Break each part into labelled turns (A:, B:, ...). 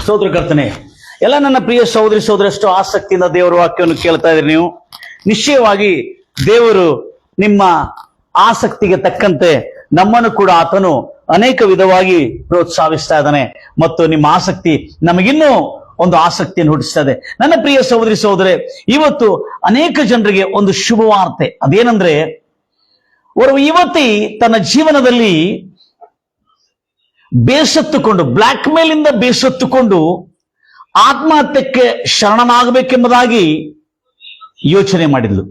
A: ಸ್ತೋತ್ರ ಕರ್ತನೆ. ಎಲ್ಲ ನನ್ನ ಪ್ರಿಯ ಸಹೋದರಿ ಸಹೋದರಷ್ಟು ಆಸಕ್ತಿಯಿಂದ ದೇವರ ವಾಕ್ಯವನ್ನು ಕೇಳ್ತಾ ಇದ್ರಿ. ನೀವು ನಿಶ್ಚಯವಾಗಿ ದೇವರು ನಿಮ್ಮ ಆಸಕ್ತಿಗೆ ತಕ್ಕಂತೆ ನಮ್ಮನ್ನು ಕೂಡ ಆತನು ಅನೇಕ ವಿಧವಾಗಿ ಪ್ರೋತ್ಸಾಹಿಸ್ತಾ ಇದ್ದಾನೆ ಮತ್ತು ನಿಮ್ಮ ಆಸಕ್ತಿ ನಮಗಿನ್ನೂ ಒಂದು ಆಸಕ್ತಿಯನ್ನು ಹುಟ್ಟಿಸ್ತಾ ಇದೆ. ನನ್ನ ಪ್ರಿಯ ಸಹೋದರಿ ಸಹೋದರೇ, ಇವತ್ತು ಅನೇಕ ಜನರಿಗೆ ಒಂದು ಶುಭವಾರ್ತೆ. ಅದೇನಂದ್ರೆ, ಒಂದು ಯುವತಿ ತನ್ನ ಜೀವನದಲ್ಲಿ ಬೇಸತ್ತುಕೊಂಡು, ಬ್ಲ್ಯಾಕ್ ಮೇಲಿಂದ ಬೇಸತ್ತುಕೊಂಡು ಆತ್ಮಹತ್ಯಕ್ಕೆ ಶರಣನಾಗಬೇಕೆಂಬುದಾಗಿ ಯೋಚನೆ ಮಾಡಿದ್ಲು.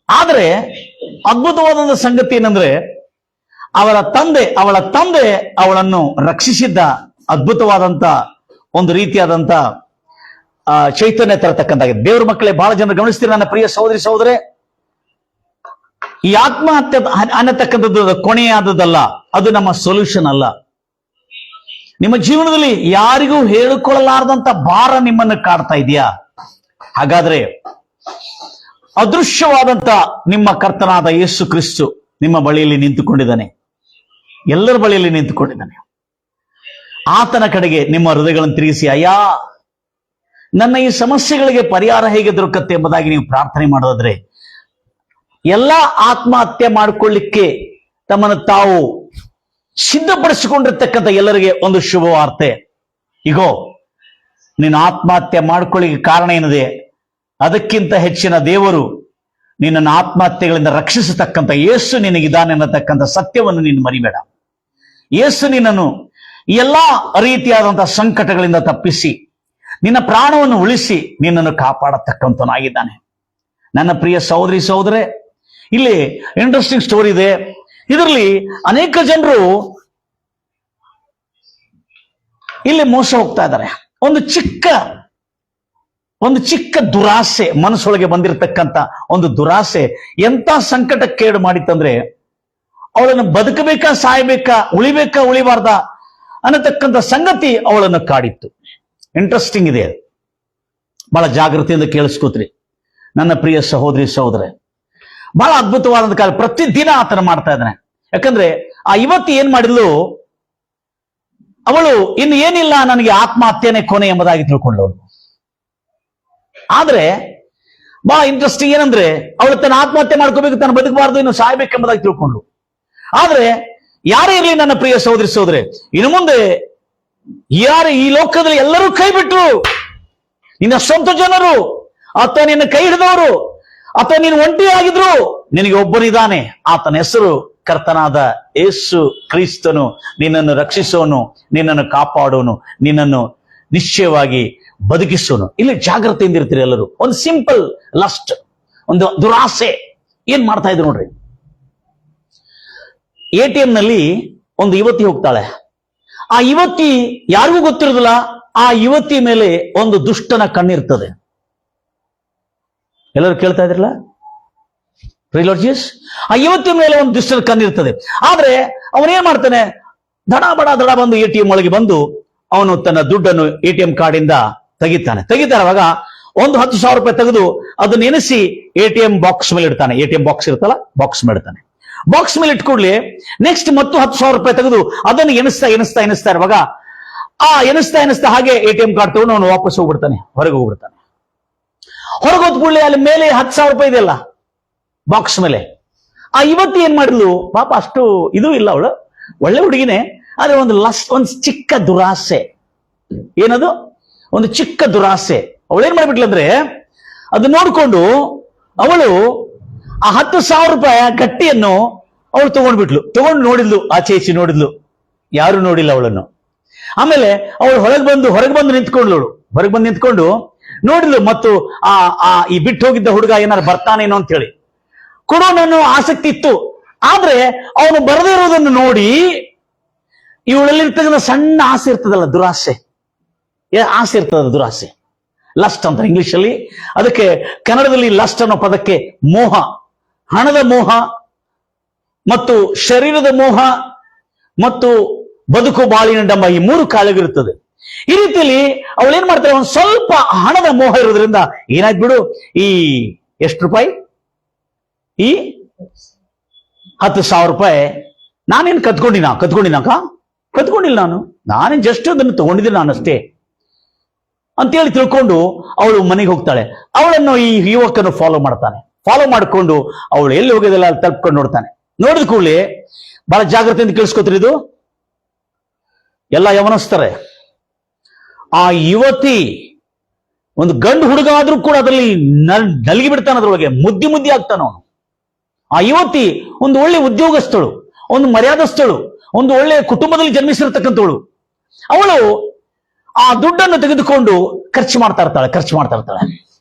A: ಆದರೆ ಅದ್ಭುತವಾದ ಸಂಗತಿ ಏನಂದ್ರೆ, ಅವಳ ತಂದೆ ಅವಳನ್ನು ರಕ್ಷಿಸಿದ್ದ ಅದ್ಭುತವಾದಂತ ಒಂದು ರೀತಿಯಾದಂತ ಚೈತನ್ಯ ತರತಕ್ಕಂತಾಗಿದೆ. ದೇವ್ರ ಮಕ್ಕಳೇ, ಬಹಳ ಜನ ಗಮನಿಸ್ತೀರಿ ನನ್ನ ಪ್ರಿಯ ಸಹೋದರಿ ಸಹೋದರೇ, ಈ ಆತ್ಮಹತ್ಯೆ ಅನ್ನತಕ್ಕಂಥದ್ದು ಕೊನೆಯಾದದ್ದಲ್ಲ, ಅದು ನಮ್ಮ ಸೊಲ್ಯೂಷನ್ ಅಲ್ಲ. ನಿಮ್ಮ ಜೀವನದಲ್ಲಿ ಯಾರಿಗೂ ಹೇಳಿಕೊಳ್ಳಲಾರದಂತ ಭಾರ ನಿಮ್ಮನ್ನು ಕಾಡ್ತಾ ಇದೆಯಾ? ಹಾಗಾದ್ರೆ ಅದೃಶ್ಯವಾದಂತ ನಿಮ್ಮ ಕರ್ತನಾದ ಯೇಸು ಕ್ರಿಸ್ತು ನಿಮ್ಮ ಬಳಿಯಲ್ಲಿ ನಿಂತುಕೊಂಡಿದ್ದಾನೆ, ಎಲ್ಲರ ಬಳಿಯಲ್ಲಿ ನಿಂತುಕೊಂಡಿದ್ದಾನೆ. ಆತನ ಕಡೆಗೆ ನಿಮ್ಮ ಹೃದಯಗಳನ್ನು ತಿರುಗಿಸಿ, ಅಯ್ಯಾ, ನನ್ನ ಈ ಸಮಸ್ಯೆಗಳಿಗೆ ಪರಿಹಾರ ಹೇಗೆ ದೊರಕತ್ತೆ ಎಂಬುದಾಗಿ ನೀವು ಪ್ರಾರ್ಥನೆ ಮಾಡೋದಾದ್ರೆ, ಎಲ್ಲ ಆತ್ಮಹತ್ಯೆ ಮಾಡಿಕೊಳ್ಳಿಕ್ಕೆ ತಮ್ಮನ್ನು ತಾವು ಸಿದ್ಧಪಡಿಸಿಕೊಂಡಿರ್ತಕ್ಕಂಥ ಎಲ್ಲರಿಗೆ ಒಂದು ಶುಭವಾರ್ತೆ. ಈಗೋ, ನೀನು ಆತ್ಮಹತ್ಯೆ ಮಾಡಿಕೊಳ್ಳಿಕ್ಕೆ ಕಾರಣ ಏನಿದೆ, ಅದಕ್ಕಿಂತ ಹೆಚ್ಚಿನ ದೇವರು ನಿನ್ನನ್ನು ಆತ್ಮಹತ್ಯೆಗಳಿಂದ ರಕ್ಷಿಸತಕ್ಕಂಥ ಯೇಸು ನಿನಗಿದ್ದಾನೆ ಅನ್ನತಕ್ಕಂಥ ಸತ್ಯವನ್ನು ನೀನು ಮರಿಬೇಡ. ಯೇಸು ನಿನ್ನನ್ನು ಎಲ್ಲಾ ರೀತಿಯಾದಂತಹ ಸಂಕಟಗಳಿಂದ ತಪ್ಪಿಸಿ ನಿನ್ನ ಪ್ರಾಣವನ್ನು ಉಳಿಸಿ ನಿನ್ನನ್ನು ಕಾಪಾಡತಕ್ಕಂಥನಾಗಿದ್ದಾನೆ. ನನ್ನ ಪ್ರಿಯ ಸಹೋದರಿ ಸಹೋದರೇ, ಇಲ್ಲಿ ಇಂಟ್ರೆಸ್ಟಿಂಗ್ ಸ್ಟೋರಿ ಇದೆ. ಇದರಲ್ಲಿ ಅನೇಕ ಜನರು ಇಲ್ಲಿ ಮೋಸ ಹೋಗ್ತಾ ಇದ್ದಾರೆ. ಒಂದು ಚಿಕ್ಕ ದುರಾಸೆ, ಮನಸ್ಸೊಳಗೆ ಬಂದಿರತಕ್ಕಂತ ಒಂದು ದುರಾಸೆ ಎಂತ ಸಂಕಟಕ್ಕೇಡು ಮಾಡಿತ್ತಂದ್ರೆ, ಅವಳನ್ನು ಬದುಕಬೇಕಾ ಸಾಯಬೇಕಾ, ಉಳಿಬೇಕಾ ಉಳಿಬಾರ್ದ ಅನ್ನತಕ್ಕಂಥ ಸಂಗತಿ ಅವಳನ್ನು ಕಾಡಿತ್ತು. ಇಂಟ್ರೆಸ್ಟಿಂಗ್ ಇದೆ, ಬಹಳ ಜಾಗೃತಿಯಿಂದ ಕೇಳಿಸ್ಕೋತ್ರಿ ನನ್ನ ಪ್ರಿಯ ಸಹೋದರಿ ಸಹೋದರೇ. ಬಹಳ ಅದ್ಭುತವಾದಂತ ಕಾಲ, ಪ್ರತಿದಿನ ಆತನ ಮಾಡ್ತಾ ಇದ್ದಾನೆ. ಯಾಕಂದ್ರೆ ಆ ಯುವತಿ ಏನ್ ಮಾಡಿದ್ಲು, ಅವಳು ಇನ್ನು ಏನಿಲ್ಲ, ನನಗೆ ಆತ್ಮಹತ್ಯೆನೇ ಕೊನೆ ಎಂಬುದಾಗಿ ತಿಳ್ಕೊಂಡವಳು. ಆದ್ರೆ ಬಹಳ ಇಂಟ್ರೆಸ್ಟಿಂಗ್ ಏನಂದ್ರೆ, ಅವಳು ತನ್ನ ಆತ್ಮಹತ್ಯೆ ಮಾಡ್ಕೋಬೇಕು, ತನ್ನ ಬದುಕಬಾರ್ದು, ಇನ್ನು ಸಾಯ್ಬೇಕೆಂಬುದಾಗಿ ತಿಳ್ಕೊಂಡ್ಳು. ಆದ್ರೆ ಯಾರೇ ಇರಲಿ ನನ್ನ ಪ್ರಿಯ ಸಹೋದರಿ ಸಹೋದರೇ, ಇನ್ನು ಮುಂದೆ ಯಾರು ಈ ಲೋಕದಲ್ಲಿ ಎಲ್ಲರೂ ಕೈ ಬಿಟ್ರು, ನಿನ್ನ ಸ್ವಂತ ಜನರು ಅಥವಾ ನಿನ್ನ ಕೈ ಹಿಡಿದವರು ಅಥವಾ ನೀನು ಒಂಟಿಯಾಗಿದ್ರು, ನಿನಗೆ ಒಬ್ಬನಿದ್ದಾನೆ. ಆತನ ಹೆಸರು ಕರ್ತನಾದ ಯೇಸು ಕ್ರಿಸ್ತನು. ನಿನ್ನನ್ನು ರಕ್ಷಿಸೋನು, ನಿನ್ನನ್ನು ಕಾಪಾಡೋನು, ನಿನ್ನನ್ನು ನಿಶ್ಚಯವಾಗಿ ಬದುಕಿಸೋನು. ಇಲ್ಲಿ ಜಾಗ್ರತೆಯಿಂದ ಇರ್ತೀರಿ ಎಲ್ಲರೂ. ಒಂದು ಸಿಂಪಲ್ ಲಸ್ಟ್, ಒಂದು ದುರಾಸೆ ಏನ್ ಮಾಡ್ತಾ ಇದ್ರು ನೋಡ್ರಿ. ATM ನಲ್ಲಿ ಒಂದು ಯುವತಿ ಹೋಗ್ತಾಳೆ. ಆ ಯುವತಿ ಯಾರಿಗೂ ಗೊತ್ತಿರೋದಿಲ್ಲ, ಆ ಯುವತಿ ಮೇಲೆ ಒಂದು ದುಷ್ಟನ ಕಣ್ಣಿರ್ತದೆ. ಎಲ್ಲರೂ ಕೇಳ್ತಾ ಇದ್ರಲ್ಲ, ಆ ಯುವತಿ ಮೇಲೆ ಒಂದು ದುಷ್ಟನ ಕಣ್ಣಿರ್ತದೆ. ಆದ್ರೆ ಅವನೇನ್ ಮಾಡ್ತಾನೆ, ದಡ ಬಂದು ATM ಒಳಗೆ ಬಂದು ಅವನು ತನ್ನ ದುಡ್ಡನ್ನು ATM ಕಾರ್ಡಿಂದ ತೆಗಿತಾನೆ. ಅವಾಗ ಒಂದು 10,000 ರೂಪಾಯಿ ತೆಗೆದು ಅದನ್ನ ಎನಿಸಿ ATM ಬಾಕ್ಸ್ ಮೇಲೆ ಇಡ್ತಾನೆ. ATM ಬಾಕ್ಸ್ ಇರುತ್ತಲ್ಲ, ಬಾಕ್ಸ್ ಮೇಲೆ ಇಡ್ತಾನೆ. ಬಾಕ್ಸ್ ಮೇಲೆ ಇಟ್ಕೊಡ್ಲಿ, ನೆಕ್ಸ್ಟ್ ಮತ್ತು 10,000 ರೂಪಾಯಿ ತೆಗೆದು ಅದನ್ನು ಎನಿಸ್ತಾ ಇರುವಾಗ ಆ ಎನಿಸ್ತಾ ಹಾಗೆ ATM ಕಾರ್ಡ್ ತಗೊಂಡು ಅವನು ವಾಪಸ್ ಹೊರಗೆ ಹೋಗ್ಬಿಡ್ತಾನೆ. ಹೊರಗೆ ಹೋದ್ ಕೂಡಲೇ ಅಲ್ಲಿ ಮೇಲೆ 10,000 ರೂಪಾಯಿ ಇದೆಯಲ್ಲ ಬಾಕ್ಸ್ ಮೇಲೆ. ಆ ಯುವತಿ ಏನ್ ಮಾಡಿದ್ಲು, ಪಾಪ ಅಷ್ಟು ಇದು ಇಲ್ಲ, ಅವಳು ಒಳ್ಳೆ ಹುಡುಗಿನೇ, ಆದ್ರೆ ಒಂದು ಚಿಕ್ಕ ದುರಾಸೆ. ಏನದು? ಒಂದು ಚಿಕ್ಕ ದುರಾಸೆ. ಅವಳೇನ್ ಮಾಡ್ಬಿಟ್ಲು ಅಂದ್ರೆ, ಅದು ನೋಡ್ಕೊಂಡು ಅವಳು ಆ 10,000 ರೂಪಾಯಿ ಗಟ್ಟಿಯನ್ನು ಅವಳು ತಗೊಂಡು ನೋಡಿದ್ಲು, ಆಚೆ ಈಚೆ ನೋಡಿದ್ಲು, ಯಾರು ನೋಡಿಲ್ಲ ಅವಳನ್ನು. ಆಮೇಲೆ ಅವಳು ಹೊರಗೆ ಬಂದು ನಿಂತ್ಕೊಂಡ್ಲು. ಹೊರಗೆ ಬಂದು ನಿಂತ್ಕೊಂಡು ನೋಡಿದ್ಲು, ಮತ್ತು ಈ ಬಿಟ್ಟು ಹೋಗಿದ್ದ ಹುಡುಗ ಏನಾರು ಬರ್ತಾನೇನೋ ಅಂತ ಹೇಳಿ ಕೊಡೋನನ್ನು ಆಸಕ್ತಿ ಇತ್ತು. ಆದ್ರೆ ಅವನು ಬರದೇ ಇರೋದನ್ನು ನೋಡಿ ಇವಳಲ್ಲಿ ಇರ್ತಕ್ಕಂಥ ಸಣ್ಣ ಆಸೆ ಇರ್ತದಲ್ಲ, ದುರಾಸೆ, ಆಸೆ ಇರ್ತದ, ದುರಾಸೆ, ಲಸ್ಟ್ ಅಂತ ಇಂಗ್ಲಿಷ್ ಅಲ್ಲಿ. ಅದಕ್ಕೆ ಕನ್ನಡದಲ್ಲಿ ಲಸ್ಟ್ ಅನ್ನೋ ಪದಕ್ಕೆ ಮೋಹ, ಹಣದ ಮೋಹ ಮತ್ತು ಶರೀರದ ಮೋಹ ಮತ್ತು ಬದುಕು ಬಾಳಿನ ಡಂಬ, ಈ 3 ಕಾಲವಿರುತ್ತದೆ. ಈ ರೀತಿಯಲ್ಲಿ ಅವಳೇನ್ ಮಾಡ್ತಾರೆ, ಒಂದು ಸ್ವಲ್ಪ ಹಣದ ಮೋಹ ಇರೋದ್ರಿಂದ ಏನಾಯ್ತು ಬಿಡು, ಈ ಎಷ್ಟು ರೂಪಾಯಿ, ಈ 10,000 ರೂಪಾಯಿ ನಾನೇನು ಕತ್ಕೊಂಡಿನಾಕ ಕದ್ಕೊಂಡಿಲ್ಲ, ನಾನೇ ಜಸ್ಟ್ ಅದನ್ನು ತಗೊಂಡಿದ್ದೀನಿ ನಾನಷ್ಟೇ ಅಂತೇಳಿ ತಿಳ್ಕೊಂಡು ಅವಳು ಮನೆಗೆ ಹೋಗ್ತಾಳೆ. ಅವಳನ್ನು ಈ ಯುವಕನು ಫಾಲೋ ಮಾಡ್ತಾನೆ. ಫಾಲೋ ಮಾಡಿಕೊಂಡು ಅವಳು ಎಲ್ಲಿ ಹೋಗಿದಲ್ಲ ಅಲ್ಲಿ ತಲುಪ್ಕೊಂಡು ನೋಡ್ತಾನೆ. ನೋಡಿದ ಕೂಡಲೇ ಬಹಳ ಜಾಗ್ರತೆಯಿಂದ ಕೇಳಿಸ್ಕೊತೀರಿ, ಇದು ಎಲ್ಲ ಯವನಸ್ತಾರೆ. ಆ ಯುವತಿ ಒಂದು ಗಂಡು ಹುಡುಗ ಆದ್ರೂ ಕೂಡ ಅದರಲ್ಲಿ ನಲಗಿ ಬಿಡ್ತಾನೆ, ಅದ್ರೊಳಗೆ ಮುದ್ದಿ ಆಗ್ತಾನ ಅವನು. ಆ ಯುವತಿ ಒಂದು ಒಳ್ಳೆ ಉದ್ಯೋಗಸ್ಥಳು, ಒಂದು ಮರ್ಯಾದಸ್ಥಳು, ಒಂದು ಒಳ್ಳೆ ಕುಟುಂಬದಲ್ಲಿ ಜನ್ಮಿಸಿರ್ತಕ್ಕಂಥವಳು. ಅವಳು ಆ ದುಡ್ಡನ್ನು ತೆಗೆದುಕೊಂಡು ಖರ್ಚು ಮಾಡ್ತಾ ಇರ್ತಾಳೆ.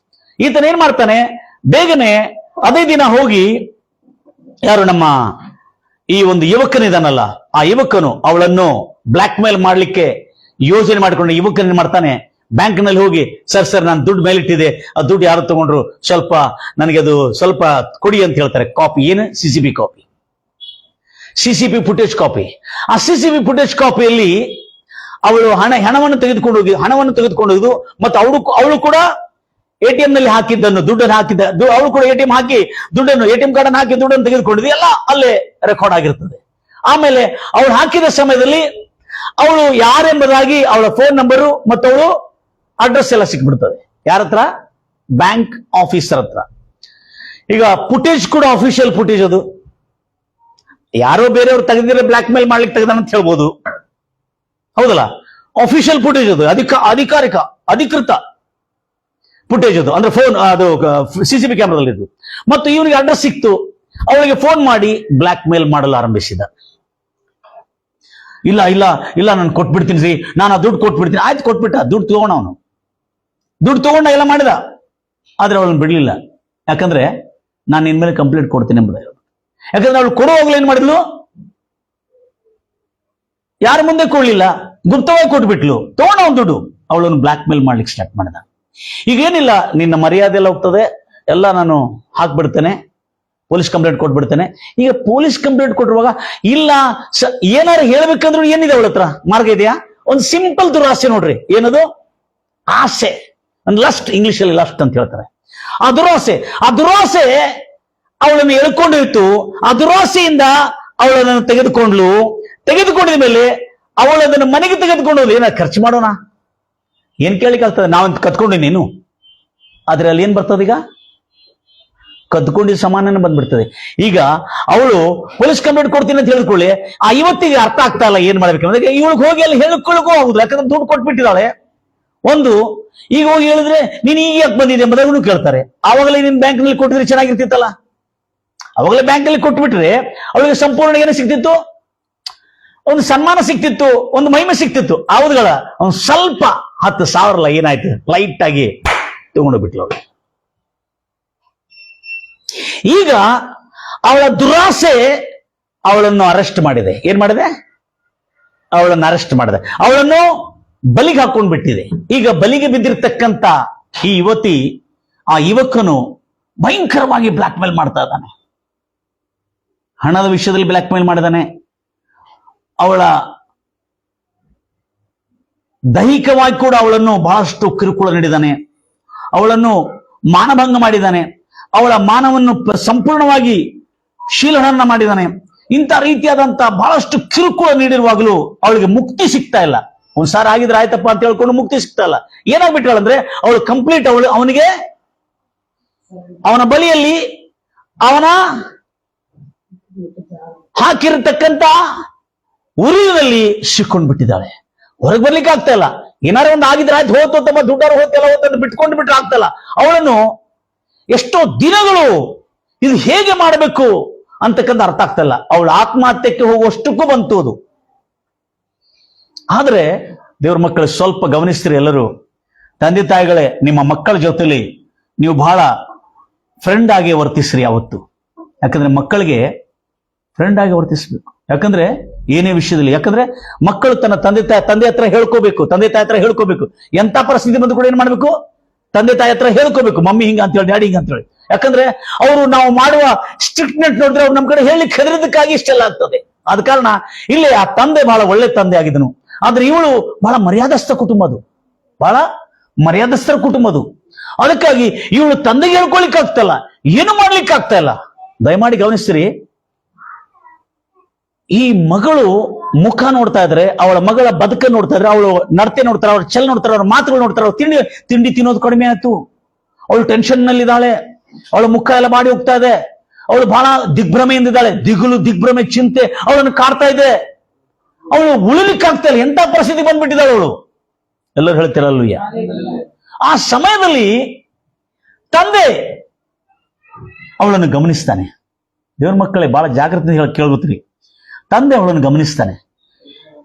A: ಈತನ ಏನ್ ಮಾಡ್ತಾನೆ, ಬೇಗನೆ ಅದೇ ದಿನ ಹೋಗಿ ಯಾರು ನಮ್ಮ ಈ ಒಂದು ಯುವಕನಿದಾನಲ್ಲ, ಆ ಯುವಕನು ಅವಳನ್ನು ಬ್ಲಾಕ್ ಮೇಲ್ ಮಾಡ್ಲಿಕ್ಕೆ ಯೋಜನೆ ಮಾಡಿಕೊಂಡು ಯುವಕನ ಮಾಡ್ತಾನೆ, ಬ್ಯಾಂಕ್ನಲ್ಲಿ ಹೋಗಿ ಸರ್ ನಾನು ದುಡ್ಡು ಮೇಲಿಟ್ಟಿದೆ, ಆ ದುಡ್ಡು ಯಾರು ತಗೊಂಡ್ರು ಸ್ವಲ್ಪ ನನಗೆ ಅದು ಸ್ವಲ್ಪ ಕೊಡಿ ಅಂತ ಹೇಳ್ತಾರೆ. ಕಾಪಿ ಏನು, CCP copy, CCP footage copy. ಆ CCP ಫುಟೇಜ್ ಕಾಪಿಯಲ್ಲಿ ಅವಳು ಹಣವನ್ನು ತೆಗೆದುಕೊಂಡು ಹೋಗಿದ್ದು ಮತ್ತು ಅವಳು ಕೂಡ ATM ನಲ್ಲಿ ಹಾಕಿದ್ದನ್ನು ದುಡ್ಡನ್ನು ಅವಳು ಕೂಡ ATM ಹಾಕಿ ದುಡ್ಡನ್ನು ATM ಕಾರ್ಡನ್ನು ಹಾಕಿ ದುಡ್ಡನ್ನು ತೆಗೆದುಕೊಂಡಿದ್ದು ಎಲ್ಲ ಅಲ್ಲೇ ರೆಕಾರ್ಡ್ ಆಗಿರ್ತದೆ. ಆಮೇಲೆ ಅವಳು ಹಾಕಿದ ಸಮಯದಲ್ಲಿ ಅವಳು ಯಾರೆಂಬುದಾಗಿ ಅವಳ ಫೋನ್ ನಂಬರು ಮತ್ತು ಅವಳು ಅಡ್ರೆಸ್ ಎಲ್ಲ ಸಿಕ್ಬಿಡ್ತದೆ. ಯಾರ ಹತ್ರ? ಬ್ಯಾಂಕ್ ಆಫೀಸರ್ ಹತ್ರ. ಈಗ ಫುಟೇಜ್ ಕೂಡ ಅಫಿಷಿಯಲ್ ಫುಟೇಜ್, ಅದು ಯಾರೋ ಬೇರೆಯವ್ರು ತೆಗೆದಿದ್ರೆ ಬ್ಲಾಕ್ ಮೇಲ್ ಮಾಡ್ಲಿಕ್ಕೆ ತೆಗೆದಾನ ಅಂತ ಹೇಳ್ಬೋದು, ಹೌದಲ್ಲ? ಅಫಿಷಿಯಲ್ ಫುಟೇಜ್ ಅದು, ಅಧಿಕೃತ ಫುಟೇಜ್ ಅದು, ಅಂದ್ರೆ ಫೋನ್ ಅದು CCP ಕ್ಯಾಮ್ರಾದಲ್ಲಿ ಇದ್ದು. ಮತ್ತು ಇವನಿಗೆ ಅಡ್ರೆಸ್ ಸಿಕ್ತು, ಅವಳಿಗೆ ಫೋನ್ ಮಾಡಿ ಬ್ಲಾಕ್ ಮೇಲ್ ಮಾಡಲು ಆರಂಭಿಸಿದ. ಇಲ್ಲ ನಾನು ಕೊಟ್ಬಿಡ್ತೀನಿ ರೀ, ನಾನು ಆ ದುಡ್ಡು ಕೊಟ್ಬಿಡ್ತೀನಿ. ಆಯ್ತು, ಕೊಟ್ಬಿಟ್ಟ, ದುಡ್ಡು ತಗೊಂಡ ಎಲ್ಲ ಮಾಡಿದ. ಆದ್ರೆ ಅವಳನ್ನು ಬಿಡ್ಲಿಲ್ಲ. ಯಾಕಂದ್ರೆ ನಾನು ನಿನ್ ಮೇಲೆ ಕಂಪ್ಲೇಂಟ್ ಕೊಡ್ತೀನಿ ಎಂಬುದ. ಯಾಕಂದ್ರೆ ಅವಳು ಕೊಡುವಾಗಲೂ ಏನ್ ಮಾಡಿದ್ಲು, ಯಾರ ಮುಂದೆ ಕೊಡ್ಲಿಲ್ಲ, ಗುಪ್ತವಾಗಿ ಕೊಟ್ಬಿಟ್ಲು. ತಗೊಂಡ ಅವನು ದುಡ್ಡು, ಅವಳನ್ನು ಬ್ಲಾಕ್ ಮೇಲ್ ಮಾಡ್ಲಿಕ್ಕೆ ಸ್ಟಾರ್ಟ್ ಮಾಡಿದ. ಈಗ ಏನಿಲ್ಲ, ನಿನ್ನ ಮರ್ಯಾದೆ ಎಲ್ಲ ಹೋಗ್ತದೆ, ಎಲ್ಲ ನಾನು ಹಾಕ್ಬಿಡ್ತೇನೆ, ಪೊಲೀಸ್ ಕಂಪ್ಲೇಂಟ್ ಕೊಟ್ಬಿಡ್ತೇನೆ. ಈಗ ಪೊಲೀಸ್ ಕಂಪ್ಲೇಂಟ್ ಕೊಟ್ಟಿರುವಾಗ ಇಲ್ಲ ಏನಾರು ಹೇಳ್ಬೇಕಂದ್ರೂ ಏನಿದೆ ಅವಳ ಹತ್ರ ಮಾರ್ಗ ಇದೆಯಾ? ಒಂದು ಸಿಂಪಲ್ ದುರಾಸೆ ನೋಡ್ರಿ, ಏನದು? ಆಸೆ, ಒಂದು ಲಸ್ಟ್, ಇಂಗ್ಲಿಷ್ ಅಲ್ಲಿ ಲಸ್ಟ್ ಅಂತ ಹೇಳ್ತಾರೆ. ಆ ದುರಾಸೆ ಅವಳನ್ನು ಎಳ್ಕೊಂಡಿತ್ತು. ಆ ದುರಾಸೆಯಿಂದ ಅವಳನ್ನು ತೆಗೆದುಕೊಂಡಿದ ಮೇಲೆ ಅವಳದನ್ನು ಮನೆಗೆ ತೆಗೆದುಕೊಂಡು ಏನ ಖರ್ಚು ಮಾಡೋಣ, ಏನ್ ಕೇಳಿಕ್ ಆಗ್ತದೆ? ನಾವಂತ ಕತ್ಕೊಂಡಿ ನೀನು, ಆದ್ರೆ ಅಲ್ಲಿ ಏನ್ ಬರ್ತದೆ? ಈಗ ಕದ್ಕೊಂಡಿದ್ದ ಸಮಾನ ಬಂದ್ಬಿಡ್ತದೆ. ಈಗ ಅವಳು ಪೊಲೀಸ್ ಕಂಪ್ಲೇಂಟ್ ಕೊಡ್ತೀನಿ ಅಂತ ಹೇಳಿಕೊಳ್ಳಿ, ಆ ಇವತ್ತಿಗೆ ಅರ್ಥ ಆಗ್ತಾ ಇಲ್ಲ ಏನ್ ಮಾಡ್ಬೇಕಂದ್ರೆ, ಇವಳಿಗೆ ಹೋಗಿ ಅಲ್ಲಿ ಹೇಳ್ಕೊಳ್ಳಿಗೂ ಆಗುದು. ಯಾಕಂದ್ರೆ ದುಡ್ಡು ಕೊಟ್ಬಿಟ್ಟಿದ್ದಾಳೆ. ಈಗ ಹೋಗಿ ಹೇಳಿದ್ರೆ ನೀನ್ ಈಗ ಯಾಕೆ ಬಂದಿದೆ ಎಂಬುದಾಗೂ ಕೇಳ್ತಾರೆ. ಆವಾಗಲೇ ನೀನ್ ಬ್ಯಾಂಕ್ನಲ್ಲಿ ಕೊಟ್ಟಿದ್ರೆ ಚೆನ್ನಾಗಿರ್ತಿತ್ತಲ್ಲ. ಅವಾಗಲೇ ಬ್ಯಾಂಕಲ್ಲಿ ಕೊಟ್ಬಿಟ್ರೆ ಅವಳಿಗೆ ಸಂಪೂರ್ಣ ಏನು ಸಿಕ್ತಿತ್ತು? ಒಂದು ಸನ್ಮಾನ ಸಿಕ್ತಿತ್ತು, ಒಂದು ಮಹಿಮೆ ಸಿಕ್ತಿತ್ತು. ಹೌದುಗಳ ಒಂದು ಸ್ವಲ್ಪ 10,000 ಏನಾಯ್ತು, ಲೈಟ್ ಆಗಿ ತಗೊಂಡೋಗ್ಬಿಟ್ಲು ಅವಳು. ಈಗ ಅವಳ ದುರಾಸೆ ಅವಳನ್ನು ಅರೆಸ್ಟ್ ಮಾಡಿದೆ. ಏನ್ ಮಾಡಿದೆ? ಅವಳನ್ನು ಅರೆಸ್ಟ್ ಮಾಡಿದೆ, ಅವಳನ್ನು ಬಲಿಗೆ ಹಾಕೊಂಡು ಬಿಟ್ಟಿದೆ. ಈಗ ಬಲಿಗೆ ಬಿದ್ದಿರ್ತಕ್ಕಂಥ ಈ ಯುವತಿ, ಆ ಯುವಕನು ಭಯಂಕರವಾಗಿ ಬ್ಲಾಕ್ ಮೇಲ್ ಮಾಡ್ತಾ ಇದ್ದಾನೆ. ಹಣದ ವಿಷಯದಲ್ಲಿ ಬ್ಲಾಕ್ ಮೇಲ್ ಮಾಡಿದಾನೆ. ಅವಳ ದೈಹಿಕವಾಗಿ ಕೂಡ ಅವಳನ್ನು ಬಹಳಷ್ಟು ಕಿರುಕುಳ ನೀಡಿದ್ದಾನೆ. ಅವಳನ್ನು ಮಾನಭಂಗ ಮಾಡಿದ್ದಾನೆ. ಅವಳ ಮಾನವನ್ನು ಸಂಪೂರ್ಣವಾಗಿ ಶೀಲನನ್ನ ಮಾಡಿದ್ದಾನೆ. ಇಂಥ ರೀತಿಯಾದಂತ ಬಹಳಷ್ಟು ಕಿರುಕುಳ ನೀಡಿರುವಾಗಲೂ ಅವಳಿಗೆ ಮುಕ್ತಿ ಸಿಗ್ತಾ ಇಲ್ಲ. ಒಂದ್ಸಾರಿ ಆಗಿದ್ರೆ ಆಯ್ತಪ್ಪ ಅಂತ ಹೇಳ್ಕೊಂಡು ಮುಕ್ತಿ ಸಿಗ್ತಾ ಇಲ್ಲ. ಏನಾಗ್ಬಿಟ್ಟಾಳಂದ್ರೆ ಅವಳು ಕಂಪ್ಲೀಟ್ ಅವನಿಗೆ ಅವನ ಬಳಿಯಲ್ಲಿ ಅವನ ಹಾಕಿರತಕ್ಕಂತ ಉರಿಯಲ್ಲಿ ಸಿಕ್ಕೊಂಡು ಬಿಟ್ಟಿದ್ದಾಳೆ. ಹೊರಗೆ ಬರ್ಲಿಕ್ಕೆ ಆಗ್ತಾ ಇಲ್ಲ. ಏನಾರು ಒಂದು ಆಗಿದ್ರೆ ಆಯ್ತು, ಹೋತಮ್ಮ ದುಡ್ಡಾರು ಹೋತಲ್ಲ ಬಿಟ್ಕೊಂಡು ಬಿಟ್ರೆ ಆಗ್ತಲ್ಲ. ಅವಳನ್ನು ಎಷ್ಟೋ ದಿನಗಳು ಇದು ಹೇಗೆ ಮಾಡಬೇಕು ಅಂತಕ್ಕಂಥ ಅರ್ಥ ಆಗ್ತಾ ಇಲ್ಲ. ಅವಳು ಆತ್ಮಹತ್ಯಕ್ಕೆ ಹೋಗುವಷ್ಟಕ್ಕೂ ಬಂತು ಅದು. ಆದ್ರೆ ದೇವ್ರ ಮಕ್ಕಳು ಸ್ವಲ್ಪ ಗಮನಿಸ್ತೀರಿ ಎಲ್ಲರೂ. ತಂದೆ ತಾಯಿಗಳೇ, ನಿಮ್ಮ ಮಕ್ಕಳ ಜೊತೆಲಿ ನೀವು ಬಹಳ ಫ್ರೆಂಡ್ ಆಗಿ ವರ್ತಿಸ್ರಿ ಯಾವತ್ತು. ಯಾಕಂದ್ರೆ ಮಕ್ಕಳಿಗೆ ಫ್ರೆಂಡ್ ಆಗಿ ವರ್ತಿಸ್ಬೇಕು. ಯಾಕಂದ್ರೆ ಏನೇ ವಿಷಯದಲ್ಲಿ, ಯಾಕಂದ್ರೆ ಮಕ್ಕಳು ತನ್ನ ತಂದೆ ಹತ್ರ ಹೇಳ್ಕೋಬೇಕು, ತಂದೆ ತಾಯಿ ಹತ್ರ ಹೇಳ್ಕೋಬೇಕು. ಎಂತ ಪರಿಸ್ಥಿತಿ ಬಂದು ಕೂಡ ಏನ್ ಮಾಡ್ಬೇಕು? ತಂದೆ ತಾಯಿ ಹತ್ರ ಹೇಳ್ಕೋಬೇಕು, ಮಮ್ಮಿ ಹಿಂಗ ಅಂತ ಹೇಳಿ, ಡ್ಯಾಡಿ ಹಿಂಗ ಅಂತ ಹೇಳಿ. ಯಾಕಂದ್ರೆ ಅವರು ನಾವು ಮಾಡುವ ಸ್ಟ್ರಿಕ್ಟ್ನೆಸ್ ನೋಡಿದ್ರೆ ಅವ್ರು ನಮ್ ಕಡೆ ಹೇಳಲಿಕ್ಕೆ ಹೆದರಿದಕ್ಕಾಗಿ ಇಷ್ಟೆಲ್ಲ ಆಗ್ತದೆ. ಆದ ಕಾರಣ ಇಲ್ಲಿ ಆ ತಂದೆ ಬಹಳ ಒಳ್ಳೆ ತಂದೆ ಆಗಿದ್ದನು. ಆದ್ರೆ ಇವಳು ಬಹಳ ಮರ್ಯಾದಸ್ಥ ಕುಟುಂಬದು, ಬಹಳ ಮರ್ಯಾದಸ್ಥರ ಕುಟುಂಬದು. ಅದಕ್ಕಾಗಿ ಇವಳು ತಂದೆಗೆ ಹೇಳ್ಕೊಳಿಕ್ ಆಗ್ತಾ ಇಲ್ಲ, ಏನು ಮಾಡ್ಲಿಕ್ಕೆ ಆಗ್ತಾ ಇಲ್ಲ. ದಯಮಾಡಿ ಗಮನಿಸ್ತೀರಿ, ಈ ಮಗಳು ಮುಖ ನೋಡ್ತಾ ಇದ್ರೆ, ಅವಳ ಮಗಳ ಬದುಕ ನೋಡ್ತಾ ಇದ್ರೆ, ಅವಳು ನಡತೆ ನೋಡ್ತಾರೆ, ಅವ್ರ ಚಲ್ ನೋಡ್ತಾರೆ, ಅವ್ರ ಮಾತುಗಳು ನೋಡ್ತಾರೆ, ಅವ್ರ ತಿಂಡಿ ತಿನ್ನೋದು ಕಡಿಮೆ ಆಯ್ತು, ಅವಳು ಟೆನ್ಷನ್ ನಲ್ಲಿ ಇದ್ದಾಳೆ, ಅವಳ ಮುಖ ಎಲ್ಲ ಮಾಡಿ ಹೋಗ್ತಾ ಇದೆ, ಅವಳು ಬಹಳ ದಿಗ್ಭ್ರಮೆಯಿಂದ ಇದ್ದಾಳೆ, ದಿಗ್ಭ್ರಮೆ ಚಿಂತೆ ಅವಳನ್ನು ಕಾಡ್ತಾ ಇದೆ, ಅವಳು ಉಳಿಲಿಕ್ಕಾಗ್ತಾ ಇಲ್ಲ, ಎಂತ ಪರಿಸ್ಥಿತಿ ಬಂದ್ಬಿಟ್ಟಿದ್ದಾಳೆ ಅವಳು. ಎಲ್ಲರೂ ಹೇಳ್ತಿರಲ್ವಯ್ಯ. ಆ ಸಮಯದಲ್ಲಿ ತಂದೆ ಅವಳನ್ನು ಗಮನಿಸ್ತಾನೆ. ದೇವ್ರ ಮಕ್ಕಳೇ ಬಹಳ ಜಾಗ್ರತೆ ಕೇಳ್ಬೇಕ್ರಿ. ತಂದೆ ಅವಳನ್ನು ಗಮನಿಸ್ತಾನೆ.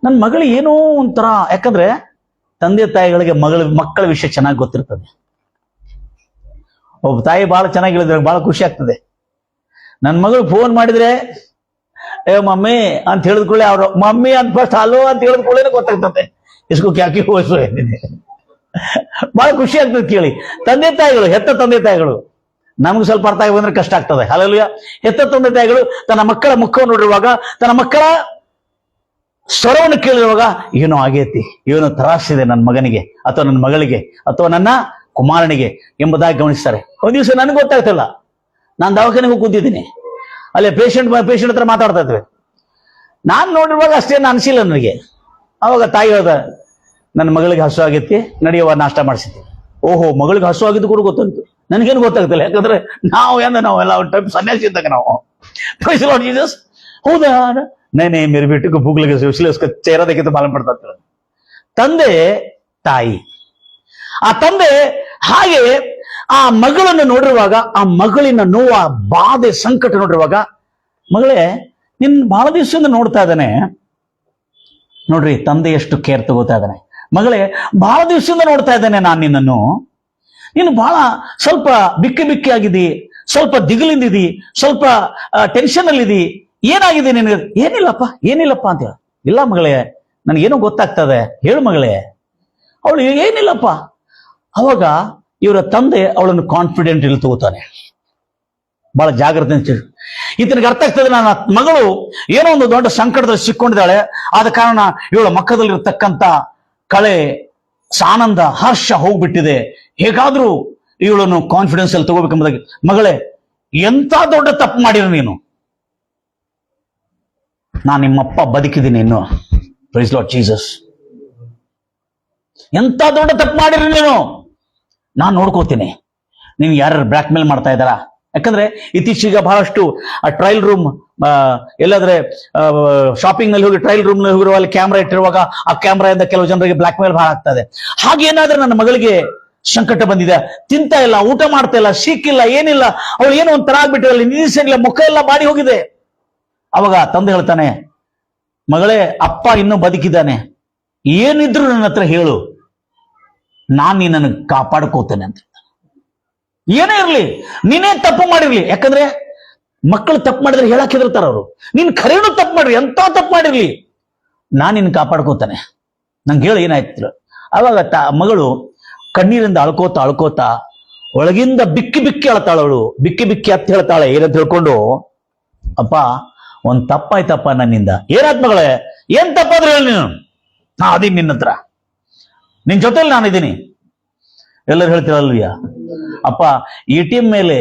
A: ನನ್ನ ಮಗಳು ಏನೋ ಒಂಥರ, ಯಾಕಂದ್ರೆ ತಂದೆ ತಾಯಿಗಳಿಗೆ ಮಕ್ಕಳ ವಿಷಯ ಚೆನ್ನಾಗಿ ಗೊತ್ತಿರ್ತದೆ. ಒಬ್ಬ ತಾಯಿ ಬಹಳ ಚೆನ್ನಾಗಿ ಹೇಳಿದ್ರೆ ಬಹಳ ಖುಷಿ ಆಗ್ತದೆ. ನನ್ನ ಮಗಳು ಫೋನ್ ಮಾಡಿದ್ರೆ ಮಮ್ಮಿ ಅಂತ ಹೇಳಿದ್ಕೊಳ್ಳೆ, ಅವ್ರು ಮಮ್ಮಿ ಅಂತ ಫಸ್ಟ್ ಹಲೋ ಅಂತ ಹೇಳಿದ್ಕೊಳ್ಳೇನೆ ಗೊತ್ತಾಗ್ತದೆ ಇಸ್ಕೋ ಕ್ಯಾಕಿ ಹೋಯ್ಸು ಏನಿದೆ. ಬಹಳ ಖುಷಿ ಆಗ್ತದೆ ಕೇಳಿ. ತಂದೆ ತಾಯಿಗಳು, ಹೆತ್ತ ತಂದೆ ತಾಯಿಗಳು, ನಮ್ಗೆ ಸ್ವಲ್ಪ ಅರ್ಥ ಆಗಿ ಬಂದ್ರೆ ಕಷ್ಟ ಆಗ್ತದೆ. ಹಲೋ, ಹೆತ್ತ ತಂದೆ ತಾಯಿಗಳು ತನ್ನ ಮಕ್ಕಳ ಮುಖವನ್ನು ನೋಡಿರುವಾಗ, ತನ್ನ ಮಕ್ಕಳ ಸ್ವರವನ್ನು ಕೇಳಿರುವಾಗ, ಏನೋ ಆಗೇತಿ, ಏನೋ ತ್ರಾಸಿದೆ ನನ್ನ ಮಗನಿಗೆ ಅಥವಾ ನನ್ನ ಮಗಳಿಗೆ ಅಥವಾ ನನ್ನ ಕುಮಾರನಿಗೆ ಎಂಬುದಾಗಿ ಗಮನಿಸ್ತಾರೆ. ಒಂದ್ ದಿವಸ ನನಗೆ ಗೊತ್ತಾಗ್ತಿಲ್ಲ, ನಾನು ದವಾಖಾನೆಗೆ ಕೂತಿದ್ದೀನಿ, ಅಲ್ಲೇ ಪೇಷಂಟ್ ಹತ್ರ ಮಾತಾಡ್ತಾ ಇದ್ವಿ. ನಾನು ನೋಡಿರುವಾಗ ಅಷ್ಟೇನು ಅನಿಸಿಲ್ಲ ನನಗೆ. ಅವಾಗ ತಾಯಿ ಹೇಳ್ದ, ನನ್ನ ಮಗಳಿಗೆ ಹಸು ಆಗೈತಿ, ನಡೆಯುವ ನಾಷ್ಟ ಮಾಡಿಸಿದ್ವಿ. ಓಹೋ, ಮಗಳಿಗೆ ಹಸು ಆಗಿದ್ದು ಕೂಡ ಗೊತ್ತಾಯ್ತು. ನನಗೇನು ಗೊತ್ತಾಗ್ತಿಲ್ಲ, ಯಾಕಂದ್ರೆ ನಾವೆಲ್ಲ ಟೈಪ್ ಸನ್ಯಾಸಿ ಇದ್ದಾಗ ನಾವು ಜೀಸಸ್. ಹೌದಾ, ನೇನೆ ಮೇರೆ ಬೇಟಿಗೆ ಭೂಗ್ಲಿಗೆ ಚೇರ ದೇಕಿತ್ತು ಮಾಲೂಮ್ ಪಡ್ತಾ ಇರ್ತಾರೆ. ತಂದೆ ತಾಯಿ, ಆ ತಂದೆ ಹಾಗೆ ಆ ಮಗಳನ್ನು ನೋಡಿರುವಾಗ, ಆ ಮಗಳಿನ ನೋವು, ಆ ಬಾಧೆ, ಸಂಕಟ ನೋಡಿರುವಾಗ, ಮಗಳೇ ನಿನ್ ಬಹಳ ದಿವಸದಿಂದ ನೋಡ್ತಾ ಇದ್ದಾನೆ. ನೋಡ್ರಿ ತಂದೆ ಎಷ್ಟು ಕೇರ್ ತಗೋತಾ ಇದ್ದಾನೆ. ಮಗಳೇ ಬಹಳ ದಿವಸದಿಂದ ನೋಡ್ತಾ ಇದ್ದಾನೆ ನಾನು ನಿನ್ನನ್ನು, ನೀನು ಬಹಳ ಸ್ವಲ್ಪ ಬಿಕ್ಕಿ ಆಗಿದ್ದಿ, ಸ್ವಲ್ಪ ದಿಗಿಲಿಂದಿದಿ, ಸ್ವಲ್ಪ ಟೆನ್ಷನ್ ಅಲ್ಲಿದಿ, ಏನಾಗಿದೆ ನಿನಗೆ? ಏನಿಲ್ಲಪ್ಪ ಅಂತ ಹೇಳ. ಇಲ್ಲ ಮಗಳೇ, ನನಗೇನೋ ಗೊತ್ತಾಗ್ತದೆ, ಹೇಳು ಮಗಳೇ. ಅವಳು ಏನಿಲ್ಲಪ್ಪ. ಅವಾಗ ಇವರ ತಂದೆ ಅವಳನ್ನು ಕಾನ್ಫಿಡೆಂಟ್ ಇಲ್ಲಿ ತಗೋತಾನೆ, ಬಹಳ ಜಾಗ್ರತೆ. ಈತನಿಗೆ ಅರ್ಥ ಆಗ್ತದೆ, ನನ್ನ ಮಗಳು ಏನೋ ಒಂದು ದೊಡ್ಡ ಸಂಕಟದಲ್ಲಿ ಸಿಕ್ಕೊಂಡಿದ್ದಾಳೆ, ಆದ ಕಾರಣ ಇವಳ ಮಕ್ಕದಲ್ಲಿರ್ತಕ್ಕಂಥ ಕಳೆ, ಆನಂದ, ಹರ್ಷ ಹೋಗ್ಬಿಟ್ಟಿದೆ, ಹೇಗಾದ್ರೂ ಇವಳನ್ನು ಕಾನ್ಫಿಡೆನ್ಸ್ ಅಲ್ಲಿ ತಗೋಬೇಕೆಂಬುದಾಗಿ. ಮಗಳೇ, ಎಂತ ದೊಡ್ಡ ತಪ್ಪು ಮಾಡಿರೋ ನೀನು, ನಾನು ನಿಮ್ಮಪ್ಪ ಬದುಕಿದ್ದೀನಿ ಇನ್ನು, ಪ್ರೈಸ್ ಲಾರ್ಡ್ ಜೀಸಸ್. ಎಂತ ದೊಡ್ಡ ತಪ್ಪು ಮಾಡಿರಿ ನೀನು, ನಾನು ನೋಡ್ಕೋತೀನಿ. ನೀನು ಯಾರು ಬ್ಲಾಕ್ ಮೇಲ್ ಮಾಡ್ತಾ ಇದ್ದಾರಾ? ಯಾಕಂದ್ರೆ ಇತ್ತೀಚೆಗೆ ಬಹಳಷ್ಟು ಟ್ರಯಲ್ ರೂಮ್, ಎಲ್ಲಾದ್ರೆ ಶಾಪಿಂಗ್ ನಲ್ಲಿ ಹೋಗಿ ಟ್ರಯಲ್ ರೂಮ್ ನಲ್ಲಿ ಹೋಗಿರುವ ಅಲ್ಲಿ ಕ್ಯಾಮ್ರಾ ಇಟ್ಟಿರುವಾಗ ಆ ಕ್ಯಾಮ್ರಾದಿಂದ ಕೆಲವು ಜನರಿಗೆ ಬ್ಲಾಕ್ ಮೇಲ್ ಬಹಳ ಆಗ್ತದೆ. ಹಾಗೇನಾದ್ರೆ ನನ್ನ ಮಗಳಿಗೆ ಸಂಕಟ ಬಂದಿದೆ, ತಿಂತಾ ಇಲ್ಲ, ಊಟ ಮಾಡ್ತಾ ಇಲ್ಲ, ಸಿಕ್ಕಿಲ್ಲ, ಏನಿಲ್ಲ, ಅವಳು ಏನೋ ಒಂಥರ ಆಗ್ಬಿಟ್ಟಿರಲ್ಲ, ನಿಲ್ಲಿಸಿಲ್ಲ, ಮುಖ ಎಲ್ಲ ಬಾಡಿ ಹೋಗಿದೆ. ಅವಾಗ ತಂದೆ ಹೇಳ್ತಾನೆ, ಮಗಳೇ, ಅಪ್ಪ ಇನ್ನೂ ಬದುಕಿದ್ದಾನೆ, ಏನಿದ್ರು ನನ್ನ ಹತ್ರ ಹೇಳು, ನಾನು ನಿನ್ನನ್ನು ಕಾಪಾಡ್ಕೋತೇನೆ ಅಂತ. ಏನೇ ಇರ್ಲಿ, ನೀನೇ ತಪ್ಪು ಮಾಡಿರ್ಲಿ, ಯಾಕಂದ್ರೆ ಮಕ್ಕಳು ತಪ್ಪು ಮಾಡಿದ್ರೆ ಹೇಳಕ್ ಹೆದರ್ತಾರ ಅವರು. ನೀನ್ ಖರೇನು ತಪ್ಪು ಮಾಡ್ರಿ, ಎಂತ ತಪ್ಪು ಮಾಡಿರ್ಲಿ, ನಾನು ನಿನ್ನ ಕಾಪಾಡ್ಕೋತಾನೆ, ನಂಗೆ ಹೇಳು ಏನಾಯ್ತು. ಅವಾಗ ಮಗಳು ಕಣ್ಣೀರಿಂದ ಅಳ್ಕೋತಾ ಒಳಗಿಂದ ಬಿಕ್ಕಿ ಅಳ್ತಾಳವಳು, ಬಿಕ್ಕಿ ಅತ್ತ ಹೇಳ್ತಾಳೆ, ಏನಂತ ಹೇಳ್ಕೊಂಡು, ಅಪ್ಪ ಒಂದ್ ತಪ್ಪಾಯ್ತಪ್ಪ ನನ್ನಿಂದ. ಏನಾತ್ ಮಗಳೇ, ಏನ್ ತಪ್ಪಾದ್ರೆ ಹೇಳಿ ನೀನು, ನಾ ಅದೀನಿ ನಿನ್ನ ಹತ್ರ, ನಿನ್ ಜೊತೆಲಿ ನಾನಿದ್ದೀನಿ. ಎಲ್ಲರೂ ಹೇಳ್ತೀರಲ್ವಿಯ, ಅಪ್ಪ ATM ಮೇಲೆ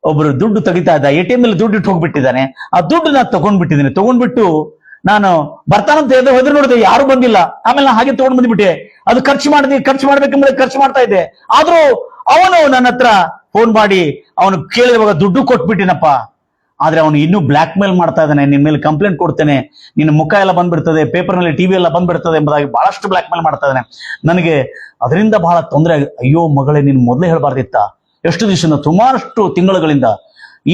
A: ಒಬ್ರು ದುಡ್ಡು ತೆಗಿತಾ ಇದ್ದ, ATM ಮೇಲೆ ದುಡ್ಡು ಇಟ್ಟು ಹೋಗ್ಬಿಟ್ಟಿದ್ದಾನೆ, ಆ ದುಡ್ಡು ನಾನು ತಗೊಂಡ್ಬಿಟ್ಟು ನಾನು ಬರ್ತಾನಂತ ಹೋದ್ರೆ ನೋಡಿದೆ ಯಾರು ಬಂದಿಲ್ಲ, ಆಮೇಲೆ ನಾನು ಹಾಗೆ ತಗೊಂಡ್ ಬಂದ್ಬಿಟ್ಟೆ, ಅದು ಖರ್ಚು ಮಾಡ್ಬೇಕೆಂಬುದು ಖರ್ಚು ಮಾಡ್ತಾ ಇದ್ದೆ. ಆದ್ರೂ ಅವನು ನನ್ನ ಹತ್ರ ಫೋನ್ ಮಾಡಿ ಅವನು ಕೇಳಿದವಾಗ ದುಡ್ಡು ಕೊಟ್ಬಿಟ್ಟಿನಪ್ಪ, ಆದ್ರೆ ಅವನು ಇನ್ನೂ ಬ್ಲಾಕ್ ಮೇಲ್ ಮಾಡ್ತಾ ಇದ್ದಾನೆ, ನಿನ್ ಮೇಲೆ ಕಂಪ್ಲೇಂಟ್ ಕೊಡ್ತೇನೆ, ನಿನ್ನ ಮುಖ ಎಲ್ಲ ಬಂದ್ಬಿಡ್ತದೆ, ಪೇಪರ್ನಲ್ಲಿ TV ಎಲ್ಲ ಬಂದ್ಬಿಡ್ತದೆ ಎಂಬುದಾಗಿ ಬಹಳಷ್ಟು ಬ್ಲಾಕ್ ಮೇಲ್ ಮಾಡ್ತಾ ಇದ್ದಾನೆ. ನನಗೆ ಅದರಿಂದ ಬಹಳ ತೊಂದರೆ ಆಗಿದೆ. ಅಯ್ಯೋ ಮಗಳೇ, ನೀನು ಮೊದಲೇ ಹೇಳಬಾರ್ದಿತ್ತ, ಎಷ್ಟು ದಿವಸದಿಂದ, ಸುಮಾರಷ್ಟು ತಿಂಗಳುಗಳಿಂದ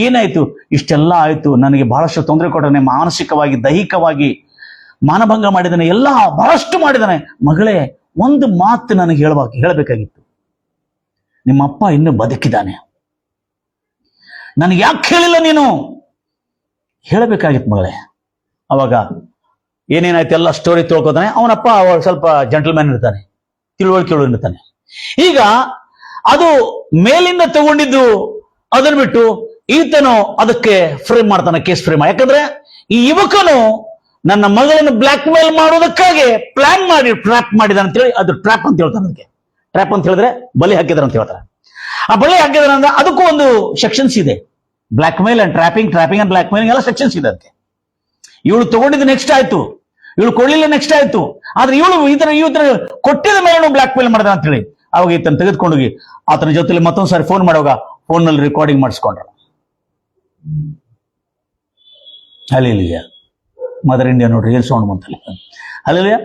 A: ಏನಾಯ್ತು, ಇಷ್ಟೆಲ್ಲ ಆಯ್ತು, ನನಗೆ ಬಹಳಷ್ಟು ತೊಂದರೆ ಕೊಟ್ಟಾನೆ, ಮಾನಸಿಕವಾಗಿ, ದೈಹಿಕವಾಗಿ ಮಾನಭಂಗ ಮಾಡಿದ್ದಾನೆ, ಎಲ್ಲ ಬಹಳಷ್ಟು ಮಾಡಿದ್ದಾನೆ. ಮಗಳೇ, ಒಂದು ಮಾತು ನನಗೆ ಹೇಳಬೇಕಾಗಿತ್ತು, ನಿಮ್ಮಪ್ಪ ಇನ್ನೂ ಬದುಕಿದ್ದಾನೆ, ನನಗೆ ಯಾಕೆ ಹೇಳಿಲ್ಲ ನೀನು, ಹೇಳಬೇಕಾಗಿತ್ತು ಮಗಳೇ. ಅವಾಗ ಏನೇನಾಯ್ತು ಎಲ್ಲ ಸ್ಟೋರಿ ತಿಳ್ಕೊತಾನೆ. ಅವನಪ್ಪ ಸ್ವಲ್ಪ ಜೆಂಟಲ್ಮ್ಯಾನ್ ಇರ್ತಾನೆ, ತಿಳುವಳಿಕೆ ಇರ್ತಾನೆ. ಈಗ ಅದು ಮೇಲಿಂದ ತಗೊಂಡಿದ್ದು ಅದನ್ನ ಬಿಟ್ಟು ಈತನು ಅದಕ್ಕೆ ಫ್ರೇಮ್ ಮಾಡ್ತಾನೆ, ಕೇಸ್ ಫ್ರೇಮ್. ಯಾಕಂದ್ರೆ ಈ ಯುವಕನು ನನ್ನ ಮಗಳನ್ನು ಬ್ಲಾಕ್ ಮೇಲ್ ಮಾಡೋದಕ್ಕಾಗಿ ಪ್ಲಾನ್ ಮಾಡಿ ಟ್ರ್ಯಾಪ್ ಮಾಡಿದಾನೆ ಅಂತೇಳಿ, ಅದು ಟ್ರ್ಯಾಪ್ ಅಂತ ಹೇಳ್ತಾನೆ. ಅದಕ್ಕೆ ಟ್ರ್ಯಾಪ್ ಅಂತ ಹೇಳಿದ್ರೆ ಬಲಿ ಹಾಕಿದಾರೆ ಅಂತ ಹೇಳ್ತಾರೆ. ಆ ಬಲಿ ಹಾಕಿದಾರೆ ಅಂದ್ರೆ ಅದಕ್ಕೂ ಒಂದು ಸೆಕ್ಷನ್ಸ್ ಇದೆ, blackmail and trapping and blackmailing ಎಲ್ಲ ಸೆಕ್ಷನ್ಸ್ ಇದೆ ಅದಕ್ಕೆ. ಇವಳು ತಗೊಂಡಿದ್ದು ನೆಕ್ಸ್ಟ್ ಆಯ್ತು, ಇವಳು ಕೊಡ್ಲಿಲ್ಲ, ನೆಕ್ಸ್ಟ್ ಆಯ್ತು. ಆದ್ರೆ ಇವಳು ಈ ತರ ಕೊಟ್ಟಿದ ಮೇಲೆ ಬ್ಲಾಕ್ ಮೇಲ್ ಮಾಡಿದ ಅಂತ ಹೇಳಿ ಅವಾಗ ಈತನ ತೆಗೆದುಕೊಂಡೋಗಿ ಆತನ ಜೊತೆಲಿ ಮತ್ತೊಂದ್ಸಾರಿ ಫೋನ್ ಮಾಡುವಾಗ ಫೋನ್ ನಲ್ಲಿ ರೆಕಾರ್ಡಿಂಗ್ ಮಾಡಿಸ್ಕೊಂಡ್ರ. ಅಲ್ಲಿಯ ಮದರ್ ಇಂಡಿಯಾ ನೋಡ್ರಿ ಏನ್ ಸೌಂಡ್ ಬಂತಲ್ಲ. ಅಲ್ಲಿಯ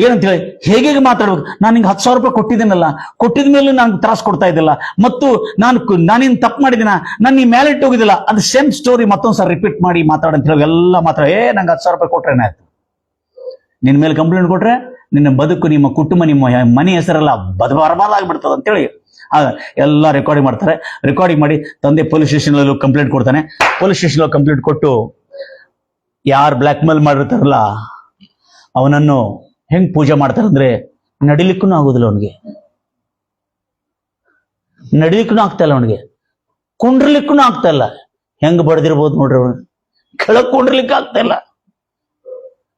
A: ಏನಂತ ಹೇಳಿ ಹೇಗೆ ಮಾತಾಡ್ಬೇಕು, ನಾನು ನಿಂಗೆ 10,000 ರೂಪಾಯಿ ಕೊಟ್ಟಿದ್ದೀನಲ್ಲ, ಕೊಟ್ಟಿದ ಮೇಲೆ ನಾನು ತ್ರಾಸ ಕೊಡ್ತಾ ಇದ್ದಿಲ್ಲ, ಮತ್ತು ನಾನೇನು ತಪ್ಪು ಮಾಡಿದಿನ, ನಾನು ನೀ ಮೇಲೆ ಇಟ್ಟು ಹೋಗಿದ್ದಿಲ್ಲ, ಅದು ಸೇಮ್ ಸ್ಟೋರಿ ಮತ್ತೊಂದ್ಸಲ ರಿಪೀಟ್ ಮಾಡಿ ಮಾತಾಡಂತ ಹೇಳಿ ಎಲ್ಲ ಮಾತಾಡ. ನಂಗೆ 10,000 ರೂಪಾಯಿ ಕೊಟ್ರೆ ಏನಾಯ್ತು, ನಿನ್ನ ಮೇಲೆ ಕಂಪ್ಲೇಂಟ್ ಕೊಟ್ರೆ ನಿನ್ನ ಬದುಕು, ನಿಮ್ಮ ಕುಟುಂಬ, ನಿಮ್ಮ ಮನೆ ಹೆಸರೆಲ್ಲ ಬರಬಾರ್ದಾಗ್ಬಿಡ್ತದೆ ಅಂತೇಳಿ ಎಲ್ಲ ರೆಕಾರ್ಡಿಂಗ್ ಮಾಡ್ತಾರೆ. ರೆಕಾರ್ಡಿಂಗ್ ಮಾಡಿ ತಂದೆ ಪೊಲೀಸ್ ಸ್ಟೇಷನ್ ಕಂಪ್ಲೇಂಟ್ ಕೊಡ್ತಾನೆ. ಪೊಲೀಸ್ ಸ್ಟೇಷನ್ ಕಂಪ್ಲೇಂಟ್ ಕೊಟ್ಟು ಯಾರು ಬ್ಲ್ಯಾಕ್ ಮೇಲ್ ಮಾಡಿರ್ತಾರಲ್ಲ ಅವನನ್ನು ಹೆಂಗ್ ಪೂಜೆ ಮಾಡ್ತಾರಂದ್ರೆ ನಡಿಲಿಕ್ಕೂ ಆಗುದಿಲ್ಲ ಅವನಿಗೆ, ನಡಿಲಿಕ್ಕೂ ಆಗ್ತಾ ಇಲ್ಲ ಅವನಿಗೆ, ಕುಂಡ್ರಲಿಕ್ಕೂ ಆಗ್ತಾ ಇಲ್ಲ. ಹೆಂಗ್ ಬಡ್ದಿರ್ಬೋದು ನೋಡ್ರಿ, ಅವನು ಕೆಳಗ್ ಕುಂಡ್ರಲಿಕ್ಕೆ ಆಗ್ತಾ ಇಲ್ಲ,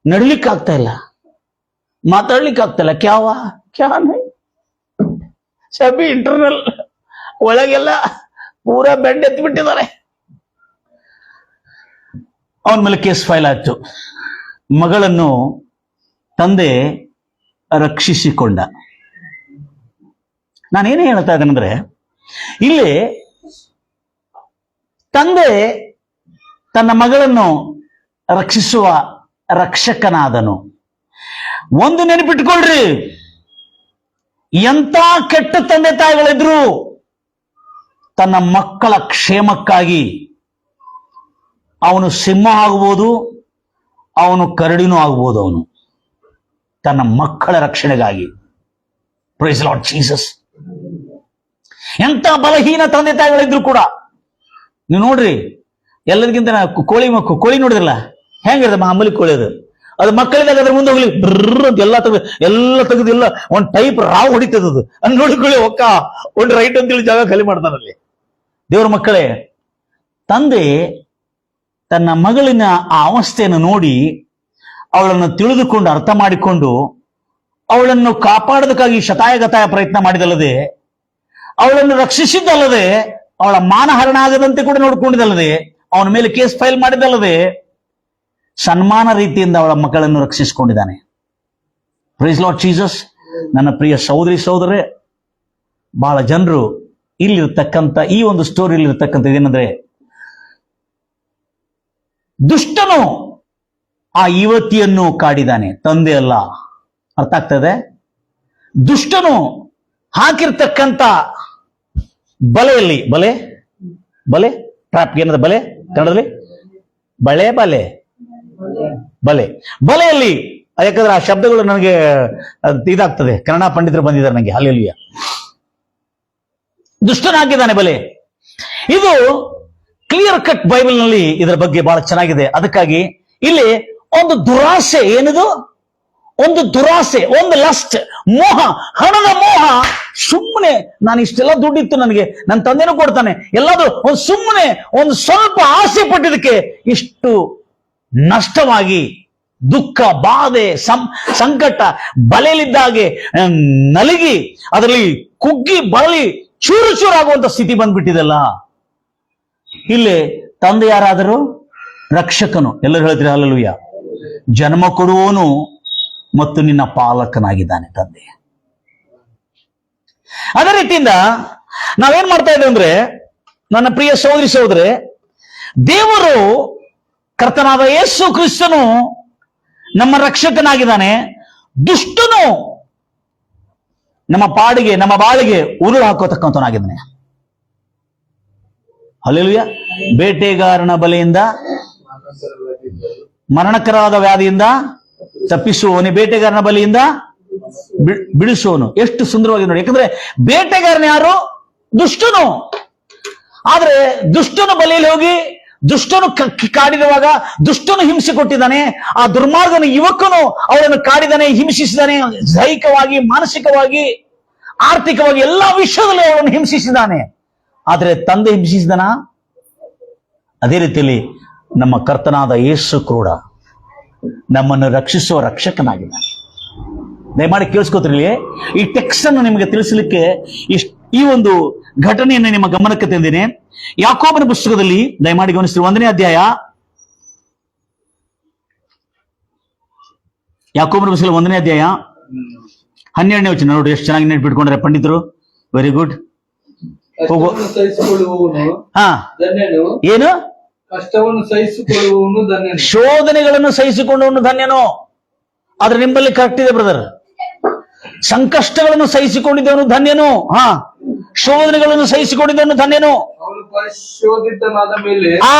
A: ನಡಿಲಿಕ್ಕೆ ಆಗ್ತಾ ಇಲ್ಲ, ಮಾತಾಡ್ಲಿಕ್ಕೆ ಆಗ್ತಾ ಇಲ್ಲ. ಕ್ಯಾ ಸಬಿ ಇಂಟರ್ನಲ್ ಒಳಗೆಲ್ಲ ಪೂರಾ ಬೆಡ್ ಎತ್ತಿ ಬಿಟ್ಟಿದ್ದಾರೆ. ಅವನ ಮೇಲೆ ಕೇಸ್ ಫೈಲ್ ಆಯ್ತು. ಮಗಳನ್ನು ತಂದೆ ರಕ್ಷಿಸಿಕೊಂಡ. ನಾನೇನೇ ಹೇಳ್ತಾ ಇದ್ದೇನೆಂದ್ರೆ, ಇಲ್ಲಿ ತಂದೆ ತನ್ನ ಮಗಳನ್ನು ರಕ್ಷಿಸುವ ರಕ್ಷಕನಾದನು. ಒಂದು ನೆನಪಿಟ್ಕೊಳ್ರಿ, ಎಂತ ಕೆಟ್ಟ ತಂದೆ ತಾಯಿಗಳಿದ್ರು ತನ್ನ ಮಕ್ಕಳ ಕ್ಷೇಮಕ್ಕಾಗಿ ಅವನು ಸಿಂಹ ಆಗ್ಬೋದು, ಅವನು ಕರಡಿನೂ ಆಗ್ಬೋದು, ಅವನು ತನ್ನ ಮಕ್ಕಳ ರಕ್ಷಣೆಗಾಗಿ. Praise Lord Jesus. ಎಂತ ಬಲಹೀನ ತಂದೆ ತಾಯಿಗಳಿದ್ರು ಕೂಡ ನೀವು ನೋಡ್ರಿ, ಎಲ್ಲದಕ್ಕಿಂತ ಕೋಳಿ ನೋಡಿದ್ರಲ್ಲ ಹೆಂಗಿರ್ತದೆ, ಮಾಮೂಲಿ ಕೋಳಿ ಅದು ಮಕ್ಕಳಿದಾಗ ಅದ್ರ ಮುಂದೆ ಹೋಗ್ಲಿ ಅಂತ ಎಲ್ಲ ತೆಗೆದಿಲ್ಲ ಒಂದ್ ಟೈಪ್ ರಾವ್ ಹೊಡಿತದದು. ಅದ್ ನೋಡಿಕೊಳ್ಳಿ ಒಂದು ರೈಟ್ ಅಂತೇಳಿ ಜಾಗ ಖಾಲಿ ಮಾಡ್ತಾನಲ್ಲಿ. ದೇವರ ಮಕ್ಕಳೇ, ತಂದೆ ತನ್ನ ಮಗಳಿನ ಆ ಅವಸ್ಥೆಯನ್ನು ನೋಡಿ ಅವಳನ್ನು ತಿಳಿದುಕೊಂಡು ಅರ್ಥ ಮಾಡಿಕೊಂಡು ಅವಳನ್ನು ಕಾಪಾಡೋದಕ್ಕಾಗಿ ಶತಾಯಗತಾಯ ಪ್ರಯತ್ನ ಮಾಡಿದಲ್ಲದೆ, ಅವಳನ್ನು ರಕ್ಷಿಸಿದ್ದಲ್ಲದೆ, ಅವಳ ಮಾನಹರಣ ಆಗದಂತೆ ಕೂಡ ನೋಡ್ಕೊಂಡಿದ್ದಲ್ಲದೆ, ಅವನ ಮೇಲೆ ಕೇಸ್ ಫೈಲ್ ಮಾಡಿದ್ದಲ್ಲದೆ, ಸನ್ಮಾನ ರೀತಿಯಿಂದ ಅವಳ ಮಕ್ಕಳನ್ನು ರಕ್ಷಿಸಿಕೊಂಡಿದ್ದಾನೆ. Price Lord Jesus. ನನ್ನ ಪ್ರಿಯ ಸಹೋದರಿ ಸಹೋದರೇ, ಬಹಳ ಜನರು ಇಲ್ಲಿರ್ತಕ್ಕಂಥ ಈ ಒಂದು ಸ್ಟೋರಿಯಲ್ಲಿ ಇರ್ತಕ್ಕಂಥ ಏನಂದ್ರೆ, ದುಷ್ಟನು ಆ ಯುವತಿಯನ್ನು ಕಾಡಿದಾನೆ, ತಂದೆ ಅಲ್ಲ. ಅರ್ಥ ಆಗ್ತದೆ? ದುಷ್ಟನು ಹಾಕಿರ್ತಕ್ಕಂಥ ಬಲೆಯಲ್ಲಿ, ಬಲೆ ಟ್ರಾಪ್ ಏನದ ಬಲೆ ಕನ್ನಡದಲ್ಲಿ ಬಲೆಯಲ್ಲಿ, ಯಾಕಂದ್ರೆ ಆ ಶಬ್ದಗಳು ನನಗೆ ಇದಾಗ್ತದೆ, ಕನ್ನಡ ಪಂಡಿತರು ಬಂದಿದ್ದಾರೆ ನನಗೆ. ಹಲ್ಲೆಲೂಯ. ದುಷ್ಟನ ಹಾಕಿದ್ದಾನೆ ಬಲೆ. ಇದು ಕ್ಲಿಯರ್ ಕಟ್ ಬೈಬಲ್ ನಲ್ಲಿ ಇದರ ಬಗ್ಗೆ ಬಹಳ ಚೆನ್ನಾಗಿದೆ. ಅದಕ್ಕಾಗಿ ಇಲ್ಲಿ ಒಂದು ದುರಾಸೆ, ಏನಿದು ಒಂದು ದುರಾಸೆ, ಒಂದು ಲಸ್ಟ್, ಮೋಹ, ಹಣದ ಮೋಹ. ಸುಮ್ಮನೆ ನಾನು ಇಷ್ಟೆಲ್ಲ ದುಡ್ಡಿತ್ತು, ನನಗೆ ನನ್ನ ತಂದೆನೂ ಕೊಡ್ತಾನೆ, ಎಲ್ಲಾದ್ರೂ ಒಂದು ಸುಮ್ಮನೆ ಒಂದು ಸ್ವಲ್ಪ ಆಸೆ ಪಟ್ಟಿದ್ದಕ್ಕೆ ಇಷ್ಟು ನಷ್ಟವಾಗಿ ದುಃಖ, ಬಾಧೆ, ಸಂಕಟ, ಬಲೆಯಲ್ಲಿದ್ದಾಗೆ ನಲಗಿ ಅದರಲ್ಲಿ ಕುಗ್ಗಿ ಬಳಲಿ ಚೂರು ಚೂರಾಗುವಂತ ಸ್ಥಿತಿ ಬಂದ್ಬಿಟ್ಟಿದೆಲ್ಲ. ಇಲ್ಲಿ ತಂದೆ ಯಾರಾದರೂ ರಕ್ಷಕನು, ಎಲ್ಲರೂ ಹೇಳ್ತೀರಿ ಹಲ್ಲೆಲೂಯ. ಜನ್ಮ ಕೊಡುವವನು ಮತ್ತು ನಿನ್ನ ಪಾಲಕನಾಗಿದ್ದಾನೆ ತಂದೆ. ಅದೇ ರೀತಿಯಿಂದ ನಾವೇನ್ ಮಾಡ್ತಾ ಇದ್ದೇವೆ ಅಂದ್ರೆ, ನನ್ನ ಪ್ರಿಯ ಸಹೋದರಿ ಸಹೋದರೇ, ದೇವರು ಕರ್ತನಾದ ಯೇಸು ಕ್ರಿಸ್ತನು ನಮ್ಮ ರಕ್ಷಕನಾಗಿದ್ದಾನೆ. ದುಷ್ಟನು ನಮ್ಮ ಪಾಡಿಗೆ, ನಮ್ಮ ಬಾಳಿಗೆ ಉರುಳು ಹಾಕೋತಕ್ಕಂಥವನಾಗಿದ್ದಾನೆ. ಹಲ್ಲೆಲೂಯ. ಬೇಟೆಗಾರನ ಬಲೆಯಿಂದ, ಮರಣಕರವಾದ ವ್ಯಾಧಿಯಿಂದ ತಪ್ಪಿಸುವವನೇ, ಬೇಟೆಗಾರನ ಬಲೆಯಿಂದ ಬಿಡಿಸುವವನು. ಎಷ್ಟು ಸುಂದರವಾಗಿ ನೋಡಿ. ಯಾಕಂದ್ರೆ ಬೇಟೆಗಾರನ ಯಾರು? ದುಷ್ಟನು. ಆದ್ರೆ ದುಷ್ಟನು ಬಲೆಯಲ್ಲಿ ಹೋಗಿ ದುಷ್ಟನು ಕಾಡಿರುವಾಗ ದುಷ್ಟನು ಹಿಂಸೆ ಕೊಟ್ಟಿದ್ದಾನೆ. ಆ ದುರ್ಮಾರ್ಗನ ಯುವಕನು ಅವಳನ್ನು ಕಾಡಿದಾನೆ, ಹಿಂಸಿಸಿದಾನೆ, ದೈಹಿಕವಾಗಿ, ಮಾನಸಿಕವಾಗಿ, ಆರ್ಥಿಕವಾಗಿ ಎಲ್ಲಾ ವಿಷಯದಲ್ಲಿ ಅವಳನ್ನು ಹಿಂಸಿಸಿದ್ದಾನೆ. ಆದ್ರೆ ತಂದೆ ಹಿಂಸಿಸಿದನ? ಅದೇ ರೀತಿಯಲ್ಲಿ ನಮ್ಮ ಕರ್ತನಾದ ಯೇಸು ಕೂಡ ನಮ್ಮನ್ನು ರಕ್ಷಿಸುವ ರಕ್ಷಕನಾಗಿದ್ದಾನೆ. ದಯಮಾಡಿ ಕೇಳಿಸ್ಕೋತಿರ್ಲಿ. ಈ ಟೆಕ್ಸ್ಟ್ ಅನ್ನು ನಿಮಗೆ ತಿಳಿಸಲಿಕ್ಕೆ ಈ ಒಂದು ಘಟನೆಯನ್ನು ನಿಮ್ಮ ಗಮನಕ್ಕೆ ತಂದಿದ್ದೇನೆ. ಯಾಕೋಬನ ಪುಸ್ತಕದಲ್ಲಿ ದಯಮಾಡಿ ಗಮನಿಸಿದ್ರು 1ನೇ ಅಧ್ಯಾಯ ಯಾಕೋಬನ ಪುಸ್ತಕ 1ನೇ ಅಧ್ಯಾಯ 12ನೇ ವಚನ ನೋಡಿ, ಎಷ್ಟು ಚೆನ್ನಾಗಿ ನೆನ್ಪಿಟ್ಕೊಂಡ್ರೆ ಪಂಡಿತರು. Very good. ಹೋಗು. ಹಾ, ಏನು?
B: ಕಷ್ಟವನ್ನು ಸಹಿಸಿಕೊಳ್ಳುವವನು ಧನ್ಯನು.
A: ಶೋಧನೆಗಳನ್ನು ಸಹಿಸಿಕೊಂಡವನು ಧನ್ಯನು. ಆದ್ರೆ ನಿಮ್ಮಲ್ಲಿ ಕರೆಕ್ಟ್ ಇದೆ ಬ್ರದರ್. ಸಂಕಷ್ಟಗಳನ್ನು ಸಹಿಸಿಕೊಂಡಿದ್ದವನು ಧನ್ಯನು. ಹಾ, ಶೋಧನೆಗಳನ್ನು ಸಹಿಸಿಕೊಂಡಿದ್ದವನು ಧನ್ಯನು.
B: ಅವನು ಪರಿಶೋಧಿತನಾದ ಮೇಲೆ,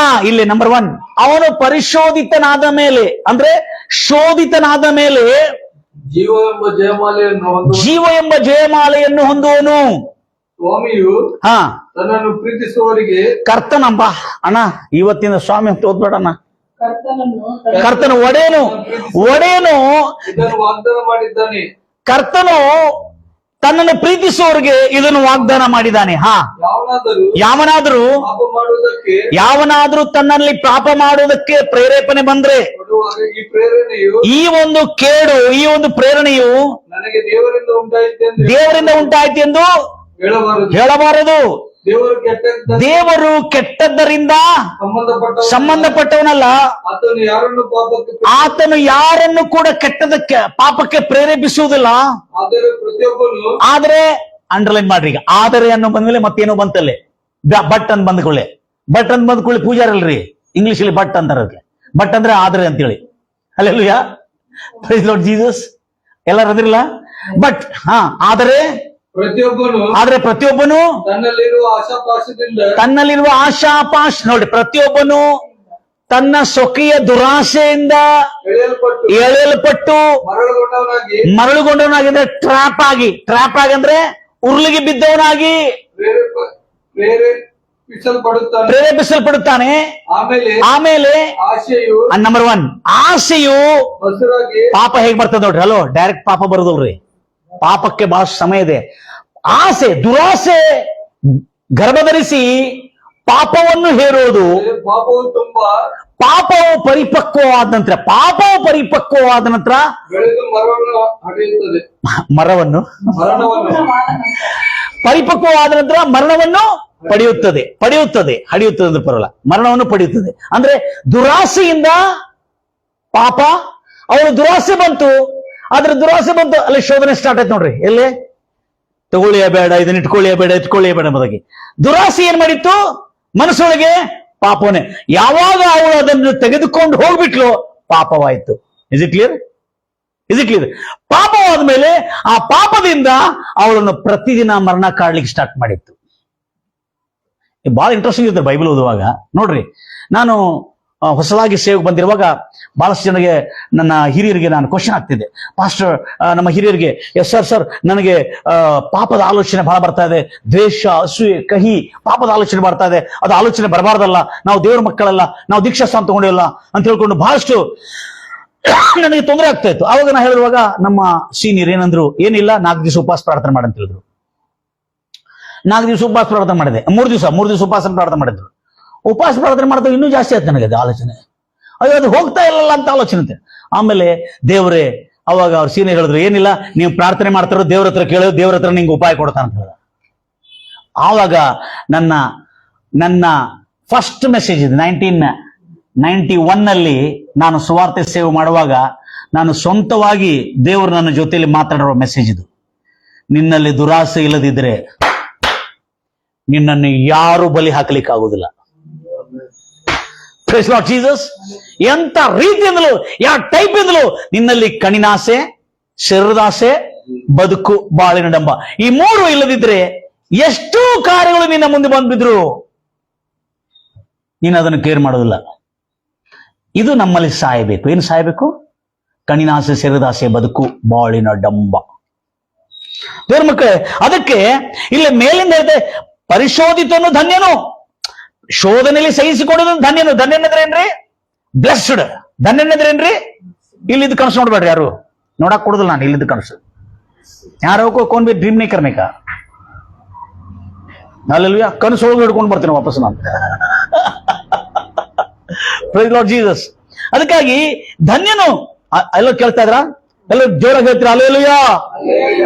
A: ಇಲ್ಲಿ ನಂಬರ್ 1, ಅವನು ಪರಿಶೋಧಿತನಾದ ಮೇಲೆ ಅಂದ್ರೆ ಶೋಧಿತನಾದ ಮೇಲೆ
B: ಜೀವ
A: ಎಂಬ ಜಯಮಾಲೆಯನ್ನು ಹೊಂದುವನು.
B: ಸ್ವಾಮಿಯು ತನ್ನನ್ನು ಪ್ರೀತಿಸುವವರಿಗೆ
A: ಕರ್ತನಂಬ ಅಣ್ಣ, ಇವತ್ತಿನ ಸ್ವಾಮಿ ಅಂತ ಓದ್ಬೇಡಣ್ಣ. ಕರ್ತನ ಒಡೆಯನು
B: ಇದನ್ನು ವಾಗ್ದಾನ ಮಾಡಿದ್ದಾನೆ.
A: ಕರ್ತನು ತನ್ನನ್ನು ಪ್ರೀತಿಸುವವರಿಗೆ ಇದನ್ನು ವಾಗ್ದಾನ ಮಾಡಿದ್ದಾನೆ. ಯಾವನಾದರೂ ತನ್ನಲ್ಲಿ ಪಾಪ ಮಾಡುವುದಕ್ಕೆ ಪ್ರೇರೇಪಣೆ ಬಂದ್ರೆ ಈ ಒಂದು ಕೇಡು, ಈ ಒಂದು ಪ್ರೇರಣೆಯು
B: ನನಗೆ
A: ದೇವರಿಂದ ಉಂಟಾಯ್ತು ಎಂದು ಹೇಳಬಾರದು. ದೇವರು ಕೆಟ್ಟದ್ದರಿಂದ ಸಂಬಂಧಪಟ್ಟವನಲ್ಲ. ಆತನು ಯಾರನ್ನು ಕೂಡ ಕೆಟ್ಟದಕ್ಕೆ ಪಾಪಕ್ಕೆ ಪ್ರೇರೇಪಿಸುವುದಿಲ್ಲ. ಆದರೆ ಅಂಡರ್ಲೈನ್ ಮಾಡ್ರಿ, ಈಗ ಆದರೆ ಅನ್ನೋ ಬಂದ್ಮೇಲೆ ಮತ್ತೇನೋ ಬಂತಲ್ಲೇ, ಬಟ್ ಅಂತ ಬಂದ್ಕೊಳ್ಳಿ. ಬಟ್ ಅಂತ ಬಂದ್ಕೊಳ್ಳಿ ಪೂಜಾರಲ್ರಿ, ಇಂಗ್ಲಿಷ್ ಅಲ್ಲಿ ಬಟ್ ಅಂತಾರ. ಬಟ್ ಅಂದ್ರೆ ಆದರೆ ಅಂತೇಳಿ. Hallelujah, praise Lord Jesus. ಎಲ್ಲರೂ ಅದಿರಲ್ಲ. ಬಟ್ ಆದರೆ ಪ್ರತಿಯೊಬ್ಬನು ತನ್ನಲ್ಲಿರುವ ಆಶಾಪಾಶ ನೋಡಿ, ಪ್ರತಿಯೊಬ್ಬನು ತನ್ನ ಸ್ವಕೀಯ ದುರಾಸೆಯಿಂದ ಎಳೆಯಲ್ಪಟ್ಟು ಮರಳುಗೊಂಡವನಾಗಿದ್ರೆ ಟ್ರಾಪ್ ಆಗಿ ಅಂದ್ರೆ ಉರುಳಿಗೆ ಬಿದ್ದವನಾಗಿ ಪ್ರೇರೇಪಿಸಲ್ಪಡುತ್ತಾನೆ. ಆಮೇಲೆ ನಂಬರ್ 1, ಆಸೆಯು ಪಾಪ ಹೇಗ್ ಬರ್ತದೆ ನೋಡ್ರಿ. ಹಲೋ, ಡೈರೆಕ್ಟ್ ಪಾಪ ಬರೋದವ್ರಿ. ಪಾಪಕ್ಕೆ ಬಹಳ ಸಮಯ ಇದೆ. ಆಸೆ, ದುರಾಸೆ ಗರ್ಭಧರಿಸಿ ಪಾಪವನ್ನು ಹೇರೋದು. ಪಾಪವು ಪರಿಪಕ್ವವಾದ ನಂತರ ಮರವನ್ನು ಪರಿಪಕ್ವವಾದ ನಂತರ ಮರಣವನ್ನು ಪಡೆಯುತ್ತದೆ ಅಂದ್ರೆ ಪರವಲ್ಲ, ಮರಣವನ್ನು ಪಡೆಯುತ್ತದೆ. ಅಂದ್ರೆ ದುರಾಸೆಯಿಂದ ಪಾಪ, ಅವನು ದುರಾಸೆ ಬಂತು, ಅಲ್ಲಿ ಶೋಧನೆ ಸ್ಟಾರ್ಟ್ ಆಯ್ತು ನೋಡ್ರಿ. ಎಲ್ಲಿ ತಗೊಳ್ಳಿಯ ಬೇಡ, ಇದನ್ನ ಇಟ್ಕೊಳ್ಳಿಯ ಬೇಡ ಎಂಬುದಾಗಿ ದುರಾಸೆ ಏನ್ ಮಾಡಿತ್ತು ಮನಸ್ಸೊಳಗೆ? ಪಾಪವನ್ನೇ. ಯಾವಾಗ ಅವಳು ಅದನ್ನು ತೆಗೆದುಕೊಂಡು ಹೋಗ್ಬಿಟ್ಲು, ಪಾಪವಾಯ್ತು. Is it clear? ಪಾಪವಾದ ಮೇಲೆ ಆ ಪಾಪದಿಂದ ಅವಳನ್ನು ಪ್ರತಿದಿನ ಮರಣ ಕಾಡ್ಲಿಕ್ಕೆ ಸ್ಟಾರ್ಟ್ ಮಾಡಿತ್ತು. ಬಹಳ ಇಂಟ್ರೆಸ್ಟಿಂಗ್ ಇರುತ್ತೆ ಬೈಬಲ್ ಓದುವಾಗ. ನೋಡ್ರಿ, ನಾನು ಹೊಸದಾಗಿ ಸೇವೆಗೆ ಬಂದಿರುವಾಗ ಬಹಳಷ್ಟು ಜನಗೆ, ನನ್ನ ಹಿರಿಯರಿಗೆ ನಾನು ಕ್ವಶನ್ ಆಗ್ತಿದ್ದೆ. ಪಾಸ್ಟರ್, ನಮ್ಮ ಹಿರಿಯರಿಗೆ, ಎಸ್ ಸರ್ ನನಗೆ ಪಾಪದ ಆಲೋಚನೆ ಬಹಳ ಬರ್ತಾ ಇದೆ, ದ್ವೇಷ, ಅಸೂಯೆ, ಕಹಿ, ಪಾಪದ ಆಲೋಚನೆ ಬರ್ತಾ ಇದೆ. ಅದು ಆಲೋಚನೆ ಬರಬಾರ್ದಲ್ಲ, ನಾವು ದೇವ್ರ ಮಕ್ಕಳಲ್ಲ, ನಾವು ದೀಕ್ಷಾಸ್ಥಾನ ತಗೊಂಡಿಲ್ಲ ಅಂತ ಹೇಳ್ಕೊಂಡು ಬಹಳಷ್ಟು ನನಗೆ ತೊಂದರೆ ಆಗ್ತಾ ಇತ್ತು. ಆವಾಗ ನಾ ಹೇಳಿರುವಾಗ ನಮ್ಮ ಸೀನಿಯರ್ ಏನಂದ್ರು, ಏನಿಲ್ಲ 4 ದಿವಸ ಉಪವಾಸ ಪ್ರಾರ್ಥನೆ ಮಾಡಂತ ಹೇಳಿದ್ರು. 4 ದಿವಸ ಉಪವಾಸ ಪ್ರಾರ್ಥನೆ ಮಾಡಿದೆ. 3 ದಿವಸ ಉಪವಾಸ ಪ್ರಾರ್ಥನೆ ಮಾಡಿದ್ರು. ಉಪವಾಸ ಪ್ರಾರ್ಥನೆ ಮಾಡಿದ್ರೆ ಇನ್ನೂ ಜಾಸ್ತಿ ಆಯ್ತು ನನಗೆ ಅದು ಆಲೋಚನೆ. ಅಯ್ಯೋ, ಅದು ಹೋಗ್ತಾ ಇಲ್ಲಲ್ಲ ಅಂತ ಆಲೋಚನೆ. ಆಮೇಲೆ ದೇವರೇ, ಅವಾಗ ಅವ್ರ ಸೀನಿಯರ್ ಹೇಳಿದ್ರು, ಏನಿಲ್ಲ, ನೀವು ಪ್ರಾರ್ಥನೆ ಮಾಡ್ತಾರೋ ದೇವ್ರ ಹತ್ರ ಕೇಳೋ, ದೇವ್ರ ಹತ್ರ ನಿಂಗೆ ಉಪಾಯ ಕೊಡ್ತಾನೆ ಅಂತ ಹೇಳಿದ. ಆವಾಗ ನನ್ನ ಫಸ್ಟ್ ಮೆಸೇಜ್ ಇದು 1991 ನಾನು ಸುವಾರ್ತೆ ಸೇವೆ ಮಾಡುವಾಗ ನಾನು ಸ್ವಂತವಾಗಿ ದೇವರು ನನ್ನ ಜೊತೆಯಲ್ಲಿ ಮಾತಾಡಿರೋ ಮೆಸೇಜ್ ಇದು. ನಿನ್ನಲ್ಲಿ ದುರಾಸೆ ಇಲ್ಲದಿದ್ರೆ ನಿನ್ನನ್ನು ಯಾರು ಬಲಿ ಹಾಕಲಿಕ್ಕೆ ಆಗುದಿಲ್ಲ. Praise Lord Jesus. ಎಂತ ರೀತಿಯಿಂದಲೂ, ಯಾವ ಟೈಪ್ ಇಂದಲೂ ನಿನ್ನಲ್ಲಿ ಕಣ್ಣಿನಾಸೆ, ಶರೀರದಾಸೆ, ಬದುಕು, ಬಾಳಿನ ಡಂಬ, ಈ 3 ಇಲ್ಲದಿದ್ರೆ ಎಷ್ಟೋ ಕಾರ್ಯಗಳು ನಿನ್ನ ಮುಂದೆ ಬಂದ್ಬಿದ್ರು ನೀನು ಅದನ್ನು ಕೇರ್ ಮಾಡೋದಿಲ್ಲ. ಇದು ನಮ್ಮಲ್ಲಿ ಸಾಯಬೇಕು. ಏನು ಸಾಯಬೇಕು? ಕಣ್ಣಿನಾಸೆ, ಶರೀರದಾಸೆ, ಬದುಕು, ಬಾಳಿನ ಡಂಬ. ದೇವ್ರ ಮಕ್ಕಳೇ, ಅದಕ್ಕೆ ಇಲ್ಲಿ ಮೇಲಿಂದ ಹೇಳ್ತೆ, ಪರಿಶೋಧಿತನು ಧನ್ಯನು, ಶೋಧನೆಯಲ್ಲಿ ಸಹಿಸಿಕೊಳ್ಳೋದು ಧನ್ಯನು. ಧನ್ಯನಂದ್ರೆ ಏನ್ರಿ? ಬ್ಲೆಸ್ಡ್. ಧನ್ಯನಂದ್ರೆ ಏನ್ರಿ? ಇಲ್ಲಿದ್ದು ಕನಸು ನೋಡ್ಬೇಡ್ರಿ, ಯಾರು ನೋಡಕ್ ಕೊಡುದಿಲ್ಲ. ನಾನು ಇಲ್ಲಿದ್ದು ಕನಸು ಯಾರೋ ಕೋನ್ ಬಿ ಡ್ರೀಮ್ ಮೇಕರ್ ಅಲ್ಲೆಲ್ಲ ಕನಸು ಒಳಗೆ ಹಿಡ್ಕೊಂಡು ಬರ್ತೀನಿ ವಾಪಸ್ ನಾನು. Praise Lord Jesus. ಅದಕ್ಕಾಗಿ ಧನ್ಯನು. ಎಲ್ಲ ಕೇಳ್ತಾ ಇದ್ರ? ಎಲ್ಲ ಜೋರಾಗಿ ಹೇಳ್ತೀರಾ ಹಲ್ಲೆಲೂಯಾ?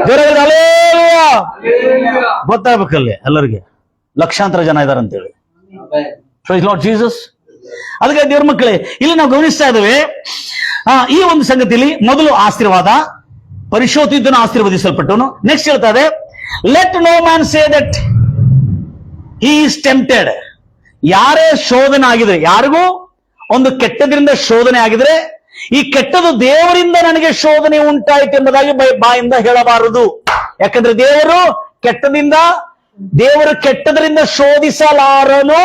A: ಜೋರಾಗಿ ಹಲ್ಲೆಲೂಯಾ ಗೊತ್ತಾಗ್ಬೇಕಲ್ಲಿ ಎಲ್ಲರಿಗೆ. ಲಕ್ಷಾಂತರ ಜನ ಇದಾರೆ ಅಂತೇಳಿ. Praise Lord Jesus. ಅದಕ್ಕೆ ದೇವ್ರ ಮಕ್ಕಳೇ, ಇಲ್ಲಿ ನಾವು ಗಮನಿಸ್ತಾ ಇದ್ದೇವೆ ಈ ಒಂದು ಸಂಗತಿಯಲ್ಲಿ ಮೊದಲು ಆಶೀರ್ವಾದ, ಪರಿಶೋಧಿತನು ಆಶೀರ್ವದಿಸಲ್ಪಟ್ಟವನು. ನೆಕ್ಸ್ಟ್ ಹೇಳ್ತಾರೆ, let no man say that he is tempted. ಯಾರೇ ಶೋಧನೆ ಆಗಿದ್ರೆ, ಯಾರಿಗೂ ಒಂದು ಕೆಟ್ಟದ್ರಿಂದ ಶೋಧನೆ ಆಗಿದ್ರೆ, ಈ ಕೆಟ್ಟದು ದೇವರಿಂದ ನನಗೆ ಶೋಧನೆ ಉಂಟಾಯಿತು ಎಂಬುದಾಗಿ ಬಾಯಿಂದ ಹೇಳಬಾರದು. ಯಾಕಂದ್ರೆ ದೇವರು ಕೆಟ್ಟದರಿಂದ ಶೋಧಿಸಲಾರನು.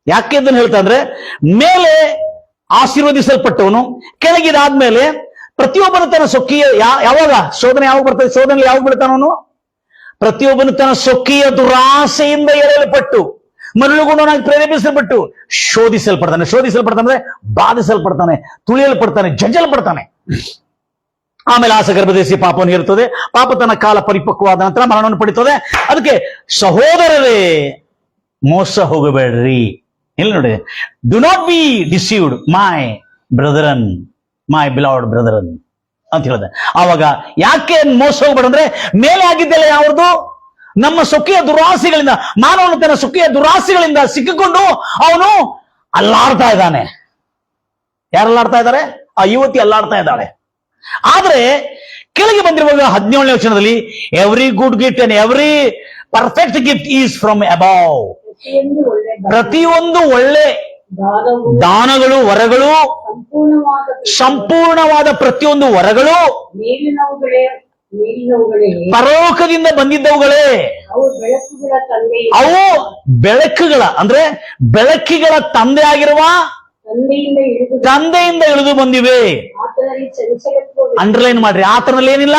A: ಯಾಕೆ ಇದನ್ನು ಹೇಳ್ತಾ ಅಂದ್ರೆ, ಮೇಲೆ ಆಶೀರ್ವದಿಸಲ್ಪಟ್ಟವನು, ಕೆಳಗಿದಾದ್ಮೇಲೆ ಪ್ರತಿಯೊಬ್ಬನು ತನ್ನ ಸೊಕ್ಕಿಯ ಯಾವಾಗ ಶೋಧನೆ ಯಾವಾಗ ಬರ್ತದೆ, ಶೋಧನೆ ಯಾವಾಗ ಬಿಡ್ತಾನವನು? ಪ್ರತಿಯೊಬ್ಬನು ತನ್ನ ಸೊಕ್ಕಿಯ ದುರಾಸೆಯಿಂದ ಎಳೆಯಲ್ಪಟ್ಟು ಮರಳುಗುಣನಾಗಿ ಪ್ರೇರೇಪಿಸಲ್ಪಟ್ಟು ಶೋಧಿಸಲ್ಪಡ್ತಾನೆ, ಬಾಧಿಸಲ್ಪಡ್ತಾನೆ, ತುಳಿಯಲ್ಪಡ್ತಾನೆ, ಜಜ್ಜಲ್ಪಡ್ತಾನೆ. ಆಮೇಲೆ ಆಸೆ ಗರ್ಭಧರಿಸಿ ಪಾಪವನ್ನು ಹೇರುತ್ತದೆ. ಪಾಪ ತನ್ನ ಕಾಲ ಪರಿಪಕ್ವವಾದ ನಂತರ ಮರಣವನ್ನು ಪಡಿತದೆ. ಅದಕ್ಕೆ ಸಹೋದರರೇ, ಮೋಸ ಹೋಗಬೇಡ್ರಿ. ಇಲ್ಲಿ ನೋಡಿ, do not be deceived my brethren, my beloved brethren ಅಂತ ಹೇಳಿದೆ. ಆವಾಗ ಯಾಕೆ ಮೋಸ ಹೋಗ್ಬೇಡಂದ್ರೆ, ಮೇಲೆ ಆಗಿದ್ದೆಲ್ಲ ಯಾವ್ದು? ನಮ್ಮ ಸೊಕ್ಕಿಯ ದುರಾಸೆಗಳಿಂದ, ಮಾನವನು ತನ್ನ ಸೊಕ್ಕಿಯ ದುರಾಸೆಗಳಿಂದ ಸಿಕ್ಕಿಕೊಂಡು ಅವನು ಅಲ್ಲಾಡ್ತಾ ಇದ್ದಾನೆ. ಯಾರಲ್ಲಾಡ್ತಾ ಇದ್ದಾರೆ? ಆ ಯುವತಿ ಅಲ್ಲಾಡ್ತಾ ಇದ್ದಾಳೆ. ಆದ್ರೆ ಕೆಳಗೆ ಬಂದಿರುವಾಗ 17ನೇ ವಚನದಲ್ಲಿ, every good gift and every perfect gift is from above. ಪ್ರತಿಯೊಂದು ಒಳ್ಳೆ ದಾನಗಳು, ವರಗಳು, ಸಂಪೂರ್ಣವಾದ ಪ್ರತಿಯೊಂದು ವರಗಳು ಪರಲೋಕದಿಂದ ಬಂದಿದ್ದವುಗಳೇ. ಅವು ಬೆಳಕುಗಳ ಅಂದ್ರೆ ಬೆಳಕಿಗಳ ತಂದೆ ಆಗಿರುವ ತಂದೆಯಿಂದ ಇಳಿದು ಬಂದಿವೆ. ಅಂಡರ್ಲೈನ್ ಮಾಡ್ರಿ, ಆತನಲ್ಲಿ ಏನಿಲ್ಲ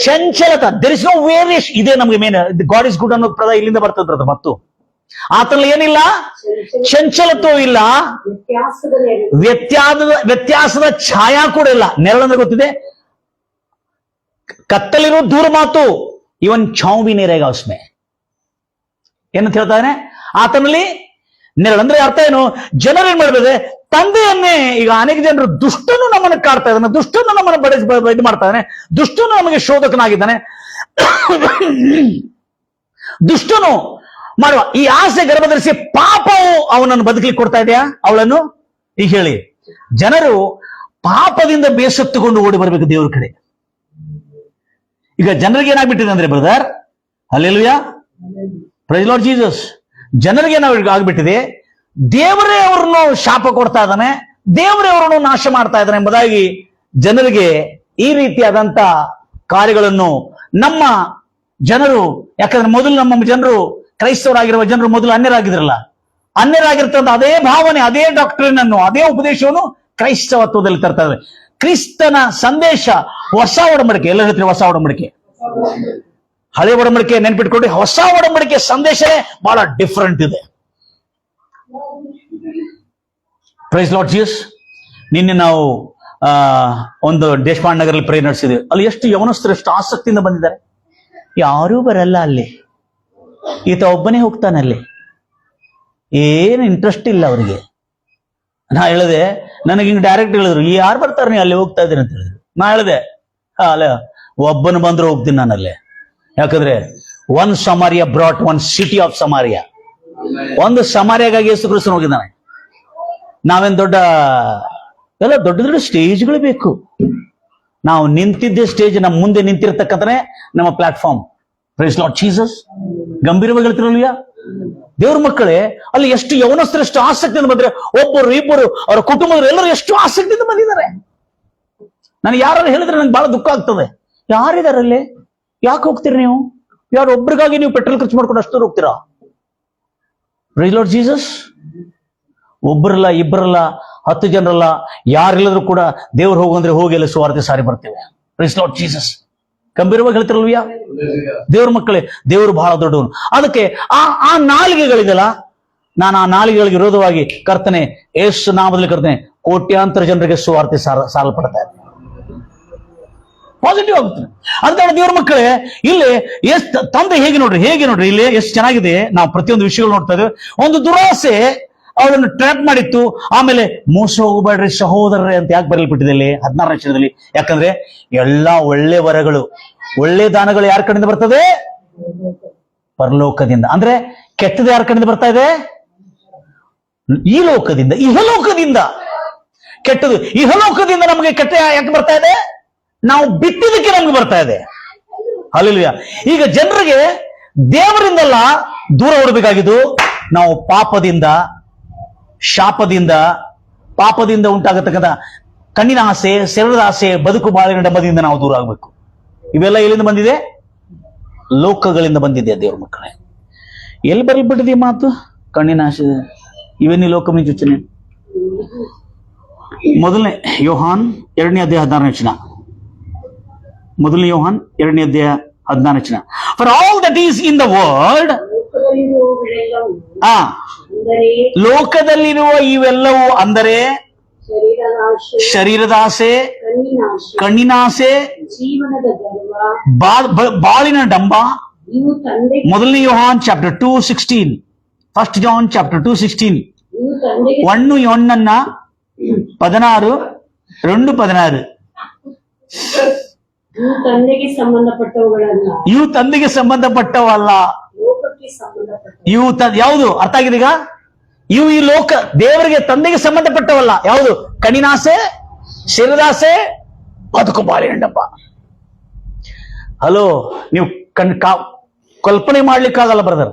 A: ಚಂಚಲತ. There is no variation. ಇದೇ ನಮ್ಗೆ ಮೇನ್ ಗಾಡ್ ಇಸ್ ಗುಡ್ ಅನ್ನೋ ಪದ ಇಲ್ಲಿಂದ ಬರ್ತದ್ರದ. ಮತ್ತು ಆತನಲ್ಲಿ ಏನಿಲ್ಲ ಚಂಚಲತ್ವವೂ ಇಲ್ಲ, ವ್ಯತ್ಯಾಸದ ಛಾಯಾ ಕೂಡ ಇಲ್ಲ. ನೆರಳಂದ್ರೆ ಗೊತ್ತಿದೆ, ಕತ್ತಲಿರೋ ದೂರ ಮಾತು ಇವನ್ ಛಾವ್ ಬಿ ನೇರೇಗ ಉಸ್ಮೆ ಏನಂತ ಹೇಳ್ತಾನೆ. ಆತನಲ್ಲಿ ನೆರಳಂದ್ರೆ ಅರ್ಥ ಏನು? ಜನರು ಏನ್ ಮಾಡ್ಬೇಕು? ತಂದೆಯನ್ನೇ. ಈಗ ಅನೇಕ ಜನರು ದುಷ್ಟನು ನಮ್ಮನ್ನು ಕಾಡ್ತಾ ಇದ್ದಾನೆ, ದುಷ್ಟನು ನಮ್ಮನ್ನು ಇದು ಮಾಡ್ತಾ ಇದ್ದಾನೆ, ದುಷ್ಟನು ನಮಗೆ ಶೋಧಕನಾಗಿದ್ದಾನೆ, ದುಷ್ಟನು ಮಾಡುವ ಈ ಆಸೆ ಗರ್ಭಧರಿಸಿ ಪಾಪವು ಅವನನ್ನು ಬದುಕಲಿಕ್ಕೆ ಕೊಡ್ತಾ ಇದೆಯಾ ಅವಳನ್ನು? ಈಗ ಹೇಳಿ, ಜನರು ಪಾಪದಿಂದ ಬೇಸತ್ತುಕೊಂಡು ಓಡಿ ಬರ್ಬೇಕು ದೇವ್ರ ಕಡೆ. ಈಗ ಜನರಿಗೆ ಏನಾಗ್ಬಿಟ್ಟಿದೆ ಅಂದ್ರೆ brother, hallelujah, praise Lord Jesus, ಜನರಿಗೆ ನಾವು ಆಗ್ಬಿಟ್ಟಿದೆ, ದೇವರೇ ಅವ್ರನ್ನು ಶಾಪ ಕೊಡ್ತಾ ಇದ್ದಾನೆ, ದೇವರೇ ಅವರನ್ನು ನಾಶ ಮಾಡ್ತಾ ಇದ್ದಾನೆ ಎಂಬುದಾಗಿ ಜನರಿಗೆ ಈ ರೀತಿಯಾದಂತ ಕಾರ್ಯಗಳನ್ನು ನಮ್ಮ ಜನರು, ಯಾಕಂದ್ರೆ ಮೊದಲು ನಮ್ಮ ಜನರು ಕ್ರೈಸ್ತವರಾಗಿರುವ ಜನರು ಮೊದಲು ಅನ್ಯರಾಗಿದ್ರಲ್ಲ, ಅನ್ಯರಾಗಿರ್ತಂತ ಅದೇ ಭಾವನೆ, ಅದೇ ಡಾಕ್ಟ್ರಿನ್ ಅನ್ನು, ಅದೇ ಉಪದೇಶವನ್ನು ಕ್ರೈಸ್ತವತ್ವದಲ್ಲಿ ತರ್ತಾ ಇದ್ದಾರೆ. ಕ್ರಿಸ್ತನ ಸಂದೇಶ ಹೊಸ ಒಡಂಬಡಿಕೆ, ಎಲ್ಲ ಹೇಳ್ತೀವಿ ಹೊಸ ಒಡಂಬಡಿಕೆ, ಹಳೆ ಒಡಂಬಡಿಕೆ ನೆನ್ಪಿಟ್ಕೊಂಡು ಹೊಸ ಒಡಂಬಡಿಕೆ ಸಂದೇಶನೇ ಬಹಳ ಡಿಫರೆಂಟ್ ಇದೆ. Praise Lord Jesus. ನಿನ್ನೆ ನಾವು ಒಂದು ದೇಶಪಾಂಡೆ ನಗರಲ್ಲಿ ಪ್ರೇ ನಡೆಸಿದ್ವಿ. ಅಲ್ಲಿ ಎಷ್ಟು ಯವನಸ್ಥರು ಎಷ್ಟು ಆಸಕ್ತಿಯಿಂದ ಬಂದಿದ್ದಾರೆ. ಯಾರೂ ಬರಲ್ಲ ಅಲ್ಲಿ, ಈತ ಒಬ್ಬನೇ ಹೋಗ್ತಾನೆ ಅಲ್ಲಿ, ಏನು ಇಂಟ್ರೆಸ್ಟ್ ಇಲ್ಲ ಅವರಿಗೆ. ನಾ ಹೇಳಿದೆ, ನನಗೆ ಹಿಂಗೆ ಡೈರೆಕ್ಟ್ ಹೇಳಿದ್ರು, ಯಾರು ಬರ್ತಾರೆ ನೀವು ಅಲ್ಲಿ ಹೋಗ್ತಾ ಇದ್ದೀನಿ ಅಂತ ಹೇಳಿದ್ರು. ನಾ ಹೇಳಿದೆ, ಅಲ್ಲ ಒಬ್ಬನು ಬಂದ್ರು ಹೋಗ್ತೀನಿ ನಾನು ಅಲ್ಲೇ. ಯಾಕಂದ್ರೆ one Samariya brought one city of Samariya. ಒಂದು ಸಮಾರಿಯಾಗಾಗಿ ಯೇಸು ಕ್ರಿಸ್ತನು ಹೋಗಿದ್ದಾನೆ. ನಾವೇನ್ ಎಲ್ಲ ದೊಡ್ಡ ದೊಡ್ಡ ಸ್ಟೇಜ್ಗಳು ಬೇಕು. ನಾವು ನಿಂತಿದ್ದೇ ಸ್ಟೇಜ್, ನಮ್ಮ ಮುಂದೆ ನಿಂತಿರ್ತಕ್ಕಂಥನೇ ನಮ್ಮ ಪ್ಲಾಟ್ಫಾರ್ಮ್. Price Lord Jesus. ಗಂಭೀರವಾಗಿ ಹೇಳ್ತಿರಲ್ವಯ್ಯ ದೇವ್ರ ಮಕ್ಕಳೇ, ಅಲ್ಲಿ ಎಷ್ಟು ಯವನಸ್ಥರು ಎಷ್ಟು ಆಸಕ್ತಿಯಿಂದ ಬಂದ್ರೆ, ಒಬ್ಬರು ಇಬ್ಬರು ಅವರ ಕುಟುಂಬದವರು ಎಲ್ಲರೂ ಎಷ್ಟು ಆಸಕ್ತಿಯಿಂದ ಬಂದಿದ್ದಾರೆ. ನನಗೆ ಯಾರು ಹೇಳಿದ್ರೆ ನಂಗೆ ಬಹಳ ದುಃಖ ಆಗ್ತದೆ. ಯಾರಿದಾರಲ್ಲಿ? ಯಾಕೆ ಹೋಗ್ತೀರಿ ನೀವು? ಯಾರು ಒಬ್ರಿಗಾಗಿ ನೀವು ಪೆಟ್ರೋಲ್ ಖರ್ಚು ಮಾಡ್ಕೊಂಡು ಅಷ್ಟು ಹೋಗ್ತೀರಾ? Praise Lord Jesus. ಒಬ್ಬರಲ್ಲ, ಇಬ್ಬರಲ್ಲ, 10 ಜನರಲ್ಲ, ಯಾರಿಲ್ಲದ್ರೂ ಕೂಡ ದೇವ್ರು ಹೋಗಂದ್ರೆ ಹೋಗಿ ಎಲ್ಲ ಸುವಾರ್ತೆ ಸಾರಿ ಬರ್ತೇವೆ. Praise Lord Jesus. ಗಂಭೀರವಾಗಿ ಹೇಳ್ತಿರಲ್ವಯ್ಯ ದೇವ್ರ ಮಕ್ಕಳೇ, ದೇವರು ಬಹಳ ದೊಡ್ಡವನು. ಅದಕ್ಕೆ ಆ ನಾಲಿಗೆಗಳಿದೆಲ್ಲ, ನಾನು ಆ ನಾಲಿಗೆಗಳಿಗೆ ವಿರೋಧವಾಗಿ ಕರ್ತನೆ ಯೇಸು ನಾಮದಲ್ಲಿ ಕರ್ತನೆ ಕೋಟ್ಯಾಂತರ ಜನರಿಗೆ ಸುವಾರ್ತೆ ಸಾರಲ್ಪಡ್ತಾ ಇದೆ. ಪಾಸಿಟಿವ್ ಆಗುತ್ತೆ. ಅಂತ ದೇವ್ರ ಮಕ್ಕಳೇ, ಇಲ್ಲಿ ಎಷ್ಟು ತಂದೆ ಹೇಗೆ ನೋಡ್ರಿ ಇಲ್ಲಿ ಎಷ್ಟು ಚೆನ್ನಾಗಿದೆ. ನಾವು ಪ್ರತಿಯೊಂದು ವಿಷಯಗಳು ನೋಡ್ತಾ ಇದ್ದೇವೆ. ಒಂದು ದುರಾಸೆ ಅವಳನ್ನು ಟ್ರ್ಯಾಪ್ ಮಾಡಿತ್ತು. ಆಮೇಲೆ ಮೋಸ ಹೋಗಬೇಡ್ರಿ ಸಹೋದರರೇ ಅಂತ ಯಾಕೆ ಬರೆಯಲ್ಪಟ್ಟಿದೆ ಇಲ್ಲಿ 16ನೇ ವಚನದಲ್ಲಿ? ಯಾಕಂದ್ರೆ ಎಲ್ಲಾ ಒಳ್ಳೆ ವರಗಳು, ಒಳ್ಳೆ ದಾನಗಳು ಯಾರ ಕಡೆಯಿಂದ ಬರ್ತದೆ? ಪರಲೋಕದಿಂದ. ಅಂದ್ರೆ ಕೆಟ್ಟದ್ದು ಯಾರ ಕಡೆಯಿಂದ ಬರ್ತಾ ಇದೆ? ಈ ಲೋಕದಿಂದ, ಇಹಲೋಕದಿಂದ ಕೆಟ್ಟದು. ಇಹಲೋಕದಿಂದ ನಮಗೆ ಕೆಟ್ಟ ಯಾಕೆ ಬರ್ತಾ ಇದೆ? ನಾವು ಬಿಟ್ಟಿದ್ದಕ್ಕೆ ನಮ್ಗೆ ಬರ್ತಾ ಇದೆ. ಹಲ್ಲೆಲೂಯಾ. ಈಗ ಜನರಿಗೆ ದೇವರಿಂದಲ್ಲ ದೂರ ಓಡಬೇಕಾಗಿದ್ದು, ನಾವು ಪಾಪದಿಂದ, ಶಾಪದಿಂದ, ಪಾಪದಿಂದ ಉಂಟಾಗತಕ್ಕಂಥ ಕಣ್ಣಿನ ಆಸೆ, ಶರೀರದ ಆಸೆ, ಬದುಕು ಬಾಳಿನ ಡಂಬದಿಂದ ನಾವು ದೂರ ಆಗಬೇಕು. ಇವೆಲ್ಲ ಎಲ್ಲಿಂದ ಬಂದಿದೆ? ಲೋಕಗಳಿಂದ ಬಂದಿದೆ. ದೇವ್ರ ಮಕ್ಕಳೇ, ಎಲ್ಲಿ ಬರಲ್ಬಿಟ್ಟಿದೆ ಮಾತು? ಕಣ್ಣಿನ ಆಸೆ, ಇವೇನಿ ಲೋಕಮಿ ಯೋಚನೆ. ಮೊದಲನೇ ಯೋಹಾನ್ 2ನೇ ಅಧ್ಯಾಯ 16ನೇ ವಚನ. ಮೊದಲನೇ ಯೋಹಾನ್ 2ನೇ ಅಧ್ಯಾಯ 16ನೇ ವಚನ. For all that is in the world, ಲೋಕದಲ್ಲಿರುವ ಇವೆಲ್ಲವೂ ಅಂದರೆ ಶರೀರದ ಆಸೆ, ಕಣ್ಣಿನ ಆಸೆ, ಬಾಳಿನ ಡಂಬ. ಮೊದಲನೇ ಯೋಹಾನ್ ಚಾಪ್ಟರ್ 2:16, ಫಸ್ಟ್ ಜಾನ್ ಚಾಪ್ಟರ್ 2:16, 1 ಯೋಹನ್ನ 16, 2:16. ಇವು ತಂದೆಗೆ ಸಂಬಂಧಪಟ್ಟವಲ್ಲ, ಇವು ಯಾವುದು ಅರ್ಥ ಆಗಿದೆ ಈಗ? ಇವು ಈ ಲೋಕ, ದೇವರಿಗೆ ತಂದೆಗೆ ಸಂಬಂಧಪಟ್ಟವಲ್ಲ. ಯಾವುದು? ಕಣ್ಣಿನಾಸೆ, ಶರೀರಾಸೆ, ಬದುಕು ಬಾಳಿನ ಡಂಬ. ಹಲೋ, ನೀವು ಕಲ್ಪನೆ ಮಾಡ್ಲಿಕ್ಕಾಗಲ್ಲ ಬ್ರದರ್.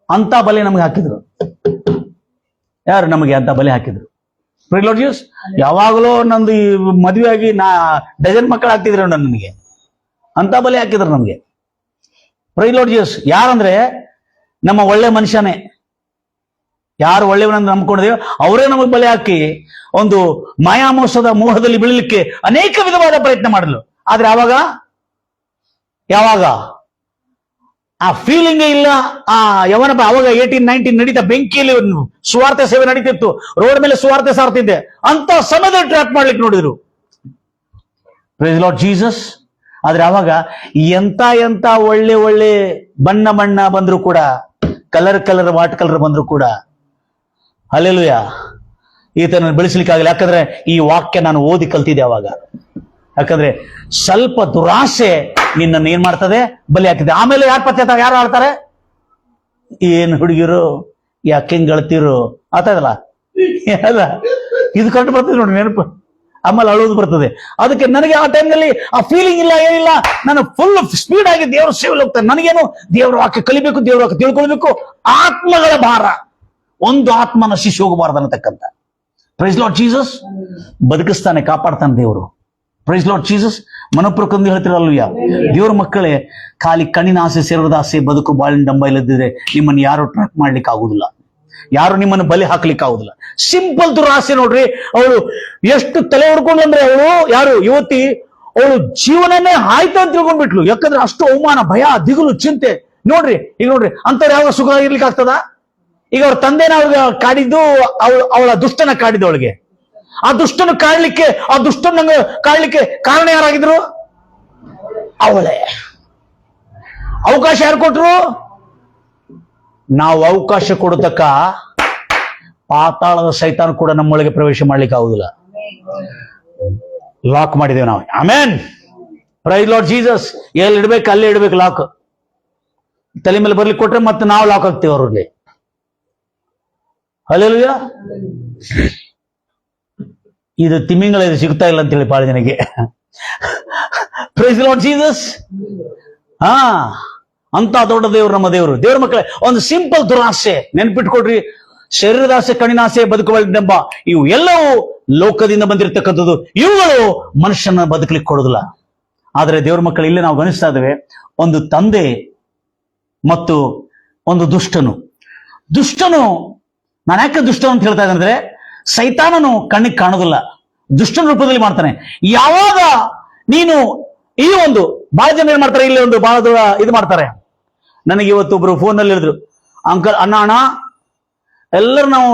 A: ಅಂತ ಬಲೆ ನಮ್ಗೆ ಹಾಕಿದ್ರು. ಯಾರು ನಮಗೆ ಅಂತ ಬಲೆ ಹಾಕಿದ್ರು? ಯಾವಾಗಲೂ ನಂದು ಈ ಮದುವೆ ಆಗಿ ಡಜನ್ ಮಕ್ಕಳು ಆಗ್ತಿದ್ರು ನನಗೆ. ಅಂತ ಬಲೆ ಹಾಕಿದ್ರು ನಮ್ಗೆ. ಪ್ರೈಲೋಡ್ಜಿಯಸ್ ಯಾರಂದ್ರೆ ನಮ್ಮ ಒಳ್ಳೆ ಮನುಷ್ಯನೇ. ಯಾರು ಒಳ್ಳೆಯವನನ್ನು ನಂಬ್ಕೊಂಡಿದೆಯೋ ಅವರೇ ನಮಗೆ ಬಲೆ ಹಾಕಿ ಒಂದು ಮಾಯಾಮೋಸದ ಮೋಹದಲ್ಲಿ ಬೀಳಲಿಕ್ಕೆ ಅನೇಕ ವಿಧವಾದ ಪ್ರಯತ್ನ ಮಾಡಲು. ಆದ್ರೆ ಯಾವಾಗ ಆ ಫೀಲಿಂಗೇ ಇಲ್ಲ, ಆ ಯವನ ಅವಾಗ 18-19 ನಡೀತಾ ಬೆಂಕಿಯಲ್ಲಿ ಸುವಾರ್ತೆ ಸೇವೆ ನಡೀತಿತ್ತು, ರೋಡ್ ಮೇಲೆ ಸುವಾರ್ತೆ ಸಾರ್ತಿದ್ದೆ, ಅಂತ ಸಮಯದಲ್ಲಿ ಟ್ರ್ಯಾಪ್ ಮಾಡ್ಲಿಕ್ಕೆ ನೋಡಿದ್ರು. Praise Lord Jesus. ಆದ್ರೆ ಅವಾಗ ಎಂತ ಒಳ್ಳೆ ಬಣ್ಣ ಬಂದ್ರು ಕೂಡ, ಕಲರ್ ವಾಟ್ ಕಲರ್ ಬಂದ್ರು ಕೂಡ, ಹಲ್ಲೆಲೂಯಾ, ಈತನನ್ನು ಬೆಳೆಸಲಿಕ್ಕಾಗಲ್ಲ. ಯಾಕಂದ್ರೆ ಈ ವಾಕ್ಯ ನಾನು ಓದಿ ಕಲ್ತಿದ್ದೆ ಅವಾಗ. ಯಾಕಂದ್ರೆ ಸ್ವಲ್ಪ ದುರಾಸೆ ನಿನ್ನನ್ನು ಏನ್ ಮಾಡ್ತದೆ? ಬಲಿ ಹಾಕಿದೆ. ಆಮೇಲೆ ಯಾರು ಆಡ್ತಾರೆ? ಏನ್ ಹುಡುಗಿರು, ಯಾಕೆ ಗೆಳತಿರು ಆತದಲ್ಲ, ಇದು ಕರೆಕ್ಟ್ ಬರ್ತದೆ ನೋಡಿ ನೆನಪು. ಆಮೇಲೆ ಅಳೋದು ಬರ್ತದೆ. ಅದಕ್ಕೆ ನನಗೆ ಆ ಟೈಮ್ನಲ್ಲಿ ಆ ಫೀಲಿಂಗ್ ಇಲ್ಲ, ಏನಿಲ್ಲ. ನಾನು ಫುಲ್ ಸ್ಪೀಡ್ ಆಗಿ ದೇವ್ರ ಸೇವೆಯಲ್ಲಿ ಹೋಗ್ತೇನೆ. ನನಗೇನು ದೇವ್ರ ವಾಕ್ಯ ಕಲಿಬೇಕು, ದೇವ್ರ ವಾಕ್ಯ ತಿಳ್ಕೊಳ್ಬೇಕು. ಆತ್ಮಗಳ ಭಾರ, ಒಂದು ಆತ್ಮ ನಶಿಸಿ ಹೋಗಬಾರ್ದು ಅನ್ನತಕ್ಕಂಥ. Praise Lord Jesus. ಬದುಕಿಸ್ತಾನೆ, ಕಾಪಾಡ್ತಾನೆ ದೇವರು. Praise Lord Jesus. ಮನಪುರಕ್ಕೊಂದು ಹೇಳ್ತಿರಲ್ವಯ್ಯ, ದೇವ್ರ ಮಕ್ಕಳೇ, ಖಾಲಿ ಕಣ್ಣಿನ ಆಸೆ, ಶರೀರದ ಆಸೆ, ಬದುಕು ಬಾಳಿನ ಡಂಬ ಇಲ್ಲದಿದ್ರೆ ನಿಮ್ಮನ್ನು ಯಾರು ಟ್ರ್ಯಾಕ್ ಮಾಡ್ಲಿಕ್ಕೆ ಆಗುದಿಲ್ಲ, ಯಾರು ನಿಮ್ಮನ್ನು ಬಲಿ ಹಾಕ್ಲಿಕ್ಕೆ ಆಗುದಿಲ್ಲ. ಸಿಂಪಲ್ ದುರಾಸೆ ನೋಡ್ರಿ. ಅವಳು ಎಷ್ಟು ತಲೆ ಹೊಡ್ಕೊಂಡ್ಲಂದ್ರೆ, ಯಾರು ಯುವತಿ, ಅವಳು ಜೀವನನೇ ಆಯ್ತು ಅಂತ ತಿಳ್ಕೊಂಡ್ಬಿಟ್ಲು. ಯಾಕಂದ್ರೆ ಅಷ್ಟು ಅವಮಾನ, ಭಯ, ದಿಗುಲು, ಚಿಂತೆ. ನೋಡ್ರಿ ಅಂತವ್ರು ಯಾವಾಗ ಸುಖ ಇರ್ಲಿಕ್ಕೆ ಆಗ್ತದ? ಈಗ ಅವ್ರ ತಂದೆನ ಅವ್ರಿಗೆ ಕಾಡಿದ್ದು, ಅವಳ ದುಷ್ಟನ ಕಾಡಿದ್ದು ಅವಳಿಗೆ. ಆ ದುಷ್ಟನ ಕಾಡ್ಲಿಕ್ಕೆ ಕಾರಣ ಯಾರಾಗಿದ್ರು? ಅವಳೇ. ಅವಕಾಶ ಯಾರು ಕೊಟ್ರು? ನಾವು ಅವಕಾಶ ಕೊಡತಕ್ಕ ಪಾತಾಳದ ಸೈತಾನ ಕೂಡ ನಮ್ಮೊಳಗೆ ಪ್ರವೇಶ ಮಾಡ್ಲಿಕ್ಕೆ ಆಗುದಿಲ್ಲ. ಲಾಕ್ ಮಾಡಿದ್ದೇವೆ ನಾವು. ಆಮೇನ್. Praise Lord Jesus. ಎಲ್ಲಿ ಇಡ್ಬೇಕು ಅಲ್ಲೇ ಇಡ್ಬೇಕು ಲಾಕ್. ತಲೆ ಮೇಲೆ ಬರ್ಲಿಕ್ಕೆ ಕೊಟ್ರೆ ಮತ್ತೆ ನಾವು ಲಾಕ್ ಆಗ್ತೇವೆ ಅವ್ರಲ್ಲಿ. ಹಲ್ಲೆಲೂಯಾ. ಇದು ತಿಮಿಂಗಳ ಇದು ಸಿಗ್ತಾ ಇಲ್ಲ ಅಂತೇಳಿ ಬಹಳ ಜನಕ್ಕೆ. Praise Lord Jesus. ಅಂತ ದೊಡ್ಡ ದೇವರು ನಮ್ಮ ದೇವರು. ದೇವ್ರ ಮಕ್ಕಳೇ, ಒಂದು ಸಿಂಪಲ್ ದುರಾಸೆ ನೆನ್ಪಿಟ್ಕೊಡ್ರಿ. ಶರೀರದ ಆಸೆ, ಕಣ್ಣಿನ ಆಸೆ, ಬದುಕುವ ಡಂಬ, ಇವು ಎಲ್ಲವೂ ಲೋಕದಿಂದ ಬಂದಿರತಕ್ಕಂಥದ್ದು. ಇವುಗಳು ಮನುಷ್ಯನ ಬದುಕಲಿಕ್ಕೆ ಕೊಡೋದಿಲ್ಲ. ಆದರೆ ದೇವ್ರ ಮಕ್ಕಳು, ಇಲ್ಲಿ ನಾವು ಗಮನಿಸ್ತಾ ಇದ್ದೇವೆ, ಒಂದು ತಂದೆ ಮತ್ತು ಒಂದು ದುಷ್ಟನು. ನಾನು ಯಾಕೆ ದುಷ್ಟನು ಅಂತ ಹೇಳ್ತಾ ಇದ್ದೇನೆ ಅಂದ್ರೆ, ಸೈತಾನನು ಕಣ್ಣಿಗೆ ಕಾಣೋದಿಲ್ಲ, ದುಷ್ಟನ ರೂಪದಲ್ಲಿ ಮಾಡ್ತಾನೆ. ಯಾವಾಗ ನೀನು ಈ ಒಂದು ಬಹಳ ಜನ ಏನ್ ಮಾಡ್ತಾರೆ, ಇಲ್ಲಿ ಒಂದು ಬಹಳ ದೂರ ಇದು ಮಾಡ್ತಾರೆ. ನನಗೆ ಇವತ್ತು ಒಬ್ರು ಫೋನಲ್ಲಿ ಹೇಳಿದ್ರು, ಅಂಕಲ್, ಅಣ್ಣ ಎಲ್ಲರೂ ನಾವು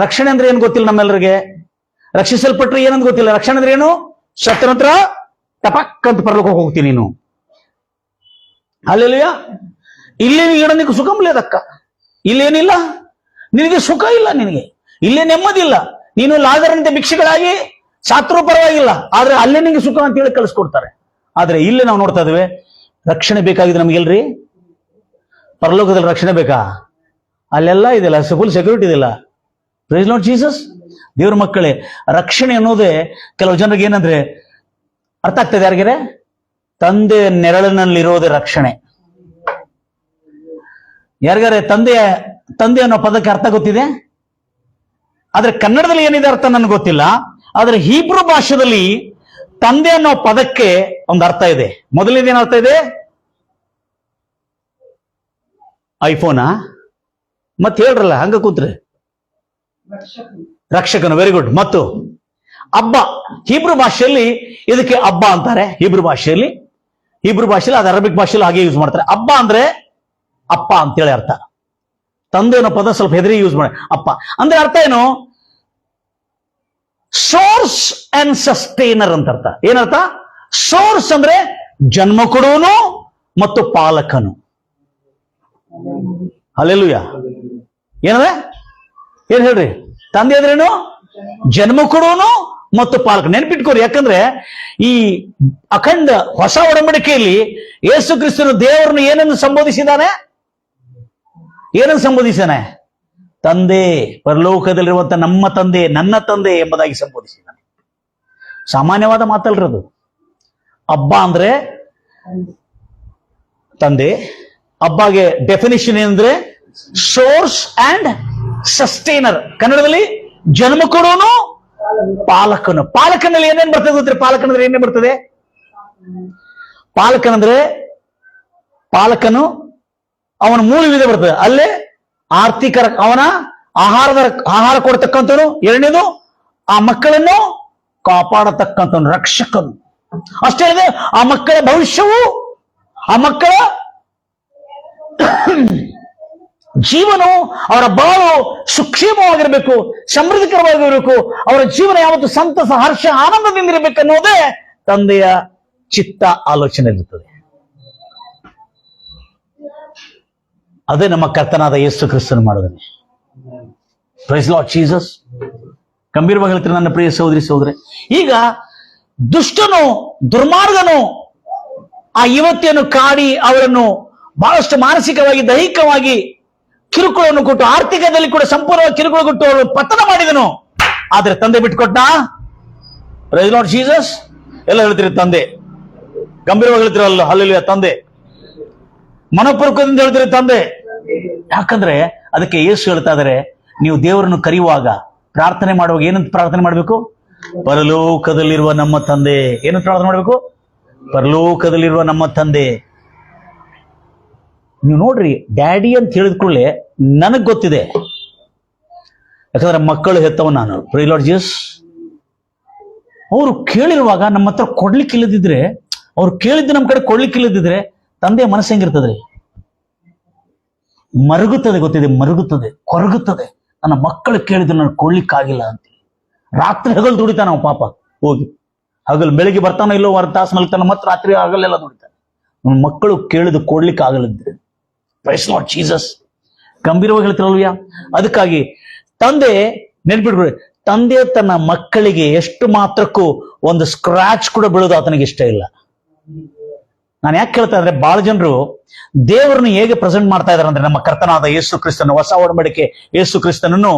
A: ರಕ್ಷಣೆ ಅಂದ್ರೆ ಏನು ಗೊತ್ತಿಲ್ಲ ನಮ್ಮೆಲ್ಲರಿಗೆ. ರಕ್ಷಿಸಲ್ಪಟ್ರೆ ಏನಂತ ಗೊತ್ತಿಲ್ಲ. ರಕ್ಷಣೆ ಅಂದ್ರೆ ಏನು? ಸತ್ತ ನಂತರ ಟಪಕ್ ಅಂತ ಪರಲೋಕ ಹೋಗ್ತೀನಿ ನೀನು. ಅಲ್ಲೆಲ್ಲಯ್ಯ, ಇಲ್ಲೇನು ಇಡನಿಗೆ ಸುಖಂಲೇದಕ್ಕ, ಇಲ್ಲೇನಿಲ್ಲ ನಿನಗೆ, ಸುಖ ಇಲ್ಲ ನಿನಗೆ, ಇಲ್ಲೇ ನೆಮ್ಮದಿ ಇಲ್ಲ. ನೀನು ಲಾಜರನಂತೆ ಭಿಕ್ಷೆಗಳಾಗಿ ಸಾತ್ರೂ ಪರವಾಗಿಲ್ಲ, ಆದ್ರೆ ಅಲ್ಲೇ ನಿಂಗೆ ಸುಖ ಅಂತ ಹೇಳಿ ಕಳಿಸ್ಕೊಡ್ತಾರೆ. ಆದ್ರೆ ಇಲ್ಲೇ ನಾವು ನೋಡ್ತಾ ಇದ್ದೇವೆ, ರಕ್ಷಣೆ ಬೇಕಾಗಿದೆ ನಮಗೆಲ್ರಿ. ಪರಲೋಕದಲ್ಲಿ ರಕ್ಷಣೆ ಬೇಕಾ? ಅಲ್ಲೆಲ್ಲ ಇದೆಯಲ್ಲ, ಫುಲ್ ಸೆಕ್ಯೂರಿಟಿ ಇದೆಯಲ್ಲ. Praise Lord Jesus. ದೇವ್ರ ಮಕ್ಕಳೇ, ರಕ್ಷಣೆ ಅನ್ನೋದೇ ಕೆಲವು ಜನರಿಗೆ ಏನಂದ್ರೆ ಅರ್ಥ ಆಗ್ತದೆ. ಯಾರಿಗಾರೆ ತಂದೆ ನೆರಳಿನಲ್ಲಿರೋದೇ ರಕ್ಷಣೆ. ಯಾರಿಗಾರೆ ತಂದೆ ಅನ್ನೋ ಪದಕ್ಕೆ ಅರ್ಥ ಗೊತ್ತಿದೆ? ಆದ್ರೆ ಕನ್ನಡದಲ್ಲಿ ಏನಿದೆ ಅರ್ಥ ನನಗೆ ಗೊತ್ತಿಲ್ಲ. ಆದ್ರೆ ಹೀಬ್ರೂ ಭಾಷೆಯಲ್ಲಿ ತಂದೆ ಅನ್ನೋ ಪದಕ್ಕೆ ಒಂದು ಅರ್ಥ ಇದೆ. ಮೊದಲನೇದೇನು ಅರ್ಥ ಇದೆ? ಐಫೋನಾ? ಮತ್ತೆ ಹೇಳ್ರಲ್ಲ ಹಂಗ ಕೂತ್ರೆ. ರಕ್ಷಕನು. Very good. ಮತ್ತು ಹಬ್ಬ, ಹೀಬ್ರೂ ಭಾಷೆಯಲ್ಲಿ ಇದಕ್ಕೆ ಹಬ್ಬ ಅಂತಾರೆ. ಹೀಬ್ರೂ ಭಾಷೆಯಲ್ಲಿ ಅದು ಅರಬಿಕ್ ಭಾಷೆಯಲ್ಲಿ ಹಾಗೆ ಯೂಸ್ ಮಾಡ್ತಾರೆ. ಹಬ್ಬ ಅಂದ್ರೆ ಅಪ್ಪ ಅಂತೇಳಿ ಅರ್ಥ. ತಂದೆ ಅನ್ನೋ ಪದ ಸ್ವಲ್ಪ ಹೆದರಿ ಯೂಸ್ ಮಾಡಿ. ಅಪ್ಪ ಅಂದ್ರೆ ಅರ್ಥ ಏನು? ಸೋರ್ಸ್ ಅಂಡ್ ಸಸ್ಟೈನರ್ ಅಂತ ಅರ್ಥ. ಏನರ್ಥ? ಸೋರ್ಸ್ ಅಂದ್ರೆ ಜನ್ಮ ಕೊಡುವನು ಮತ್ತು ಪಾಲಕನು. ಹಲ್ಲೆಲೂಯಾ. ಏನಂದ್ರೆ ಏನ್ ಹೇಳ್ರಿ? ತಂದೆ ಅಂದ್ರೇನು? ಜನ್ಮ ಕೊಡುವನು ಮತ್ತು ಪಾಲಕ. ನೆನಪಿಟ್ಕೋರಿ. ಯಾಕಂದ್ರೆ ಈ ಅಖಂಡ ಹೊಸ ಒಡಂಬಡಿಕೆಯಲ್ಲಿ ಯೇಸು ಕ್ರಿಸ್ತನು ದೇವರನ್ನು ಏನನ್ನು ಸಂಬೋಧಿಸಿದ್ದಾನೆ? ತಂದೆ, ಪರಲೋಕದಲ್ಲಿರುವಂತ ನಮ್ಮ ತಂದೆ, ನನ್ನ ತಂದೆ ಎಂಬುದಾಗಿ ಸಂಬೋಧಿಸಿದ್ದಾನೆ. ಸಾಮಾನ್ಯವಾದ ಮಾತಲ್ರದು. ಹಬ್ಬ ಅಂದ್ರೆ ತಂದೆ. ಹಬ್ಬಗೆ ಡೆಫಿನಿಷನ್ ಏನಂದ್ರೆ ಸೋರ್ಸ್ ಅಂಡ್ ಸಸ್ಟೈನರ್. ಕನ್ನಡದಲ್ಲಿ ಜನ್ಮ ಕೊಡೋನು, ಪಾಲಕನು. ಪಾಲಕನಲ್ಲಿ ಏನೇನ್ ಬರ್ತದೆ ಗೊತ್ತಿರಿ? ಪಾಲಕನಂದ್ರೆ ಏನೇನ್ ಬರ್ತದೆ? ಪಾಲಕನು ಅವನ 3 ವಿಧ ಬರ್ತದೆ. ಅಲ್ಲೇ ಆರ್ಥಿಕ, ಅವನ ಆಹಾರ ಕೊಡ್ತಕ್ಕಂಥವನು. ಎರಡನೇದು ಆ ಮಕ್ಕಳನ್ನು ಕಾಪಾಡತಕ್ಕಂಥವನು, ರಕ್ಷಕನು. ಅಷ್ಟೇ ಅಲ್ಲದೆ ಆ ಮಕ್ಕಳ ಭವಿಷ್ಯವು, ಆ ಮಕ್ಕಳ ಜೀವನವು, ಅವರ ಬಾಳು ಸುಕ್ಷೇಮವಾಗಿರಬೇಕು, ಸಮೃದ್ಧಿಕರವಾಗಿರಬೇಕು, ಅವರ ಜೀವನ ಯಾವತ್ತು ಸಂತಸ, ಹರ್ಷ, ಆನಂದದಿಂದಿರಬೇಕು ಅನ್ನೋದೇ ತಂದೆಯ ಚಿತ್ತ, ಆಲೋಚನೆ ಇರುತ್ತದೆ. ಅದೇ ನಮ್ಮ ಕರ್ತನಾದ ಯೇಸು ಕ್ರಿಸ್ತನು ಮಾಡೋದನ್ನೇ. Price Lord Jesus. ಗಂಭೀರವಾಗಿ ಹೇಳ್ತಾರೆ ನನ್ನ ಪ್ರಿಯ ಸಹೋದರಿ ಸಹೋದರಿ. ಈಗ ದುಷ್ಟನು, ದುರ್ಮಾರ್ಗನು ಆ ಯುವತಿಯನ್ನು ಕಾಡಿ ಅವಳನ್ನು ಬಹಳಷ್ಟು ಮಾನಸಿಕವಾಗಿ, ದೈಹಿಕವಾಗಿ ಕಿರುಕುಳವನ್ನು ಕೊಟ್ಟು, ಆರ್ಥಿಕದಲ್ಲಿ ಕೂಡ ಸಂಪೂರ್ಣವಾಗಿ ಕಿರುಕುಳ ಕೊಟ್ಟು ಅವಳು ಪತನ ಮಾಡಿದನು. ಆದ್ರೆ ತಂದೆ ಬಿಟ್ಕೊಟ್ಟ. Price Lord Jesus. ಎಲ್ಲ ಹೇಳ್ತೀರಿ ತಂದೆ. ಗಂಭೀರವಾಗಿ ಹೇಳ್ತೀರಲ್ಲ, ಹಲ್ಲೆಲೂಯಾ. ತಂದೆ ಮನಪೂರ್ವಕದಿಂದ ಹೇಳ್ತೀರಿ ತಂದೆ. ಯಾಕಂದ್ರೆ ಅದಕ್ಕೆ ಯೇಸು ಹೇಳ್ತಾ ಇದಾರೆ, ನೀವು ದೇವರನ್ನು ಕರೆಯುವಾಗ, ಪ್ರಾರ್ಥನೆ ಮಾಡುವಾಗ ಏನಂತ ಪ್ರಾರ್ಥನೆ ಮಾಡಬೇಕು? ಪರಲೋಕದಲ್ಲಿರುವ ನಮ್ಮ ತಂದೆ. ಏನಂತ ಪ್ರಾರ್ಥನೆ ಮಾಡಬೇಕು? ಪರಲೋಕದಲ್ಲಿರುವ ನಮ್ಮ ತಂದೆ. ನೀವು ನೋಡ್ರಿ, ಡ್ಯಾಡಿ ಅಂತ ಹೇಳಿದ ಕೂಡಲೇ ನನಗ್ ಗೊತ್ತಿದೆ. ಯಾಕಂದ್ರೆ ಮಕ್ಕಳು ಹೆತ್ತವ ನಾನು. Praise Lord Jesus. ಅವರು ಕೇಳಿರುವಾಗ ನಮ್ಮ ಹತ್ರ ಕೊಡ್ಲಿಕ್ಕಿಲ್ಲದಿದ್ರೆ, ಅವ್ರು ಕೇಳಿದ್ದು ನಮ್ಮ ಕಡೆ ಕೊಡ್ಲಿಕ್ಕಿಲ್ಲದಿದ್ರೆ ತಂದೆಯ ಮನಸ್ಸು ಹೆಂಗಿರ್ತದ್ರಿ? ಮರುಗುತ್ತದೆ. ಗೊತ್ತಿದೆ? ಮರುಗುತ್ತದೆ, ಕೊರಗುತ್ತದೆ. ನನ್ನ ಮಕ್ಕಳು ಕೇಳಿದ್ರು ನಾನು ಕೊಡ್ಲಿಕ್ಕಾಗಿಲ್ಲ ಅಂತ. ರಾತ್ರಿ ಹಗಲು ದುಡಿತಾನ ನಾವು ಪಾಪ. ಹೋಗಿ ಹಗಲು ಬೆಳಿಗ್ಗೆ ಬರ್ತಾನೋ ಇಲ್ಲೋ, 1 ತಾಸು ಮಲ್ತಾನ, ಮತ್ತೆ ರಾತ್ರಿ ಹಗಲೆಲ್ಲ ದುಡಿತಾನೆ. ನನ್ನ ಮಕ್ಕಳು ಕೇಳಿದು ಕೊಡ್ಲಿಕ್ಕೆ ಆಗಲಿದ್ರೆ. Price Lord Jesus. ಗಂಭೀರವಾಗಿ ಹೇಳ್ತಿರಲ್ವ್ಯಾ? ಅದಕ್ಕಾಗಿ ತಂದೆ, ನೆನ್ಪಿಟ್ಬಿಡ್ರಿ, ತಂದೆ ತನ್ನ ಮಕ್ಕಳಿಗೆ ಎಷ್ಟು ಮಾತ್ರಕ್ಕೂ ಒಂದು ಸ್ಕ್ರಾಚ್ ಕೂಡ ಬೀಳೋದು ಆತನಿಗೆ ಇಷ್ಟ ಇಲ್ಲ. ನಾನು ಯಾಕೆ ಕೇಳ್ತಾ ಇದ್ರೆ, ಬಹಳ ಜನರು ದೇವರನ್ನು ಹೇಗೆ ಪ್ರೆಸೆಂಟ್ ಮಾಡ್ತಾ ಇದಾರೆ ಅಂದ್ರೆ, ನಮ್ಮ ಕರ್ತನಾದ ಯೇಸು ಕ್ರಿಸ್ತನು, ಹೊಸ ಒಡಂಬಡಿಕೆ ಯೇಸು ಕ್ರಿಸ್ತನನ್ನು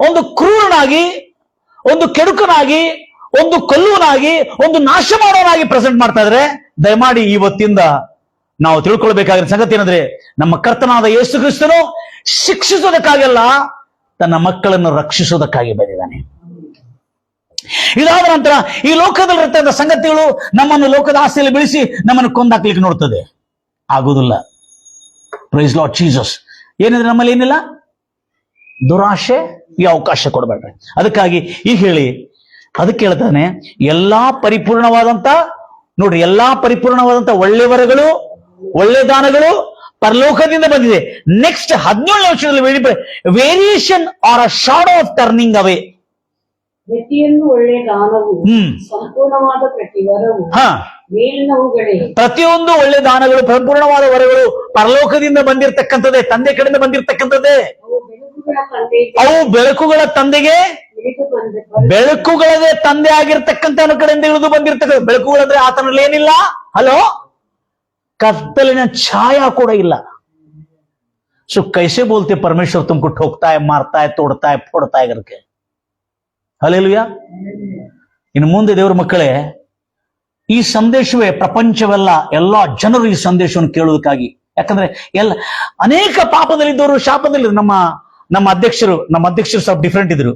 A: ಒಂದು ಕ್ರೂರನಾಗಿ, ಒಂದು ಕೆಡುಕನಾಗಿ, ಒಂದು ಕೊಲ್ಲುವನಾಗಿ, ಒಂದು ನಾಶ ಮಾಡೋನಾಗಿ ಪ್ರೆಸೆಂಟ್ ಮಾಡ್ತಾ ಇದ್ರೆ, ದಯಮಾಡಿ ಇವತ್ತಿಂದ ನಾವು ತಿಳ್ಕೊಳ್ಬೇಕಾಗಿರೋ ಸಂಗತಿ ಏನಂದ್ರೆ, ನಮ್ಮ ಕರ್ತನಾದ ಯೇಸು ಕ್ರಿಸ್ತನು ಶಿಕ್ಷಿಸೋದಕ್ಕಾಗಲ್ಲ, ತನ್ನ ಮಕ್ಕಳನ್ನು ರಕ್ಷಿಸೋದಕ್ಕಾಗಿ ಬಂದಿದ್ದಾನೆ. ಇದಾದ ನಂತರ ಈ ಲೋಕದಲ್ಲಿರ್ತಕ್ಕಂಥ ಸಂಗತಿಗಳು ನಮ್ಮನ್ನು ಲೋಕದ ಆಸೆಯಲ್ಲಿ ಬೆಳೆಸಿ ನಮ್ಮನ್ನು ಕೊಂದಾಕ್ಲಿಕ್ಕೆ ನೋಡ್ತದೆ. ಆಗುವುದಿಲ್ಲ. Price Lord Jesus. ಏನಿದ್ರೆ ನಮ್ಮಲ್ಲಿ ಏನಿಲ್ಲ, ದುರಾಶೆ ಈ ಅವಕಾಶ ಕೊಡಬೇಡ್ರಿ. ಅದಕ್ಕಾಗಿ ಈಗ ಹೇಳಿ, ಅದಕ್ಕೆ ಹೇಳ್ತಾನೆ, ಎಲ್ಲಾ ಪರಿಪೂರ್ಣವಾದಂತ, ನೋಡ್ರಿ, ಎಲ್ಲಾ ಪರಿಪೂರ್ಣವಾದಂತ ಒಳ್ಳೆ ವರಗಳು, ಒಳ್ಳೆ ದಾನಗಳು ಪರಲೋಕದಿಂದ ಬಂದಿದೆ. ನೆಕ್ಸ್ಟ್ 17ನೇ ವರ್ಷದಲ್ಲಿ variation or a shadow of turning away.
C: ಪ್ರತಿಯೊಂದು ಒಳ್ಳೆ ದಾನವು, ಸಂಪೂರ್ಣವಾದ ಪ್ರತಿವರವು ಮೇಲಿನವುಗಳೇ.
A: ಪ್ರತಿಯೊಂದು ಒಳ್ಳೆ ದಾನಗಳು, ಸಂಪೂರ್ಣವಾದ ವರಗಳು ಪರಲೋಕದಿಂದ ಬಂದಿರತಕ್ಕಂಥದ್ದೇ, ತಂದೆ ಕಡೆಯಿಂದ ಬಂದಿರತಕ್ಕಂಥದ್ದೇ. ಅವು ಬೆಳಕುಗಳ ತಂದೆಗೆ, ಬೆಳಕುಗಳದೇ ತಂದೆ ಆಗಿರ್ತಕ್ಕಂಥ ಕಡೆಯಿಂದ ಇಳಿದು ಬಂದಿರ್ತಕ್ಕಂಥ ಬೆಳಕುಗಳಂದ್ರೆ ಆತನಲ್ಲಿ ಏನಿಲ್ಲ, ಹಲೋ, ಕತ್ತಲಿನ ಛಾಯ ಕೂಡ ಇಲ್ಲ. सो कैसे बोलते परमेश्वर तुमको ठोकता है, मारता है, तोड़ता है, फोड़ता है करके? ಹಲ್ಲೆಲೂಯಾ. ಇನ್ನು ಮುಂದೆ ದೇವರ ಮಕ್ಕಳೇ, ಈ ಸಂದೇಶವೇ ಪ್ರಪಂಚವೆಲ್ಲ, ಎಲ್ಲ ಜನರು ಈ ಸಂದೇಶವನ್ನು ಕೇಳುವುದಕ್ಕಾಗಿ. ಯಾಕಂದ್ರೆ ಅನೇಕ ಪಾಪದಲ್ಲಿದ್ದವರು, ಶಾಪದಲ್ಲಿ. ನಮ್ಮ ಅಧ್ಯಕ್ಷರು ಸ್ವಲ್ಪ ಡಿಫ್ರೆಂಟ್ ಇದ್ರು.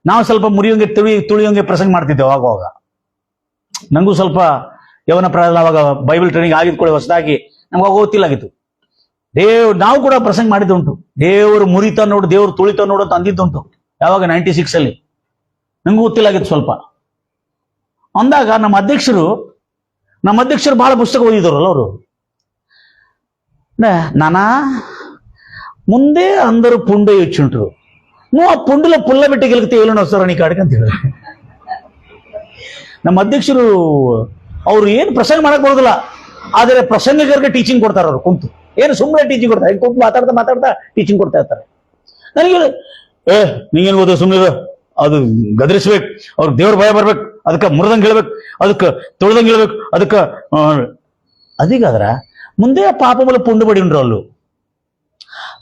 A: ನಾವು ಸ್ವಲ್ಪ ಮುರಿಯೋಂಗೆ ತುಳಿಯೋಂಗೆ ಪ್ರಸಂಗ ಮಾಡ್ತಿದ್ದೇವೆ ಆವಾಗ. ನಂಗೂ ಸ್ವಲ್ಪ ಯವನ ಪ್ರಾಯ, ಅವಾಗ ಬೈಬಲ್ ಟ್ರೈನಿಂಗ್ ಆಗಿದ್ ಕೂಡ ಹೊಸದಾಗಿ ನಮ್ಗೆ ಗೊತ್ತಿಲ್ಲಾಗಿತ್ತು. ನಾವು ಕೂಡ ಪ್ರಸಂಗ ಮಾಡಿದ್ದುಂಟು. ದೇವರು ಮುರಿತ ನೋಡು, ದೇವರು ತುಳಿತ ನೋಡು ಅಂತ ಅಂದಿದ್ದುಂಟು. ಯಾವಾಗ 96 ಅಲ್ಲಿ ನಂಗೂ ಗೊತ್ತಿಲ್ಲಾಗಿತ್ತು ಸ್ವಲ್ಪ. ಅಂದಾಗ ನಮ್ಮ ಅಧ್ಯಕ್ಷರು ಬಹಳ ಪುಸ್ತಕ ಓದಿದವರಲ್ಲ ಅವರು. నానా ముందే అందరూ పుండే ఇచ్చుంటారు, నువ్వు ఆ పుండులో పుల్ల పెట్టగలిగితే ఏమైనా వస్తారా నీ కాడికి ಅಂತ ಹೇಳಿದ್ರು. ನಮ್ಮ ಅಧ್ಯಕ್ಷರು ಅವ್ರು ಏನು ಪ್ರಸಂಗ ಮಾಡಕ್ ಬರೋದಿಲ್ಲ, ಆದರೆ ಪ್ರಸಂಗಿಕರಿಗೆ ಟೀಚಿಂಗ್ ಕೊಡ್ತಾರೆ. ಅವ್ರು ಕುಂತು ಏನು ಸುಮ್ಮನೆ ಟೀಚಿಂಗ್ ಕೊಡ್ತಾರೆ, ಕುಂತು ಮಾತಾಡ್ತಾ ಟೀಚಿಂಗ್ ಕೊಡ್ತಾ ಇರ್ತಾರೆ. ನನಗೆ ನೀಗೇನು ಓದೋ ಸುಮ್ಮನೆ, ಅದು ಗದರಿಸ್ಬೇಕು, ಅವ್ರಿಗೆ ದೇವ್ರ ಭಯ ಬರ್ಬೇಕು, ಅದಕ್ಕೆ ಮುರಿದಂಗೆ ಹೇಳ್ಬೇಕು, ಅದಕ್ಕೆ ತೊಳೆದಂಗೆ ಹೇಳ್ಬೇಕು, ಅದಕ್ಕೆ ಅದೀಗಾದ್ರ ಮುಂದೆ ಪಾಪములు ಪುಂಡು ಉಂಡ್ರು ಅಲ್ಲೂ.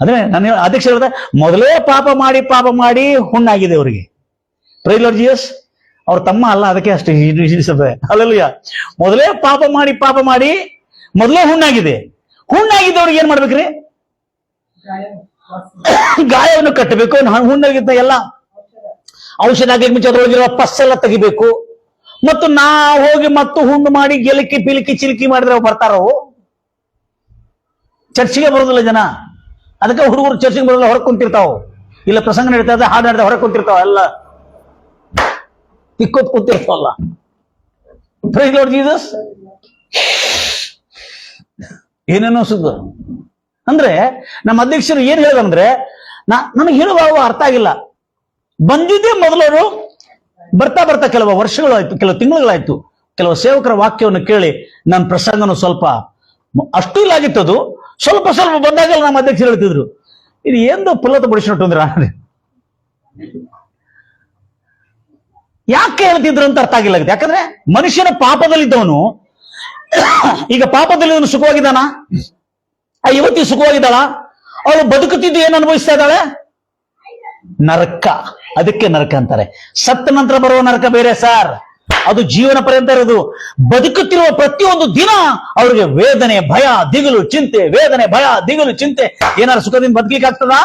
A: ಅಂದ್ರೆ ನನ್ನ ಅಧ್ಯಕ್ಷ ಹೇಳಿದ, ಮೊದಲೇ ಪಾಪ ಮಾಡಿ ಹುಣ್ಣಾಗಿದೆ ಅವರಿಗೆ. Praise Lord Jesus. ಅವ್ರ ತಮ್ಮ ಅಲ್ಲ, ಅದಕ್ಕೆ ಅಷ್ಟೇ ಹಲ್ಲೆಲೂಯಾ. ಮೊದಲೇ ಪಾಪ ಮಾಡಿ ಮೊದಲೇ ಹುಣ್ಣಾಗಿದೆ. ಹುಣ್ಣಾಗಿದ್ದವ್ರಿಗೆ ಏನ್ ಮಾಡ್ಬೇಕ್ರಿ? ಗಾಯವನ್ನು ಕಟ್ಟಬೇಕು. ಹುಣ್ಣಾಗಿದ್ದ ಎಲ್ಲ ಔಷಧ ಹಾಕಿ ಮುಂಚೆ ಅದ್ರೊಳಗಿರೋ ಪಸ್ಸೆಲ್ಲ ತೆಗಿಬೇಕು. ಮತ್ತು ನಾ ಹೋಗಿ ಮತ್ತು ಹುಣ್ಣು ಮಾಡಿ ಗೆಲಕಿ ಪಿಲಿಕಿ ಚಿಲಿಕಿ ಮಾಡಿದ್ರೆ ಅವು ಬರ್ತಾರವು. ಚರ್ಚಿಗೆ ಬರೋದಿಲ್ಲ ಜನ. ಅದಕ್ಕೆ ಹುಡುಗರು ಚರ್ಚಿಗೆ ಬರೋದಿಲ್ಲ, ಹೊರಗೆ ಕುಂತಿರ್ತಾವ. ಇಲ್ಲ ಪ್ರಸಂಗ ನಡೀತಾ ಇದೆ, ಹಾಡು ನಡೀತಾ, ಹೊರಗೆ ಕುಂತಿರ್ತಾವ. ಎಲ್ಲ ತಿಕ್ಕೋತ್ ಕೂತಿರ್ತಾವಲ್ಲ. Praise Lord Jesus. ಏನೇನೋ ಸುದ್ದ ಅಂದ್ರೆ ನಮ್ಮ ಅಧ್ಯಕ್ಷರು ಏನ್ ಹೇಳಿದಂದ್ರೆ, ನನಗೆ ಹೇಳುವ ಅರ್ಥ ಆಗಿಲ್ಲ. ಬಂದಿದ್ದೇ ಮೊದಲವರು ಬರ್ತಾ ಕೆಲವು ವರ್ಷಗಳಾಯ್ತು, ಕೆಲವು ತಿಂಗಳುಗಳಾಯ್ತು, ಕೆಲವು ಸೇವಕರ ವಾಕ್ಯವನ್ನು ಕೇಳಿ ನನ್ನ ಪ್ರಸಂಗನು ಸ್ವಲ್ಪ ಅಷ್ಟು ಇಲ್ಲ ಆಗಿತ್ತದು. ಸ್ವಲ್ಪ ಬಂದಾಗಲ್ಲ ನಮ್ಮ ಅಧ್ಯಕ್ಷರು ಹೇಳ್ತಿದ್ರು, ಇದು ಏನು ಪುಲ್ಲತ ಬಡಿಸಿನಟ್ಟು ಅಂದ್ರೆ ಯಾಕೆ ಹೇಳ್ತಿದ್ರು ಅಂತ ಅರ್ಥ ಆಗಿಲ್ಲ. ಯಾಕಂದ್ರೆ ಮನುಷ್ಯನ ಪಾಪದಲ್ಲಿದ್ದವನು ಈಗ ಪಾಪದಲ್ಲಿ ಸುಖವಾಗಿದ್ದಾನ? ಆ ಯುವತಿ ಸುಖವಾಗಿದ್ದಾಳ? ಅವಳು ಬದುಕುತ್ತಿದ್ದು ಏನು ಅನುಭವಿಸ್ತಾ ಇದ್ದಾಳೆ? ನರಕ. ಅದಕ್ಕೆ ನರಕ ಅಂತಾರೆ. ಸತ್ತ ನಂತರ ಬರುವ ನರಕ ಬೇರೆ ಸರ್, ಅದು ಜೀವನ ಪರ್ಯಂತ ಇರೋದು. ಬದುಕುತ್ತಿರುವ ಪ್ರತಿಯೊಂದು ದಿನ ಅವ್ರಿಗೆ ವೇದನೆ, ಭಯ, ದಿಗುಲು, ಚಿಂತೆ. ವೇದನೆ, ಭಯ, ದಿಗುಲು, ಚಿಂತೆ. ಏನಾದ್ರು ಸುಖದಿಂದ ಬದುಕಲಿಕ್ಕೆ ಆಗ್ತದ?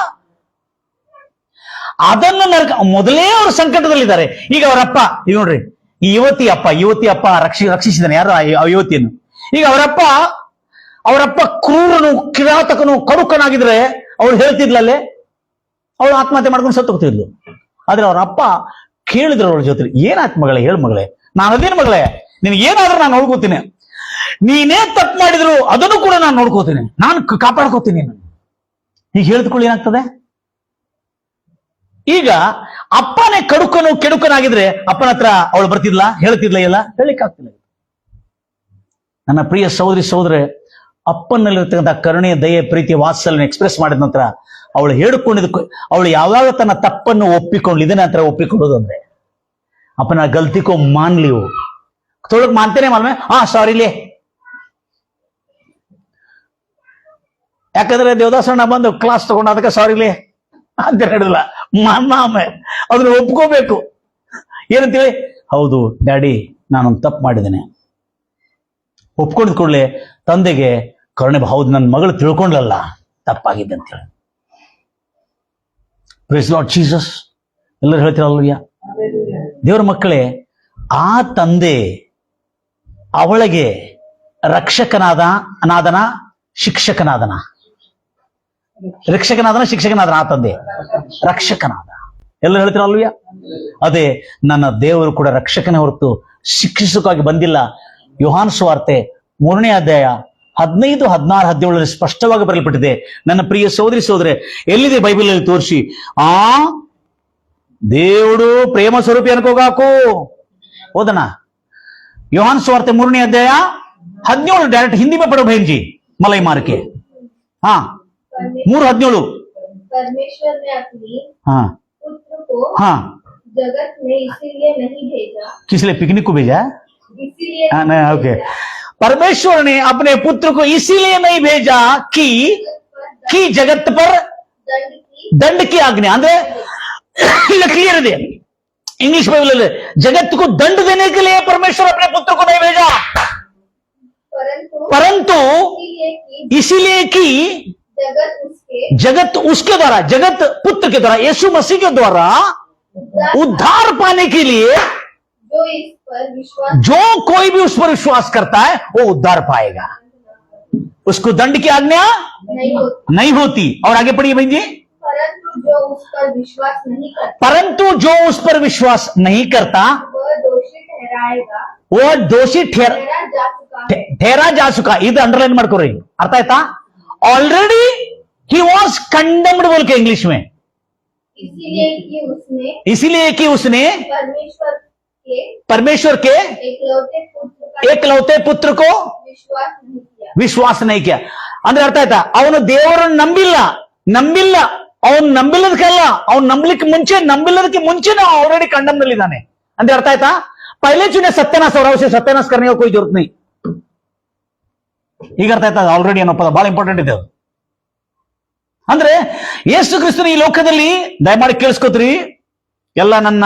A: ಅದನ್ನು ನರಕ. ಮೊದಲೇ ಅವರು ಸಂಕಟದಲ್ಲಿದ್ದಾರೆ. ಈಗ ಅವರಪ್ಪ, ಈಗ ನೋಡ್ರಿ, ಈ ಯುವತಿ ಅಪ್ಪ ರಕ್ಷಿಸಿದಾನೆ. ಯಾರು? ಆ ಯುವತಿಯನ್ನು. ಈಗ ಅವರಪ್ಪ ಕ್ರೂರನು, ಕಿರಾತಕನು, ಕಡುಕನಾಗಿದ್ರೆ ಅವಳು ಹೇಳ್ತಿದ್ಲಲ್ಲೇ, ಅವಳು ಆತ್ಮಹತ್ಯೆ ಮಾಡ್ಕೊಂಡು ಸತ್ತು ಹೋಗ್ತಿದ್ಲು. ಆದ್ರೆ ಅವ್ರ ಅಪ್ಪ ಕೇಳಿದ್ರು ಅವಳ ಜೊತೆ, ಏನಾಯ್ತು ಮಗಳೇ, ಹೇಳು ಮಗಳೇ, ನಾನು ಅದೇನು ಮಗಳೇ, ನಿನಗೆ ಏನಾದ್ರೂ ನಾನು ನೋಡ್ಕೋತೀನಿ, ನೀನೇ ತಪ್ಪು ಮಾಡಿದ್ರು ಅದನ್ನು ಕೂಡ ನಾನು ನೋಡ್ಕೋತೀನಿ, ನಾನು ಕಾಪಾಡ್ಕೋತೀನಿ. ಈಗ ಹೇಳಿದ್ಕೊಳ್ಳಿ ಏನಾಗ್ತದೆ? ಈಗ ಅಪ್ಪನೇ ಕೆಡುಕನಾಗಿದ್ರೆ ಅಪ್ಪನ ಹತ್ರ ಅವಳು ಬರ್ತಿದ್ಲಾ? ಹೇಳ್ತಿದ್ಲ? ಇಲ್ಲ, ಹೇಳಿಕ್ಕಾಗ್ತಿಲ್ಲ. ನನ್ನ ಪ್ರಿಯ ಸಹೋದರ, ಅಪ್ಪನಲ್ಲಿರ್ತಕ್ಕಂಥ ಕರುಣೆ, ದಯೆ, ಪ್ರೀತಿ, ವಾತ್ಸಲ್ಯ ಎಕ್ಸ್ಪ್ರೆಸ್ ಮಾಡಿದ ನಂತರ ಅವಳು ಹೇಳಿಕೊಂಡಿದ್ದಕ್ಕೆ, ಅವಳು ಯಾವಾಗ ತನ್ನ ತಪ್ಪನ್ನು ಒಪ್ಪಿಕೊಂಡು, ಇದನ್ನ ನಂತರ ಒಪ್ಪಿಕೊಳ್ಳೋದು ಅಂದ್ರೆ, अपना गलती को मान लियो. थोड़ा मानते नहीं मालूम है, हाँ सॉरी ले. ಯಾಕಂದ್ರೆ ದೇವದಾಸಣ್ಣ ಬಂದು ಕ್ಲಾಸ್ ತಗೊಂಡು ಅದಕ್ಕೆ ಸಾರಿ ಲೇ ಅಂತ ಹೇಳಿಲ್ಲ. ಮಾಮೆ ಅದನ್ನ ಒಪ್ಕೋಬೇಕು. ಏನಂತೀವಿ? ಹೌದು ಡ್ಯಾಡಿ, ನಾನೊಂದು ತಪ್ಪು ಮಾಡಿದ್ದೇನೆ. ಒಪ್ಕೊಂಡಿದ್ ಕೂಡಲೇ ತಂದೆಗೆ ಕರುಣೆ, ಹೌದು ನನ್ನ ಮಗಳು ತಿಳ್ಕೊಂಡ್ಲಲ್ಲ, ತಪ್ಪಾಗಿದೆ ಅಂತೇಳಿ. Praise Lord Jesus. ಎಲ್ಲರೂ ಹೇಳ್ತೀರಲ್ವಯ್ಯ? ದೇವರ ಮಕ್ಕಳೇ, ಆ ತಂದೆ ಅವಳಿಗೆ ರಕ್ಷಕನಾದನ, ಶಿಕ್ಷಕನಾದನ. ಆ ತಂದೆ ರಕ್ಷಕನಾದ. ಎಲ್ಲ ಹೇಳ್ತೀರಲ್ವಯ್ಯ? ಅದೇ ನನ್ನ ದೇವರು ಕೂಡ ರಕ್ಷಕನೇ ಹೊರತು ಶಿಕ್ಷಿಸಕ್ಕಾಗಿ ಬಂದಿಲ್ಲ. ಯೋಹಾನ ಸುವಾರ್ತೆ 3ನೇ ಅಧ್ಯಾಯ 15, 16, 17 ಸ್ಪಷ್ಟವಾಗಿ ಬರೆಯಲ್ಪಟ್ಟಿದೆ. ನನ್ನ ಪ್ರಿಯ ಸಹೋದರೇ, ಎಲ್ಲಿದೆ ಬೈಬಲ್ ಅಲ್ಲಿ ತೋರಿಸಿ. ಆ దేవుడు ప్రేమ స్వరూపి అనుకోగాకు. ఓదనా योहान सुवार्ते 3ನೇ अध्याय 17. डायरेक्ट हिंदी में पढ़ो बहन जी, मलाई मार के. हाँ 3:17.
D: परमेश्वर ने अपनी
A: हाँ
D: पुत्र को
A: हाँ
D: जगत में इसीलिए नहीं भेजा.
A: किस लिए? पिकनिक को भेजा?
D: इसीलिए
A: नहीं, ओके. परमेश्वर ने अपने पुत्र को इसीलिए नहीं भेजा कि ಕಿ ಜಗತ್ ಪರ್
D: दंड की
A: ದಂಡ ಕಿ ಆಜ್ಞೆ ಅಂದ್ರೆ ಇಲ್ಲ क्लियर ಇದೆ इंग्लिश बाइबल में जगत को दंड देने के लिए परमेश्वर अपने पुत्र को नहीं भेजा, परंतु इसीलिए कि जगत उसके द्वारा, जगत पुत्र के द्वारा, यीशु मसीह के द्वारा उद्धार पाने के लिए जो कोई भी उस पर विश्वास करता है वो उद्धार पाएगा। उसको दंड की आज्ञा नहीं होती। और आगे पढ़िए भाई जी।
D: परंतु जो उस पर विश्वास नहीं करता,
A: परंतु जो उस पर विश्वास नहीं करता
D: वह दोषी ठहराएगा,
A: वो दोषी ठहरा जा चुका। ಇದು अंडरलाइन ಮಾಡ್ಕೊರಿ, ಅರ್ಥ ಆಯ್ತಾ? ऑलरेडी ही वॉज कंडेम्ड बोल के इंग्लिश में, इसीलिए कि उसने परमेश्वर के एकलौते पुत्र को विश्वास नहीं किया। ಅಂದ್ರೆ ಅರ್ಥ ಆಯ್ತಾ? ಅವನು ದೇವರನ್ನು ನಂಬಿಲ್ಲ ಅವನು ನಂಬಿಲ್ಲದಕ್ಕೆಲ್ಲ, ಅವ್ನು ನಂಬಿಲ್ಲದಕ್ಕೆ ಮುಂಚೆನೇ ಆಲ್ರೆಡಿ ಕಂಡಮ್ ನಲ್ಲಿದ್ದಾನೆ ಅಂದ್ರೆ ಅರ್ಥ ಆಯ್ತಾ? पहले चुने सत्यानाश और उसे सत्यानाश करने का कोई जरूरत नहीं। ಈಗ ಅರ್ಥ ಆಯ್ತಾ? ಆಲ್ರೆಡಿ ಅನ್ನೋ ಪದ ಬಹಳ ಇಂಪಾರ್ಟೆಂಟ್ ಇದೆ ಅದು. ಅಂದ್ರೆ ಯೇಸು ಕ್ರಿಸ್ತನ ಈ ಲೋಕದಲ್ಲಿ, ದಯಮಾಡಿ ಕೇಳಿಸ್ಕೊತ್ರಿ ಎಲ್ಲ ನನ್ನ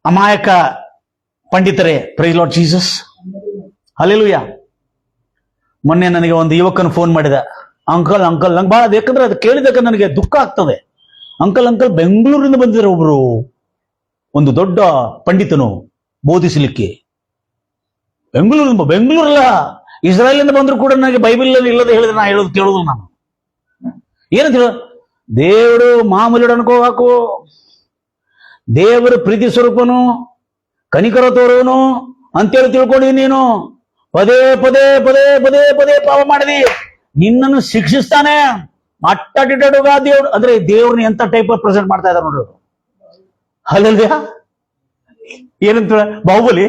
A: ಅಮಾಯಕ ಪಂಡಿತರೇ, ಪ್ರೈಸ್ ಲಾರ್ಡ್ ಜೀಸಸ್, ಹಲ್ಲೆಲೂಯಾ. ಮೊನ್ನೆ ನನಗೆ ಒಂದು ಯುವಕನು ಫೋನ್ ಮಾಡಿದ, ಅಂಕಲ್ ನಂಗೆ ಬಹಳ, ಯಾಕಂದ್ರೆ ಅದು ಕೇಳಿದಾಗ ನನಗೆ ದುಃಖ ಆಗ್ತದೆ. ಅಂಕಲ್ ಬೆಂಗಳೂರಿಂದ ಬಂದಿದ್ದಾರೆ ಒಬ್ರು, ಒಂದು ದೊಡ್ಡ ಪಂಡಿತನು ಬೋಧಿಸಲಿಕ್ಕೆ. ಬೆಂಗಳೂರಲ್ಲ, ಇಸ್ರಾಯೇಲಿಂದ ಬಂದ್ರು ಕೂಡ ನನಗೆ ಬೈಬಲ್ ಇಲ್ಲದೆ ಹೇಳಿದ್ರೆ ನಾ ಹೇಳೋದು ಕೇಳೋದು. ನಾನು ಏನಂತ ಹೇಳ, ದೇವರು ಮಾಮೂಲಿ ಅನ್ಕೋಬೇಕು, ದೇವರು ಪ್ರೀತಿ ಸ್ವರೂಪನು ಕನಿಕರ ತೋರುವನು ಅಂತೇಳಿ ತಿಳ್ಕೊಂಡಿದ್ದೀನಿ. ನೀನು ಪದೇ ಪದೇ ಪದೇ ಪದೇ ಪದೇ ಪಾಪ ಮಾಡಿದಿ, ನಿನ್ನನ್ನು ಶಿಕ್ಷಿಸ್ತಾನೆ. ಅಟ್ಟಡಿಡುಗ ದೇವ್ರು ಅಂದ್ರೆ ದೇವ್ರನ್ನ ಎಂತ ಟೈಪ್ ಪ್ರೆಸೆಂಟ್ ಮಾಡ್ತಾ ಇದ್ದಾರೆ ನೋಡ್ರಿ. ಹಲ್ಲೆಲೂಯಾ. ಏನಂತ ಬಾಹುಬಲಿ,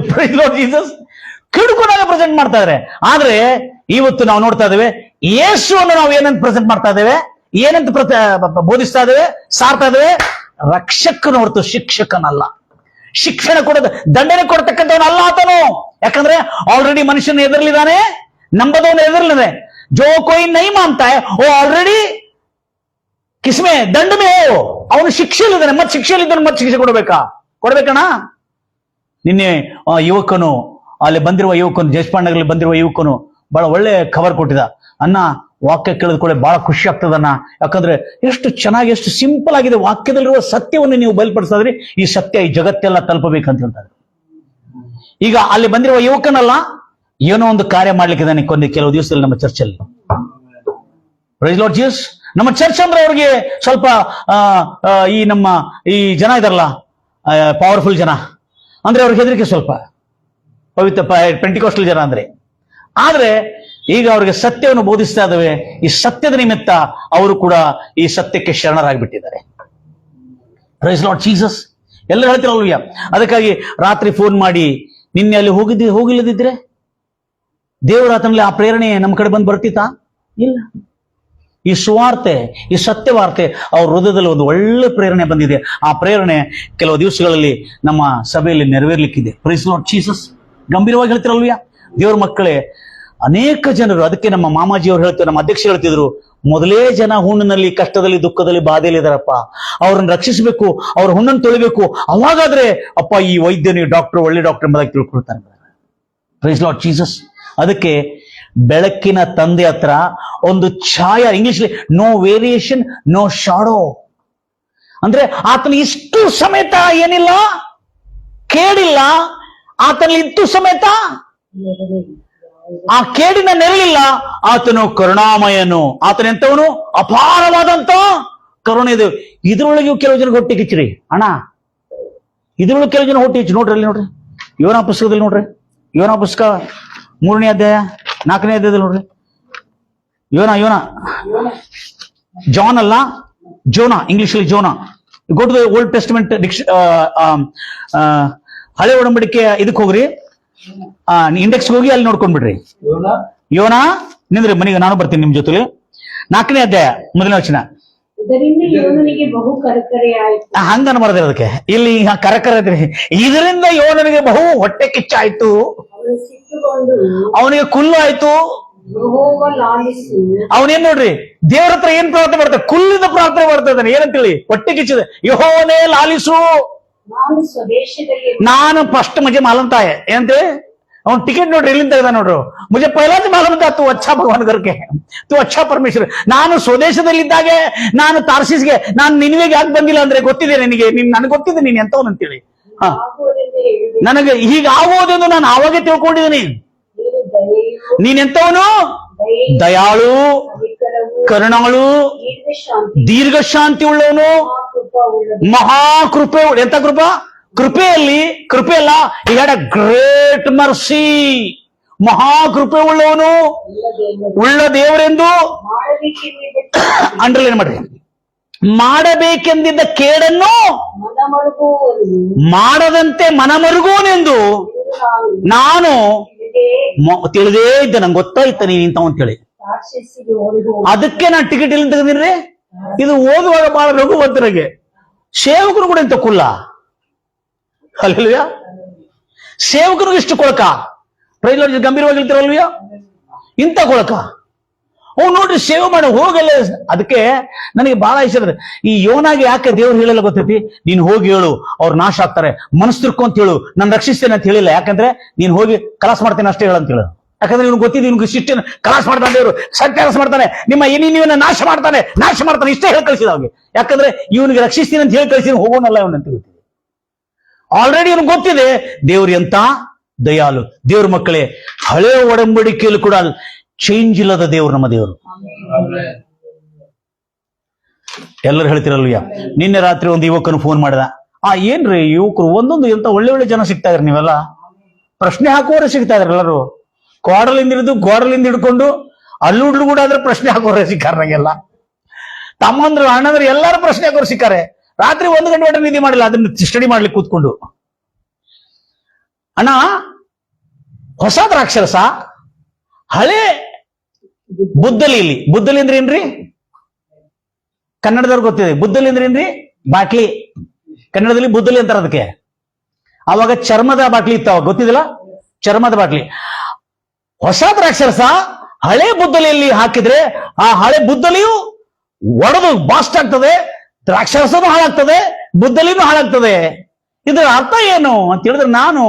A: ಪ್ರೈಸ್ ಲಾರ್ಡ್ ಜೀಸಸ್, ಕಿಡುಕುನಾಗ ಪ್ರೆಸೆಂಟ್ ಮಾಡ್ತಾ ಇದ್ದಾರೆ. ಆದ್ರೆ ಇವತ್ತು ನಾವು ನೋಡ್ತಾ ಇದ್ದೇವೆ, ಯೇಸುವನ್ನು ನಾವು ಏನಂತ ಪ್ರೆಸೆಂಟ್ ಮಾಡ್ತಾ ಇದ್ದೇವೆ, ಏನಂತ ಬೋಧಿಸ್ತಾ ಇದ್ದೇವೆ, ಸಾರ್ತಾ ಇದ್ದೇವೆ, ರಕ್ಷಕನ ಹೊರತು ಶಿಕ್ಷಕನಲ್ಲ. ಶಿಕ್ಷಣ ಕೊಡೋದು, ದಂಡನೆ ಕೊಡ್ತಕ್ಕಂಥವನು ಅಲ್ಲ ಆತನು. ಯಾಕಂದ್ರೆ ಆಲ್ರೆಡಿ ಮನುಷ್ಯನ ಎದುರಲಿದ್ದಾನೆ, ನಂಬದವನು ಎದುರಲಿದೆ. ಜೋ ಕೋಯಿ ನೈ ಮಾನ್ತಾ ಹೈ ಓ ಆಲ್ರೆಡಿ ಕಿಸ್ಮೆ ದಂಡ ಮೇ ಹೋ, ಅವನು ಶಿಕ್ಷೆಯಲ್ಲಿದ್ದಾನೆ. ಮತ್ತೆ ಶಿಕ್ಷೆಯಲ್ಲಿದ್ದಾನೆ, ಮತ್ತೆ ಶಿಕ್ಷೆ ಕೊಡ್ಬೇಕಣ್ಣ. ನಿನ್ನೆ ಯುವಕನು, ಅಲ್ಲಿ ಬಂದಿರುವ ಯುವಕನು, ಜಯಸ್ಪಾಂಡಗಳಲ್ಲಿ ಬಂದಿರುವ ಯುವಕನು ಬಹಳ ಒಳ್ಳೆ ಖಬರ್ ಕೊಟ್ಟಿದ. ಅನ್ನ ವಾಕ್ಯ ಕೇಳಿದ್ಕೊಳ್ಳೆ ಬಹಳ ಖುಷಿ ಆಗ್ತದನ್ನ. ಯಾಕಂದ್ರೆ ಎಷ್ಟು ಚೆನ್ನಾಗಿ, ಎಷ್ಟು ಸಿಂಪಲ್ ಆಗಿದೆ. ವಾಕ್ಯದಲ್ಲಿರುವ ಸತ್ಯವನ್ನು ನೀವು ಬಯಲ್ಪಡಿಸಿದ್ರೆ ಈ ಸತ್ಯ ಈ ಜಗತ್ತೆಲ್ಲ ತಲುಪಬೇಕಂತ ಹೇಳ್ತಾರೆ. ಈಗ ಅಲ್ಲಿ ಬಂದಿರುವ ಯುವಕನಲ್ಲ, ಏನೋ ಒಂದು ಕಾರ್ಯ ಮಾಡ್ಲಿಕ್ಕಿದ್ದಾನೆ ಕೆಲವು ದಿವಸದಲ್ಲಿ ನಮ್ಮ ಚರ್ಚಲ್ಲಿ. Praise Lord Jesus. ನಮ್ಮ ಚರ್ಚ್ ಅಂದ್ರೆ ಅವ್ರಿಗೆ ಸ್ವಲ್ಪ ಈ ಜನ ಇದಾರಲ್ಲ, ಪವರ್ಫುಲ್ ಜನ ಅಂದ್ರೆ ಅವ್ರಿಗೆ ಹೆದರಿಕೆ ಸ್ವಲ್ಪ, ಪವಿತ್ರ ಪೆಂಟಿಕೋಸ್ಟಲ್ ಜನ ಅಂದ್ರೆ. ಆದ್ರೆ ಈಗ ಅವ್ರಿಗೆ ಸತ್ಯವನ್ನು ಬೋಧಿಸ್ತಾ ಇದ್ದಾವೆ. ಈ ಸತ್ಯದ ನಿಮಿತ್ತ ಅವರು ಕೂಡ ಈ ಸತ್ಯಕ್ಕೆ ಶರಣರಾಗ್ಬಿಟ್ಟಿದ್ದಾರೆ. Price Lord Jesus. ಎಲ್ಲರೂ ಹೇಳ್ತಿರಲ್ವಯ್ಯ. ಅದಕ್ಕಾಗಿ ರಾತ್ರಿ ಫೋನ್ ಮಾಡಿ, ನಿನ್ನೆ ಅಲ್ಲಿ ಹೋಗಿಲ್ಲದಿದ್ರೆ ದೇವರ ಆತನಲ್ಲಿ ಆ ಪ್ರೇರಣೆ ನಮ್ಮ ಕಡೆ ಬಂದು ಬರ್ತಿತ್ತಾ? ಇಲ್ಲ. ಈ ಸುವಾರ್ತೆ, ಈ ಸತ್ಯವಾರ್ತೆ ಅವ್ರ ಹೃದಯದಲ್ಲಿ ಒಂದು ಒಳ್ಳೆ ಪ್ರೇರಣೆ ಬಂದಿದೆ. ಆ ಪ್ರೇರಣೆ ಕೆಲವು ದಿವಸಗಳಲ್ಲಿ ನಮ್ಮ ಸಭೆಯಲ್ಲಿ ನೆರವೇರ್ಲಿಕ್ಕಿದೆ. Price Lord Jesus. ಗಂಭೀರವಾಗಿ ಹೇಳ್ತಿರಲ್ವಯ್ಯ. ದೇವ್ರ ಮಕ್ಕಳೇ, ಅನೇಕ ಜನರು, ಅದಕ್ಕೆ ನಮ್ಮ ಮಾಮಾಜಿಯವರು ಹೇಳ್ತಾರೆ, ನಮ್ಮ ಅಧ್ಯಕ್ಷರು ಹೇಳ್ತಿದ್ರು, ಮೊದಲೇ ಜನ ಹುಣ್ಣಿನಲ್ಲಿ, ಕಷ್ಟದಲ್ಲಿ, ದುಃಖದಲ್ಲಿ, ಬಾಧೆಯಲ್ಲಿ ಇದಾರಪ್ಪ. ಅವ್ರನ್ನ ರಕ್ಷಿಸಬೇಕು, ಅವ್ರ ಹುಣ್ಣನ್ನು ತೊಳಿಬೇಕು. ಅವಾಗಾದ್ರೆ ಅಪ್ಪ ಈ ವೈದ್ಯನು, ಡಾಕ್ಟರ್, ಒಳ್ಳೆ ಡಾಕ್ಟರ್ ಎಂಬುದಾಗಿ ತಿಳ್ಕೊಳ್ತಾರೆ. Price Lord Jesus. ಅದಕ್ಕೆ ಬೆಳಕಿನ ತಂದೆ ಹತ್ರ ಒಂದು ಛಾಯಾ, English no variation no shadow, ಅಂದ್ರೆ ಆತನ ಇಷ್ಟು ಸಮೇತ ಏನಿಲ್ಲ, ಕೇಳಿಲ್ಲ, ಆತನಲ್ಲಿ ಇತ್ತು ಸಮೇತ ಆ ಕೇಡಿನ ನೆರಳಿಲ್ಲ. ಆತನು ಕರುಣಾಮಯನು, ಆತನ ಎಂತವನು, ಅಪಾರವಾದಂತ ಕರುಣೆ ಇದೆ. ಇದ್ರೊಳಗೆ ಕೆಲವು ಜನ ಹೊಟ್ಟೆ ಕಿಚ್ಚಿರಿ ಅಣ್ಣ, ಇದ್ರೊಳಗೆ ಕೆಲವು ಜನ ಹೊಟ್ಟೆ ಕಿಚ್ಚಿ. ನೋಡ್ರಿ ಅಲ್ಲಿ ನೋಡ್ರಿ, ಯೋನ ಪುಸ್ತಕದಲ್ಲಿ ನೋಡ್ರಿ, ಯೋನ ಪುಸ್ತಕ 3ನೇ ಅಧ್ಯಾಯ 4ನೇ ಅಧ್ಯಾಯದಲ್ಲಿ ನೋಡ್ರಿ. ಯೋನ ಜಾನ್ ಅಲ್ಲ, ಜೋನಾ, ಇಂಗ್ಲಿಷ್ ಅಲ್ಲಿ Jonah. Go to the Old Testament ಹಳೆ ಒಡಂಬಡಿಕೆ ಇದಕ್ಕೆ ಹೋಗ್ರಿ, ಇಂಡೆಕ್ಸ್ ಹೋಗಿ ಅಲ್ಲಿ ನೋಡ್ಕೊಂಡ್ಬಿಡ್ರಿ. ಯೋನಾ ನಿಂದ್ರಿ, ಮನೆಗೆ ನಾನು ಬರ್ತೀನಿ ನಿಮ್ ಜೊತೆಲಿ. 4ನೇ ಅಧ್ಯಾಯ 1ನೇ ವಚನ. ಹಂಗ ಅನ್ಬಾರ್ದು ಅದಕ್ಕೆ. ಇಲ್ಲಿ ಕರಕರ ಇದ್ರಿ, ಇದರಿಂದ ಯೋನನಿಗೆ ಬಹು ಹೊಟ್ಟೆ ಕಿಚ್ಚಾಯ್ತು, ಅವನಿಗೆ ಕುಲ್ಲು ಆಯ್ತು,
C: ಯೆಹೋವ ಲಾಲಿಸು,
A: ಅವನೇನ್ ನೋಡ್ರಿ ದೇವ್ರ ಹತ್ರ ಏನ್ ಪ್ರಾರ್ಥನೆ ಮಾಡ್ತಾರೆ, ಕುಲ್ಲಿದ ಪ್ರಾರ್ಥನೆ ಮಾಡ್ತಾ ಇದ್ದಾನೆ. ಏನಂತೇಳಿ ಹೊಟ್ಟೆ ಕಿಚ್ಚಿದೆ, ಯೆಹೋವನೇ ಲಾಲಿಸು,
C: ನಾನು ಸ್ವದೇಶದಲ್ಲಿ
A: ನಾನು ಫಸ್ಟ್ मुझे मालूम था ಏನಂತೇಳಿ ಅವ್ನು ಟಿಕೆಟ್ ನೋಡ್ರಿ ಎಲ್ಲಿಂದ ತೆಗೆದ ನೋಡ್ರು, मुझे पहला से मालूम था तू अच्छा भगवान करके, तू अच्छा परमेश्वर. ನಾನು ಸ್ವದೇಶದಲ್ಲಿದ್ದಾಗೆ ನಾನು ತಾರ್ಸಿಸ್ಗೆ ನಾನು ನಿನಗೆ ಯಾಕೆ ಬಂದಿಲ್ಲ ಅಂದ್ರೆ ಗೊತ್ತಿದೆ ನಿನಗೆ, ನನಗೆ ಗೊತ್ತಿದೆ ನೀನ್ ಎಂತವನಂತೇಳಿ. ಹ
C: ಆಗುವುದೆಂದು ಹೇಳಿದೆ.
A: ನನಗೆ ಹೀಗಾಗುವುದೆಂದು ನಾನು ಆವಾಗೇ ತಿಳ್ಕೊಂಡಿದ್ದೀನಿ.
C: ನೀನು ದಯೆಯು,
A: ನೀನೆಂತವನು,
C: ದಯೆಯು,
A: ದಯಾಳು,
C: ಕನಿಕರವು,
A: ಕರುಣಾಳು,
C: ದೀರ್ಘಶಾಂತಿ,
A: ದೀರ್ಘ ಶಾಂತಿ ಉಳ್ಳವನು,
C: ಮಹಾಕೃಪಾವುಳ್ಳದು.
A: ಮಹಾಕೃಪೆ. ಎಂತ ಕೃಪಾ? ಕೃಪೆಯಲ್ಲಿ ಕೃಪೆ ಅಲ್ಲ, he had a great mercy. ಮಹಾಕೃಪೆ ಉಳ್ಳವನು, ಉಳ್ಳ ದೇವರೆಂದು
C: ಮಾಡಬೇಕೆಂದಿದ್ದ
A: ಅಂಡರ್ಲೈನ್ ಮಾಡ್ರಿ. ಮಾಡಬೇಕೆಂದಿದ್ದ ಕೇಡನ್ನು
C: ಮನಮರುಗುವವನು
A: ಮಾಡದಂತೆ ಮನಮರುಗೋನೆಂದು
C: ನಾನು
A: ನಾನು
C: ತಿಳಿದೇ
A: ತಿಳಿದೇ ಇದ್ದೆ. ನಂಗೆ ಗೊತ್ತಾಯ್ತು ನೀನ್ ಇಂಥವ್ ಅಂತೇಳಿ.
C: ತಾರ್ಷೀಷಿಗೆ ಓಡಿಹೋದ.
A: ಅದಕ್ಕೆ ನಾನು ಟಿಕೆಟ್ ಎಲ್ಲಿ ತೆಗೆದಿನ್ರಿ. ಇದು ಓದುವಾಗ ಬಹಳ ರಘು ಬಂತನಿಗೆ. ಸೇವಕರು ಕೂಡ ಇಂಥ ಕುಲ್ಲ ಅಲ್ವಯ್ಯ, ಸೇವಕರಿಗೂ ಇಷ್ಟು ಕೊಳಕ. ಪ್ರೈಲೋಡ್ ಗಂಭೀರವಾಗಿ ಹೇಳ್ತಿರಲ್ವಯ್ಯ, ಇಂಥ ಕೊಳಕ. ಅವ್ ನೋಡ್ರಿ ಸೇವೆ ಮಾಡಿ ಹೋಗಲ್ಲ. ಅದಕ್ಕೆ ನನಗೆ ಬಹಳ ಇಷ್ಟ ಇದೆ. ಈ ಯೋನಾಗಿ ಯಾಕೆ ದೇವ್ರು ಹೇಳಲ್ಲ ಗೊತ್ತೈತಿ, ನೀನ್ ಹೋಗಿ ಹೇಳು ಅವ್ರು ನಾಶ ಆಗ್ತಾರೆ, ಮನಸ್ಸು ತಿರ್ಕೊ ಅಂತ ಹೇಳು, ನಾನು ರಕ್ಷಿಸ್ತೇನೆ ಅಂತ ಹೇಳಿಲ್ಲ. ಯಾಕಂದ್ರೆ ನೀನ್ ಹೋಗಿ ಕಲಾಸ್ ಮಾಡ್ತೇನೆ ಅಷ್ಟೇ ಹೇಳಂತ ಹೇಳು. ಯಾಕಂದ್ರೆ ಇವ್ನು ಗೊತ್ತಿದ್ದು ಇವ್ನಿಗೆ ಶಿಷ್ಟನ ಕಲಾಸ್ ಮಾಡ್ತಾನೆ, ದೇವರು ಸತ್ಯಾರಸ್ ಮಾಡ್ತಾನೆ, ನಿಮ್ಮ ನೀವನ್ನ ನಾಶ ಮಾಡ್ತಾನೆ ಇಷ್ಟೇ ಹೇಳಿ ಕಳಿಸಿದ ಅವ್ನಿಗೆ. ಯಾಕಂದ್ರೆ ಇವನಿಗೆ ರಕ್ಷಿಸ್ತೀನಿ ಅಂತ ಹೇಳಿ ಕಳಿಸಿ ಹೋಗೋಣಲ್ಲ ಇವನಂತ ಗೊತ್ತಿದೆ. ಆಲ್ರೆಡಿ ಇವ್ನಿಗೆ ಗೊತ್ತಿದೆ ದೇವ್ರು ಎಂತ ದಯಾಲು. ದೇವ್ರ ಮಕ್ಕಳೇ, ಹಳೆ ಒಡಂಬಡಿಕೆಯಲ್ಲಿ ಕೂಡ ಚೇಂಜ್ ಇಲ್ಲದ ದೇವ್ರು ನಮ್ಮ ದೇವರು. ಎಲ್ಲರೂ ಹೇಳ್ತಿರಲ್ವಯ್ಯ. ನಿನ್ನೆ ರಾತ್ರಿ ಒಂದು ಯುವಕನು ಫೋನ್ ಮಾಡಿದ. ಏನ್ರಿ ಯುವಕರು ಒಂದೊಂದು ಎಂತ ಒಳ್ಳೆ ಒಳ್ಳೆ ಜನ ಸಿಗ್ತಾ ಇದ್ರಿ, ನೀವೆಲ್ಲ ಪ್ರಶ್ನೆ ಹಾಕುವವರೇ ಸಿಗ್ತಾ ಇದ್ರಿ. ಎಲ್ಲರೂ ಗೋಡಲಿಂದ ಹಿಡ್ಕೊಂಡು ಅಲ್ಲುಡ್ಲು ಕೂಡ ಆದ್ರೆ ಪ್ರಶ್ನೆ ಹಾಕೋರೇ ಸಿಕ್ಕಾರಂಗೆಲ್ಲ. ತಮ್ಮಂದ್ರು ಅಣ್ಣಂದ್ರು ಎಲ್ಲಾರು ಪ್ರಶ್ನೆ ಹಾಕೋರು ಸಿಕ್ಕಾರೆ. ರಾತ್ರಿ 1 ಗಂಟೆ ಒಟ್ಟು ನಿಧಿ ಮಾಡಿಲ್ಲ, ಅದನ್ನ ಸ್ಟಡಿ ಮಾಡ್ಲಿಕ್ಕೆ ಕೂತ್ಕೊಂಡು. ಅಣ್ಣ, ಹೊಸ ದ್ರಾಕ್ಷರಸ ಹಳೆ ಬುದ್ದಲಿ ಅಂದ್ರೆ ಏನ್ರಿ? ಕನ್ನಡದವ್ರಿಗೆ ಗೊತ್ತಿದೆ. ಬುದ್ದಲಿ ಅಂದ್ರೆ ಏನ್ರಿ? ಬಾಟ್ಲಿ. ಕನ್ನಡದಲ್ಲಿ ಬುದ್ದಲಿ ಅಂತಾರ ಅದಕ್ಕೆ. ಅವಾಗ ಚರ್ಮದ ಬಾಟ್ಲಿ ಇತ್ತು, ಅವಾಗ ಗೊತ್ತಿದಿಲ್ಲ, ಚರ್ಮದ ಬಾಟ್ಲಿ. ಹೊಸ ದ್ರಾಕ್ಷರಸ ಹಳೆ ಬುದ್ದಲಿಯಲ್ಲಿ ಹಾಕಿದ್ರೆ ಆ ಹಳೆ ಬುದ್ದಲಿಯು ಒಡೆದು ಬಾಸ್ಟ್ ಆಗ್ತದೆ, ದ್ರಾಕ್ಷರಸನೂ ಹಾಳಾಗ್ತದೆ, ಬುದ್ದಲಿನೂ ಹಾಳಾಗ್ತದೆ. ಇದರ ಅರ್ಥ ಏನು ಅಂತ ಹೇಳಿದ್ರೆ, ನಾನು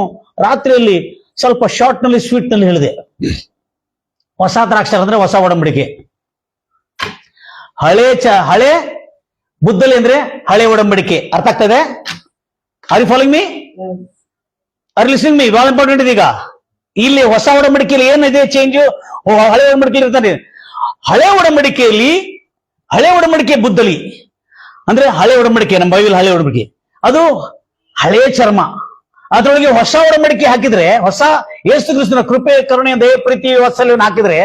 A: ರಾತ್ರಿಯಲ್ಲಿ ಸ್ವಲ್ಪ ಶಾರ್ಟ್ ನಲ್ಲಿ ಸ್ವೀಟ್ ನಲ್ಲಿ ಹೇಳಿದೆ. ಹೊಸ ದ್ರಾಕ್ಷರ ಅಂದ್ರೆ ಹೊಸ ಒಡಂಬಡಿಕೆ, ಹಳೆ ಬುದ್ದಲಿ ಅಂದ್ರೆ ಹಳೆ ಒಡಂಬಡಿಕೆ. ಅರ್ಥ ಆಗ್ತದೆ? Are you following me? Are listening me? ಬಹಳ ಇಂಪಾರ್ಟೆಂಟ್ ಇದೆ. ಈಗ ಇಲ್ಲಿ ಹೊಸ ಒಡಂಬಡಿಕೆಯಲ್ಲಿ ಏನಿದೆ ಚೇಂಜ್? ಹಳೆ ಒಡಂಬಡಿಕೆಯಲ್ಲಿ ಇರ್ತಾನೆ. ಹಳೆ ಒಡಂಬಡಿಕೆ ಬುದ್ದಲಿ ಅಂದ್ರೆ ಹಳೆ ಒಡಂಬಡಿಕೆ. ನಮ್ಮ ಬೈಬಲ್ ಹಳೆ ಒಡಂಬಡಿಕೆ, ಅದು ಹಳೆಯ ಚರ್ಮ. ಅದರೊಳಗೆ ಹೊಸ ಒಡಂಬಡಿಕೆ ಹಾಕಿದ್ರೆ, ಹೊಸ ಯೇಸು ಕ್ರಿಸ್ತನ ಕೃಪೆ, ಕರುಣೆ, ದಯೆ, ಪ್ರೀತಿ, ವಾತ್ಸಲ್ಯವನ್ನು ಹಾಕಿದ್ರೆ,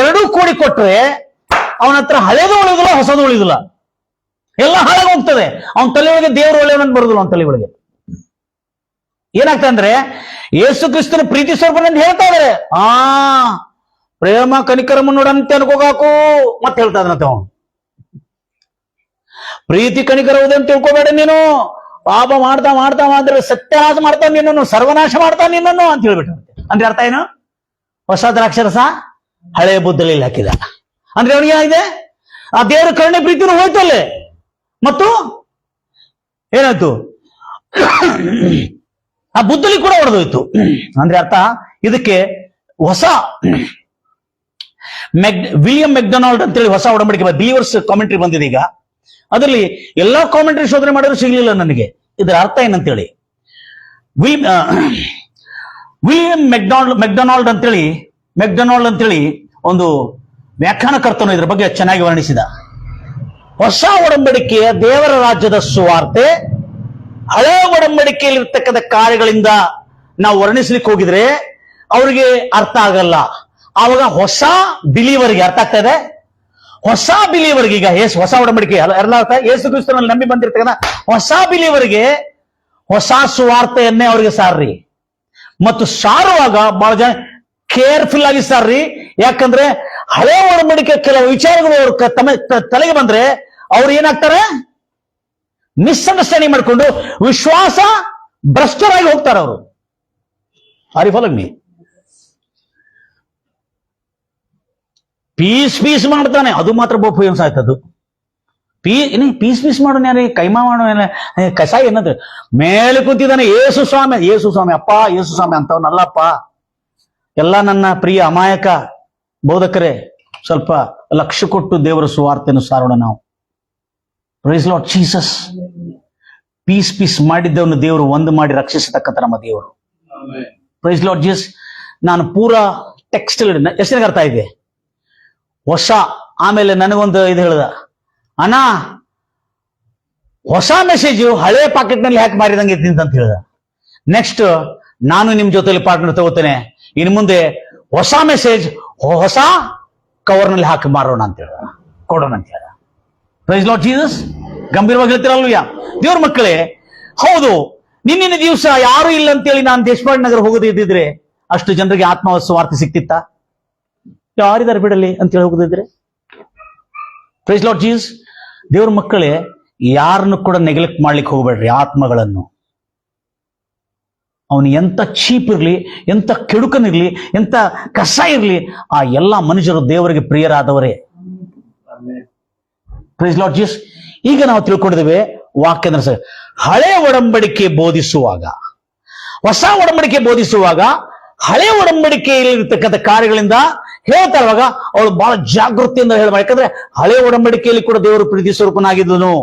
A: ಎರಡೂ ಕೂಡಿ ಕೊಟ್ರೆ ಅವನ ಹತ್ರ ಹಳೇದು ಉಳಿದಿಲ್ಲ, ಹೊಸದು ಉಳಿದಿಲ್ಲ, ಎಲ್ಲ ಹಾಳಾಗಿ ಹೋಗ್ತದೆ. ಅವನ ತಲೆ ಒಳಗೆ ದೇವರು ಒಳ್ಳೆಯವನಂತ ಬರುದಿಲ್ಲ. ಅವನ ತಲೆ ಒಳಗೆ ಏನಾಗ್ತದೆ ಅಂದ್ರೆ, ಯೇಸು ಕ್ರಿಸ್ತನ ಪ್ರೀತಿ ಸ್ವರೂಪ ಅಂತ ಹೇಳ್ತಾ ಇದಾರೆ. ಪ್ರೇಮ ಕನಿಕರಮ ನೋಡಂತೆ ಅನ್ಕೋಗಾಕು ಮತ್ತೆ ಹೇಳ್ತಾ ಇದ್ರಂತೆ ಅವನು. ಪ್ರೀತಿ ಕನಿಕರವುದಂತ ತಿಳ್ಕೊಬೇಡ ನೀನು. ಪಾಪ ಮಾಡ್ತಾ ಅಂದ್ರೆ ಸತ್ಯನಾಶ ಮಾಡ್ತಾನೆ ನಿನ್ನನ್ನು, ಸರ್ವನಾಶ ಮಾಡ್ತಾನೆ ನಿನ್ನನ್ನು ಅಂತ ಹೇಳ್ಬಿಟ್ಟು. ಅಂದ್ರೆ ಅರ್ಥ ಏನು? ಹೊಸ ದ್ರಾಕ್ಷರಸ ಹಳೆಯ ಬುದ್ದಲಿ ಹಾಕಿದ ಅಂದ್ರೆ ಅವನಿಗೆ ಏನಾಗಿದೆ? ಆ ದೇವರ ಕರುಣೆ ಪ್ರೀತಿನೂ ಹೋಯ್ತಲ್ಲೇ, ಮತ್ತು ಏನಾಯ್ತು? ಆ ಬುದ್ದಲಿ ಕೂಡ ಹೊಡೆದೋಯ್ತು. ಅಂದ್ರೆ ಅರ್ಥ ಇದಕ್ಕೆ ಹೊಸ ವಿಲಿಯಂ ಮೆಕ್ಡೊನಾಲ್ಡ್ ಅಂತೇಳಿ ಹೊಸ ಒಡಂಬಡಿಕೆ ಬಿಲೀವರ್ಸ್ ಕಾಮೆಂಟ್ರಿ ಬಂದಿದೆ ಈಗ. ಅದರಲ್ಲಿ ಎಲ್ಲಾ ಕಾಮೆಂಟ್ರಿ ಶೋಧನೆ ಮಾಡಿದ್ರು ಸಿಗ್ಲಿಲ್ಲ ನನಗೆ ಇದರ ಅರ್ಥ ಏನಂತೇಳಿ. ವಿಲಿಯಂ ಮೆಕ್ಡೊನಾಲ್ಡ್ ಅಂತೇಳಿ ಒಂದು ವ್ಯಾಖ್ಯಾನಕರ್ತನು ಇದ್ರ ಬಗ್ಗೆ ಚೆನ್ನಾಗಿ ವರ್ಣಿಸಿದ. ಹೊಸ ಒಡಂಬಡಿಕೆಯ ದೇವರ ರಾಜ್ಯದ ಸುವಾರ್ತೆ ಹಳೆ ಒಡಂಬಡಿಕೆಯಲ್ಲಿರ್ತಕ್ಕಂಥ ಕಾರ್ಯಗಳಿಂದ ನಾವು ವರ್ಣಿಸ್ಲಿಕ್ಕೆ ಹೋಗಿದ್ರೆ ಅವ್ರಿಗೆ ಅರ್ಥ ಆಗಲ್ಲ. ಆವಾಗ ಹೊಸ ಬಿಲೀವರ್ಗೆ ಅರ್ಥ ಆಗ್ತಾ ಇದೆ. ಹೊಸ ಬಿಲೀವರ್ಗೆ ಈಗ ಹೊಸ ಒಡಂಬಡಿಕೆ ಎಲ್ಲ ಅರ್ಥ, ಯೇಸು ಕ್ರಿಸ್ತನಲ್ಲಿ ನಂಬಿ ಬಂದಿರ್ತಕ್ಕಂಥ ಹೊಸ ಬಿಲೀವರ್ಗೆ ಹೊಸ ಸುವಾರ್ತೆಯನ್ನೇ ಅವ್ರಿಗೆ ಸಾರ್ರಿ. ಮತ್ತು ಸಾರುವಾಗ ಬಹಳ ಜನ ಕೇರ್ಫುಲ್ ಆಗಿ ಸಾರ್ರಿ. ಯಾಕಂದ್ರೆ ಹಳೆ ಒಡಂಬಡಿಕೆ ಕೆಲವು ವಿಚಾರಗಳು ಅವ್ರ ತಲೆಗೆ ಬಂದ್ರೆ ಅವ್ರು ಏನಾಗ್ತಾರೆ? ಮಿಸ್ಅಂಡರ್ಸ್ಟ್ಯಾಂಡಿಂಗ್ ಮಾಡ್ಕೊಂಡು ವಿಶ್ವಾಸ ಭ್ರಷ್ಟರಾಗಿ ಹೋಗ್ತಾರೆ ಅವರು. Are you following me? Peace ಮಾಡ್ತಾನೆ. ಅದು ಮಾತ್ರ ಬಹು ಫೇಮಸ್ ಆಯ್ತದು. ಪೀಸ್ ಮಾಡೋಣ ಯಾರೇ ಕೈಮಾ ಮಾಡೋಣ ಕಸ ಏನದು ಮೇಲೆ ಕೂತಿದ್ದಾನೆ. ಯೇಸು ಸ್ವಾಮಿ ಅಪ್ಪ ಯೇಸು ಸ್ವಾಮಿ ಅಂತವನಲ್ಲಪ್ಪ. ಎಲ್ಲ ನನ್ನ ಪ್ರಿಯ ಅಮಾಯಕ ಬೋಧಕರೇ, ಸ್ವಲ್ಪ ಲಕ್ಷ್ಯ ಕೊಟ್ಟು ದೇವರ ಸುವಾರ್ತೆಯನ್ನು ಸಾರೋಣ ನಾವು. Praise Lord Jesus. ಪೀಸ್ ಮಾಡಿದ್ದವನು ದೇವರು ಒಂದು ಮಾಡಿ ರಕ್ಷಿಸತಕ್ಕಂಥ ನಮ್ಮ ದೇವರು. Praise Lord Jesus. ನಾನು ಪೂರಾ ಟೆಕ್ಸ್ಟ್ ಎಷ್ಟು ಅರ್ಥ ಇದೆ ಹೊಸ. ಆಮೇಲೆ ನನಗೊಂದು ಇದು ಹೇಳ್ದ, ಅಣ್ಣ ಹೊಸ ಮೆಸೇಜು ಹಳೆ ಪಾಕೆಟ್ ನಲ್ಲಿ ಹಾಕಿ ಮಾರಿದಂಗೆ ಅಂತ ಹೇಳ್ದ. ನೆಕ್ಸ್ಟ್ ನಾನು ನಿಮ್ ಜೊತೆಲಿ ಪಾರ್ಟ್ನರ್ ತಗೋತೇನೆ, ಇನ್ನು ಮುಂದೆ ಹೊಸ ಮೆಸೇಜ್ ಹೊಸ ಕವರ್ ನಲ್ಲಿ ಹಾಕಿ ಮಾರೋಣ ಅಂತ ಹೇಳ್ದ, ಕೊಡೋಣ ಅಂತ ಹೇಳ್ದ. Praise Lord Jesus. ಗಂಭೀರವಾಗಿ ಹೇಳ್ತಿರಲ್ವಯ್ಯ ದೇವ್ರ ಮಕ್ಕಳೇ. ಹೌದು, ನಿನ್ನಿನ ದಿವಸ ಯಾರು ಇಲ್ಲ ಅಂತೇಳಿ ನಾನು ದೇಶಪಾಂಡೆ ನಗರ ಹೋಗದಿದ್ದಿದ್ರೆ ಅಷ್ಟು ಜನರಿಗೆ ಆತ್ಮವಾರ್ತೆ ಸಿಕ್ತಿತ್ತ? ಯಾರಿದ್ದಾರೆ ಬಿಡಲಿ ಅಂತೇಳಿ ಹೋಗದಿದ್ರೆ. Price Lord Jesus. ದೇವ್ರ ಮಕ್ಕಳೇ, ಯಾರನ್ನು ಕೂಡ ನೆಗ್ಲೆಕ್ಟ್ ಮಾಡ್ಲಿಕ್ಕೆ ಹೋಗ್ಬೇಡ್ರಿ ಆತ್ಮಗಳನ್ನು. ಅವನು ಎಂತ ಚೀಪ್ ಇರ್ಲಿ, ಎಂತ ಕೆಡುಕನಿರ್ಲಿ, ಎಂತ ಕಸ ಇರ್ಲಿ, ಆ ಎಲ್ಲ ಮನುಷ್ಯರು ದೇವರಿಗೆ ಪ್ರಿಯರಾದವರೇ. Price Lord Jesus. ಈಗ ನಾವು ತಿಳ್ಕೊಂಡಿದ್ದೇವೆ ವಾಕ್ಯದ ಹಳೆ ಒಡಂಬಡಿಕೆ ಬೋಧಿಸುವಾಗ, ಹೊಸ ಒಡಂಬಡಿಕೆ ಬೋಧಿಸುವಾಗ, ಹಳೆ ಒಡಂಬಡಿಕೆಯಲ್ಲಿ ಇರತಕ್ಕಂಥ ಕಾರ್ಯಗಳಿಂದ ಹೇಳ್ತಾ ಇರುವಾಗ ಅವಳು ಬಹಳ ಜಾಗೃತಿಯಿಂದ ಹೇಳ್ಬೇಕು. ಯಾಕಂದ್ರೆ ಹಳೆ ಒಡಂಬಡಿಕೆಯಲ್ಲಿ ಕೂಡ ದೇವರು ಪ್ರೀತಿ ಸ್ವರೂಪನಾಗಿದ್ದನು.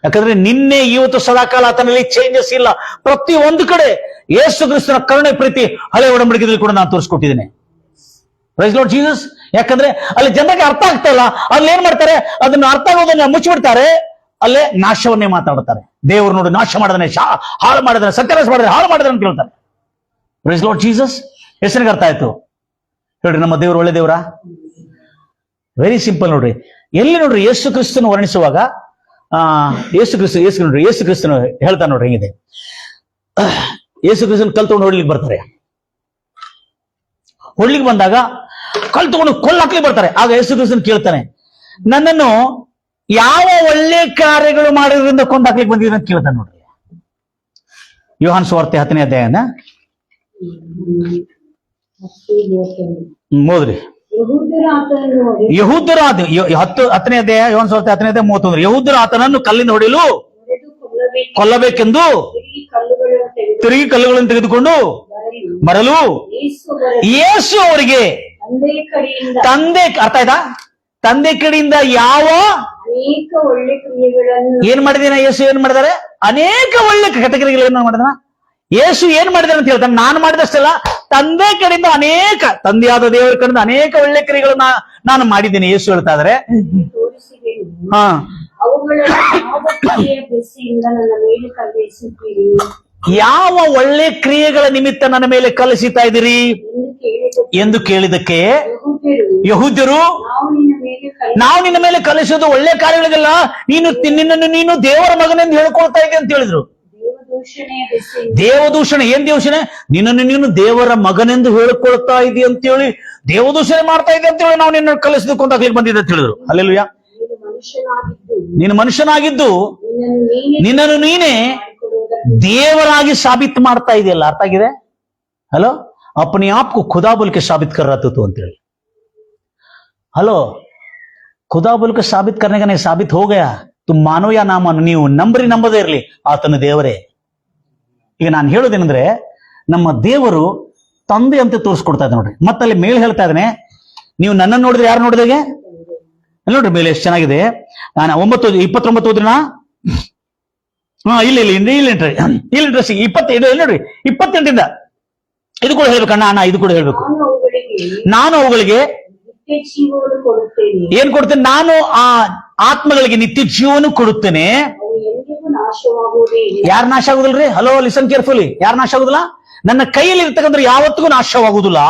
A: ಯಾಕಂದ್ರೆ ನಿನ್ನೆ ಇವತ್ತು ಸದಾಕಾಲ ಆತನಲ್ಲಿ ಚೇಂಜಸ್ ಇಲ್ಲ. ಪ್ರತಿ ಒಂದು ಕಡೆ ಯೇಸು ಕ್ರಿಸ್ತನ ಕರುಣೆ ಪ್ರೀತಿ ಹಳೆ ಒಡಂಬಡಿಕೆಯಲ್ಲಿ ಕೂಡ ನಾನು ತೋರಿಸ್ಕೊಟ್ಟಿದ್ದೇನೆ. Price Lord Jesus. ಯಾಕಂದ್ರೆ ಅಲ್ಲಿ ಜನರಿಗೆ ಅರ್ಥ ಆಗ್ತಾ ಇಲ್ಲ. ಅಲ್ಲಿ ಏನ್ ಮಾಡ್ತಾರೆ, ಅದನ್ನ ಅರ್ಥ ಆಗೋದನ್ನ ಮುಚ್ಚಿಬಿಡ್ತಾರೆ, ಅಲ್ಲೇ ನಾಶವನ್ನೇ ಮಾತಾಡ್ತಾರೆ. ದೇವರು ನೋಡಿ ನಾಶ ಮಾಡಿದಾನೆ, ಹಾಳು ಮಾಡಿದಾನೆ, ಸತ್ಯನಾಶ ಮಾಡಿದಾನೆ, ಹಾಳು ಮಾಡಿದಾನೆ ಅಂತ ಹೇಳ್ತಾರೆ. Praise Lord Jesus. ಹೆಸರಿಗೆ ಅರ್ಥ ಆಯ್ತು ಹೇಳ್ರಿ. ನಮ್ಮ ದೇವರು ಒಳ್ಳೆ ದೇವರ. ವೆರಿ ಸಿಂಪಲ್ ನೋಡ್ರಿ. ಎಲ್ಲಿ ನೋಡ್ರಿ ಯೇಸು ಕ್ರಿಸ್ತನ ವರ್ಣಿಸುವಾಗ ಯೇಸು ಕ್ರಿಸ್ತನು ಹೇಳ್ತಾನೆ ನೋಡ್ರಿ ಹೆಂಗಿದೆ. ಯೇಸು ಕ್ರಿಸ್ತನ ಕಲ್ ತಗೊಂಡು ಹೊಡ್ಲಿಕ್ಕೆ ಬರ್ತಾರೆ. ಹೊಡ್ಲಿಕ್ಕೆ ಬಂದಾಗ ಕಲ್ ತಗೊಂಡು ಕೊಲ್ಲಾಕ್ಲಿಕ್ಕೆ ಬರ್ತಾರೆ. ಆಗ ಯೇಸು ಕ್ರಿಸ್ತನ್ ಕೇಳ್ತಾನೆ, ನನ್ನನ್ನು ಯಾವ ಒಳ್ಳೆ ಕಾರ್ಯಗಳು ಮಾಡಿದ್ರಿಂದ ಕೊಂದಾಕ್ಲಿಕ್ಕೆ ಬಂದಿದೆ ಅಂತ ಕೇಳ್ತಾನೆ ನೋಡ್ರಿ. ಯೋಹಾನ್ ಸುವಾರ್ತೆ 10ನೇ ಅಧ್ಯಾಯನ ಓದ್ರಿ. ಯಹೂದ್ಯರು 10ನೇ ಅಧ್ಯಾಯ, ಯೋಹಾನ್ ಸುವಾರ್ತೆ 10ನೇ ಅಧ್ಯಾಯ 31. ಯಹೂದ್ಯರು ಆತನನ್ನು ಕಲ್ಲಿಂದ ಹೊಡೆಯಲು ಕೊಲ್ಲಬೇಕೆಂದು ತಿರುಗಿ ಕಲ್ಲುಗಳನ್ನು ತೆಗೆದುಕೊಂಡು ಬರಲು ಯೇಸು ಅವರಿಗೆ ತಂದೆ, ಅರ್ಥ ಆಯ್ತಾ, ತಂದೆ ಕಡೆಯಿಂದ ಯಾವ ಏನ್ ಮಾಡಿದೇನ ಯೇಸು ಏನ್ ಮಾಡಿದಾರೆ? ಅನೇಕ ಒಳ್ಳೆ ಘಟಕಗಳನ್ನು ಮಾಡಿದಾನ. ಯೇಸು ಏನ್ ಮಾಡಿದಾರೆ ಅಂತ ಹೇಳ್ತಾನೆ, ನಾನು ಮಾಡಿದಷ್ಟಲ್ಲ, ತಂದೆ ಕಡೆಯಿಂದ ಅನೇಕ, ತಂದೆಯಾದ ದೇವರ ಕಡೆಯಿಂದ ಅನೇಕ ಒಳ್ಳೆ ಕ್ರಿಯೆಗಳನ್ನ ನಾನು ಮಾಡಿದ್ದೇನೆ ಯೇಸು ಹೇಳ್ತಾ ಇದಾರೆ. ಹಾ, ಯಾವ ಒಳ್ಳೆ ಕ್ರಿಯೆಗಳ ನಿಮಿತ್ತ ನನ್ನ ಮೇಲೆ ಕಲಿಸುತ್ತಾ ಇದ್ದೀರಿ ಎಂದು ಕೇಳಿದಕ್ಕೆ ಯಹೂದ್ಯರು, ನಾವು ನಿನ್ನ ಮೇಲೆ ಕಲಿಸೋದು ಒಳ್ಳೆ ಕಾರ್ಯಗಳಿಗೆಲ್ಲ, ನೀನು ದೇವರ ಮಗನೆಂದು ಹೇಳ್ಕೊಳ್ತಾ ಇದ್ದೆ ಅಂತ ಹೇಳಿದ್ರು. ದೇವದೂಷಣೆ. ಏನ್ ದೇವದೂಷಣೆ? ನಿನ್ನನ್ನು ನೀನು ದೇವರ ಮಗನೆಂದು ಹೇಳಿಕೊಳ್ತಾ ಇದ್ದೀಯ ಅಂತೇಳಿ ದೇವದೂಷಣೆ ಮಾಡ್ತಾ ಇದ್ದೆ ಅಂತೇಳಿ ನಾವು ನಿನ್ನ ಕಲಿಸೋದಕ್ಕೆ ಅಂತ ಬಂದಿದ್ದೆ ಅಂತ ಹೇಳಿದ್ರು. ಅಲ್ಲೆಲ್ಲೂಯಾ. ನೀನು ಮನುಷ್ಯನಾಗಿದ್ದು ನಿನ್ನನ್ನು ನೀನೇ ದೇವರಾಗಿ ಸಾಬೀತು ಮಾಡ್ತಾ ಇದೆಯಲ್ಲ. ಅರ್ಥ ಆಗಿದೆ? ಹಲೋ, अपने आप को खुदा बोल के साबित कर रहा तू ಅಂತೇಳಿ. ಹಲೋ, खुदा बोल के साबित करने का नहीं, साबित हो गया. तुम मानो या ना मानो, ನೀವು ನಂಬದೇ ಇರಲಿ, ಆತನ ದೇವರೇ. ಈಗ ನಾನು ಹೇಳೋದೇನಂದ್ರೆ, ನಮ್ಮ ದೇವರು ತಂದೆ ಅಂತ ತೋರಿಸ್ಕೊಡ್ತಾ ಇದ್ದ ನೋಡ್ರಿ. ಮತ್ತಲ್ಲಿ ಮೇಲೆ ಹೇಳ್ತಾ ಇದ್ದಾನೆ, ನೀವು ನನ್ನನ್ನು ನೋಡಿದ್ರೆ ಯಾರು ನೋಡಿದಾಗೆ ನೋಡ್ರಿ ಮೇಲೆ ಎಷ್ಟು ಚೆನ್ನಾಗಿದೆ. ನಾನು 29 ಓದ್ರಿನಾ? ಇಲ್ಲ 27 ನೋಡ್ರಿ, 28 ಇದು ಕೂಡ ಹೇಳ್ಬೇಕಣ್ಣ. ಅಣ್ಣ ಇದು ಕೂಡ ಹೇಳ್ಬೇಕು. ನಾನು ಅವುಗಳಿಗೆ ಏನ್ ಕೊಡ್ತೇನೆ? ನಾನು ಆ ಆತ್ಮಗಳಿಗೆ ನಿತ್ಯ ಜೀವನ ಕೊಡುತ್ತೇನೆ. ಯಾರು ನಾಶ ಆಗುದಿಲ್ರಿ? Hello, listen carefully. ಯಾರು ನಾಶ ಆಗುದಿಲ್ಲ? ನನ್ನ ಕೈಯಲ್ಲಿ ಇರ್ತಕ್ಕಂಥ ಯಾವತ್ತಿಗೂ ನಾಶವಾಗುದಿಲ್ಲ.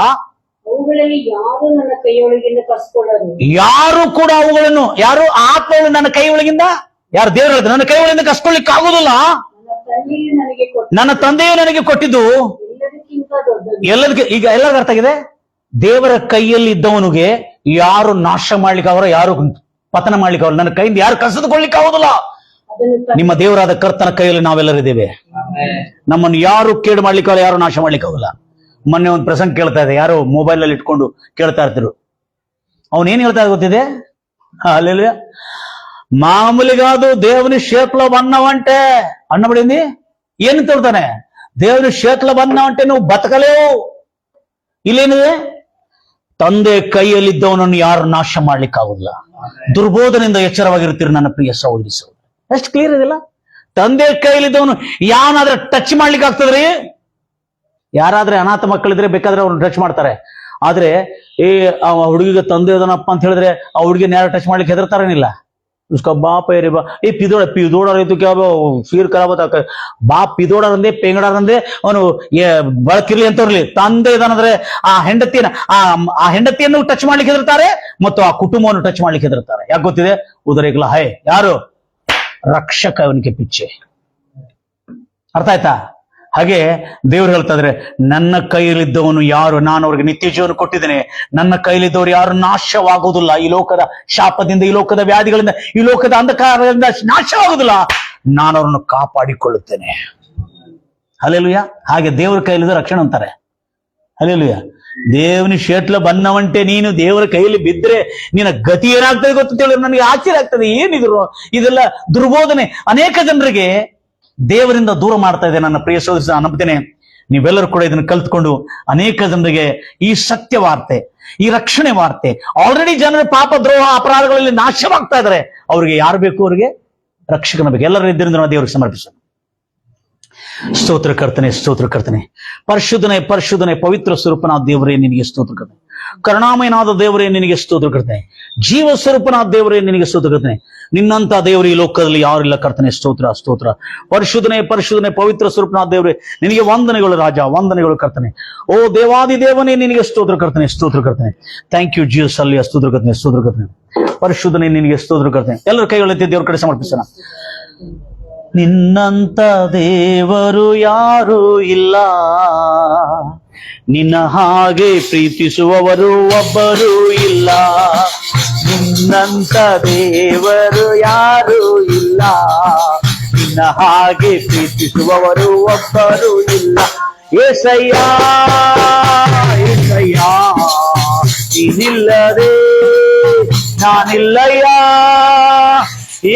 A: ಯಾರು ಕೂಡ ಅವುಗಳನ್ನು, ಯಾರು ಆತ್ಮಗಳು ನನ್ನ ಕೈ ಒಳಗಿಂದ, ಯಾರು ದೇವರು ಹೇಳಿದ್ರು ನನ್ನ ಕೈ ಒಳಗಿಂದ ಕಸ್ಕೊಳ್ಳಿಕ್ಕೆ ಆಗುದಿಲ್ಲ. ನನ್ನ ತಂದೆಯು ನನಗೆ ಕೊಟ್ಟಿದ್ದು ಎಲ್ಲದಕ್ಕೆ. ಈಗ ಎಲ್ಲರಿಗೂ ಅರ್ಥ ಆಗಿದೆ. ದೇವರ ಕೈಯಲ್ಲಿ ಇದ್ದವನಿಗೆ ಯಾರು ನಾಶ ಮಾಡ್ಲಿಕ್ಕೆ ಅವರ, ಯಾರು ಪತನ ಮಾಡ್ಲಿಕ್ಕೆ ಅವ್ರ, ನನ್ನ ಕೈಯಿಂದ ಯಾರು ಕಸಿದುಕೊಳ್ಳಿಕ್ಕೆ ಆಗುದಿಲ್ಲ. ನಿಮ್ಮ ದೇವರಾದ ಕರ್ತನ ಕೈಯಲ್ಲಿ ನಾವೆಲ್ಲರಿದ್ದೇವೆ. ನಮ್ಮನ್ನು ಯಾರು ಕೇಡು ಮಾಡ್ಲಿಕ್ಕೆ ಅವಲ್ಲ, ಯಾರು ನಾಶ ಮಾಡ್ಲಿಕ್ಕೆ ಆಗೋಲ್ಲ. ಮೊನ್ನೆ ಒಂದು ಪ್ರಸಂಗ ಕೇಳ್ತಾ ಇದೆ, ಯಾರೋ ಮೊಬೈಲ್ ಅಲ್ಲಿ ಇಟ್ಕೊಂಡು ಕೇಳ್ತಾ ಇರ್ತಿರು. ಅವನೇನ್ ಹೇಳ್ತಾ ಗೊತ್ತಿದೆ? ಅಲ್ಲೆಲ್ಲ మామూలుగాదు దేవుని చేతిలో ఉన్నావంటే అన్నబడింది ఏం తోడుతానే దేవుని చేతిలో ఉన్నావంటే నువ్వు బతకలేవు. ಇಲ್ಲೇನಿದೆ? ತಂದೆ ಕೈಯಲ್ಲಿದ್ದವನನ್ನು ಯಾರು ನಾಶ ಮಾಡ್ಲಿಕ್ಕೆ ಆಗುದಿಲ್ಲ. ದುರ್ಬೋಧನೆಯಿಂದ ಎಚ್ಚರವಾಗಿರ್ತೀರಿ ನನ್ನ ಪ್ರಿಯ ಸಹೋದರಿ ಸಹೋದರ. ಎಷ್ಟು ಕ್ಲಿಯರ್ ಇದಿಲ್ಲ? ತಂದೆ ಕೈಯಲ್ಲಿದ್ದವನು ಯಾವನಾದ್ರೆ ಟಚ್ ಮಾಡ್ಲಿಕ್ಕೆ ಆಗ್ತದ್ರಿ? ಯಾರಾದ್ರೆ ಅನಾಥ ಮಕ್ಕಳಿದ್ರೆ ಬೇಕಾದ್ರೆ ಅವ್ರನ್ನ ಟಚ್ ಮಾಡ್ತಾರೆ. ಆದ್ರೆ ಆ ಹುಡುಗಿಗೆ ತಂದೆ ಅದನಪ್ಪ ಅಂತ ಹೇಳಿದ್ರೆ ಆ ಹುಡುಗಿನ ಯಾರು ಟಚ್ ಮಾಡ್ಲಿಕ್ಕೆ ಹೆದರ್ತಾರೇನಿಲ್ಲ. उसका बाप है रे बा ये पिदोड़ा रहे तो क्या ಫೀರ್ ಖರಾಬ್ ಆತ. ಬಾಪ್ ಪಿದೋಡರಂದೆ ಪೇಂಗಡರಂದೆ ಅವನು ಬಳಕಿರ್ಲಿ ಅಂತವ್ರಲಿ. ತಂದೆ ಇದಾನಂದ್ರೆ ಆ ಹೆಂಡತಿಯನ್ನು ಟಚ್ ಮಾಡ್ಲಿಕ್ಕೆ ಹೆದರ್ತಾರೆ ಮತ್ತು ಆ ಕುಟುಂಬವನ್ನು ಟಚ್ ಮಾಡ್ಲಿಕ್ಕೆ ಹೆದರ್ತಾರೆ. ಯಾಕೆ ಗೊತ್ತಿದೆ? ಉದರೇಗ್ಲ ಹೈ ಯಾರು? ರಕ್ಷಕ ಅವನಿಗೆ ಪಿಚ್ಚೆ. ಅರ್ಥ ಆಯ್ತಾ? ಹಾಗೆ ದೇವ್ರು ಹೇಳ್ತಾ ಇದ್ರೆ, ನನ್ನ ಕೈಯಲ್ಲಿದ್ದವನು ಯಾರು? ನಾನು ಅವ್ರಿಗೆ ನಿತ್ಯ ಜೀವನ ಕೊಟ್ಟಿದ್ದೇನೆ. ನನ್ನ ಕೈಲಿದ್ದವರು ಯಾರು ನಾಶವಾಗುವುದಿಲ್ಲ. ಈ ಲೋಕದ ಶಾಪದಿಂದ, ಈ ಲೋಕದ ವ್ಯಾಧಿಗಳಿಂದ, ಈ ಲೋಕದ ಅಂಧಕಾರದಿಂದ ನಾಶವಾಗುವುದಿಲ್ಲ. ನಾನು ಅವ್ರನ್ನು ಕಾಪಾಡಿಕೊಳ್ಳುತ್ತೇನೆ. ಹಲ್ಲೆಲೂಯ. ಹಾಗೆ ದೇವರ ಕೈಲಿದ್ದು ರಕ್ಷಣೆ ಅಂತಾರೆ. ಹಲ್ಲೆಲೂಯ. దేవుని చేతిలో బన్నవంటే ನೀನು ದೇವರ ಕೈಯಲ್ಲಿ ಬಿದ್ರೆ ನಿನ್ನ ಗತಿ ಏನಾಗ್ತದೆ ಗೊತ್ತಿಲ್ಲ. ನನಗೆ ಆಶ್ಚರ್ಯ ಆಗ್ತದೆ. ಏನಿದ್ರು ಇದೆಲ್ಲ ದುರ್ಬೋಧನೆ ಅನೇಕ ಜನರಿಗೆ ದೇವರಿಂದ ದೂರ ಮಾಡ್ತಾ ಇದೆ. ನನ್ನ ಪ್ರಿಯ ಸಹೋದರ, ನಂಬ್ತೇನೆ ನೀವೆಲ್ಲರೂ ಕೂಡ ಇದನ್ನು ಕಲ್ತ್ಕೊಂಡು ಅನೇಕ ಜನರಿಗೆ ಈ ಸತ್ಯ ವಾರ್ತೆ, ಈ ರಕ್ಷಣೆ ವಾರ್ತೆ, ಆಲ್ರೆಡಿ ಜನರ ಪಾಪ ದ್ರೋಹ ಅಪರಾಧಗಳಲ್ಲಿ ನಾಶವಾಗ್ತಾ ಇದ್ದಾರೆ. ಅವ್ರಿಗೆ ಯಾರು ಬೇಕು? ಅವರಿಗೆ ರಕ್ಷಕನ ಬೇಕು. ಎಲ್ಲರ ಇದ್ದರಿಂದ ನಾವು ದೇವರಿಗೆ ಸಮರ್ಪಿಸೋಣ. ಸ್ತೋತ್ರ ಕರ್ತನೆ, ಸ್ತೋತ್ರ ಕರ್ತನೆ. ಪರಿಶುದ್ಧನೆ ಪವಿತ್ರ ಸ್ವರೂಪನಾದ ದೇವರೇ ನಿನಗೆ ಸ್ತೋತ್ರ ಕರ್ತನೆ. ಕರುಣಾಮಯನಾದ ದೇವರೇ ನಿನಗೆ ಸ್ತೋತ್ರ ಕರ್ತನೆ. ಜೀವ ಸ್ವರೂಪನಾದ ದೇವರೇ ನಿನಗೆ ಸ್ತೋತ್ರ ಕರ್ತನೆ. ನಿನ್ನಂತ ದೇವರು ಈ ಲೋಕದಲ್ಲಿ ಯಾರಿಲ್ಲ ಕರ್ತನೆ. ಸ್ತೋತ್ರ ಸ್ತೋತ್ರ. ಪರಿಶುದ್ಧನೆ ಪವಿತ್ರ ಸ್ವರೂಪನಾದ ದೇವರೇ ನಿನಗೆ ವಂದನೆಗಳು ರಾಜ, ವಂದನೆಗಳು ಕರ್ತನೆ. ಓ ದೇವಾದಿ ದೇವನೇ ನಿನಗೆ ಸ್ತೋತ್ರ ಕರ್ತನೆ, ಸ್ತೋತ್ರ ಕರ್ತನೆ. Thank you Jesus. ಅಲ್ಲಿ ಸ್ತೋತ್ರ ಕರ್ತನೆ, ಸ್ತೋತ್ರ ಕರ್ತನೆ. ಪರಿಶುದ್ಧನೆ ನಿನಗೆ ಸ್ತೋತ್ರ ಕರ್ತನೆ. ಎಲ್ಲರ ಕೈಗಳನ್ನೆತ್ತಿ ದೇವರ ಕಡೆ ಸಮರ್ಪಿಸೋಣ. ನಿನ್ನಂತ ದೇವರು ಯಾರೂ ಇಲ್ಲ, ನಿನ್ನ ಹಾಗೆ ಪ್ರೀತಿಸುವವರು ಒಬ್ಬರೂ ಇಲ್ಲ. ನಿನ್ನಂತ ದೇವರು ಯಾರೂ ಇಲ್ಲ, ನಿನ್ನ ಹಾಗೆ ಪ್ರೀತಿಸುವವರು ಒಬ್ಬರೂ ಇಲ್ಲ. ಏಸಯ್ಯ ಏಸಯ್ಯ, ನೀನಿಲ್ಲದೆ ನಾನಿಲ್ಲಯ್ಯ.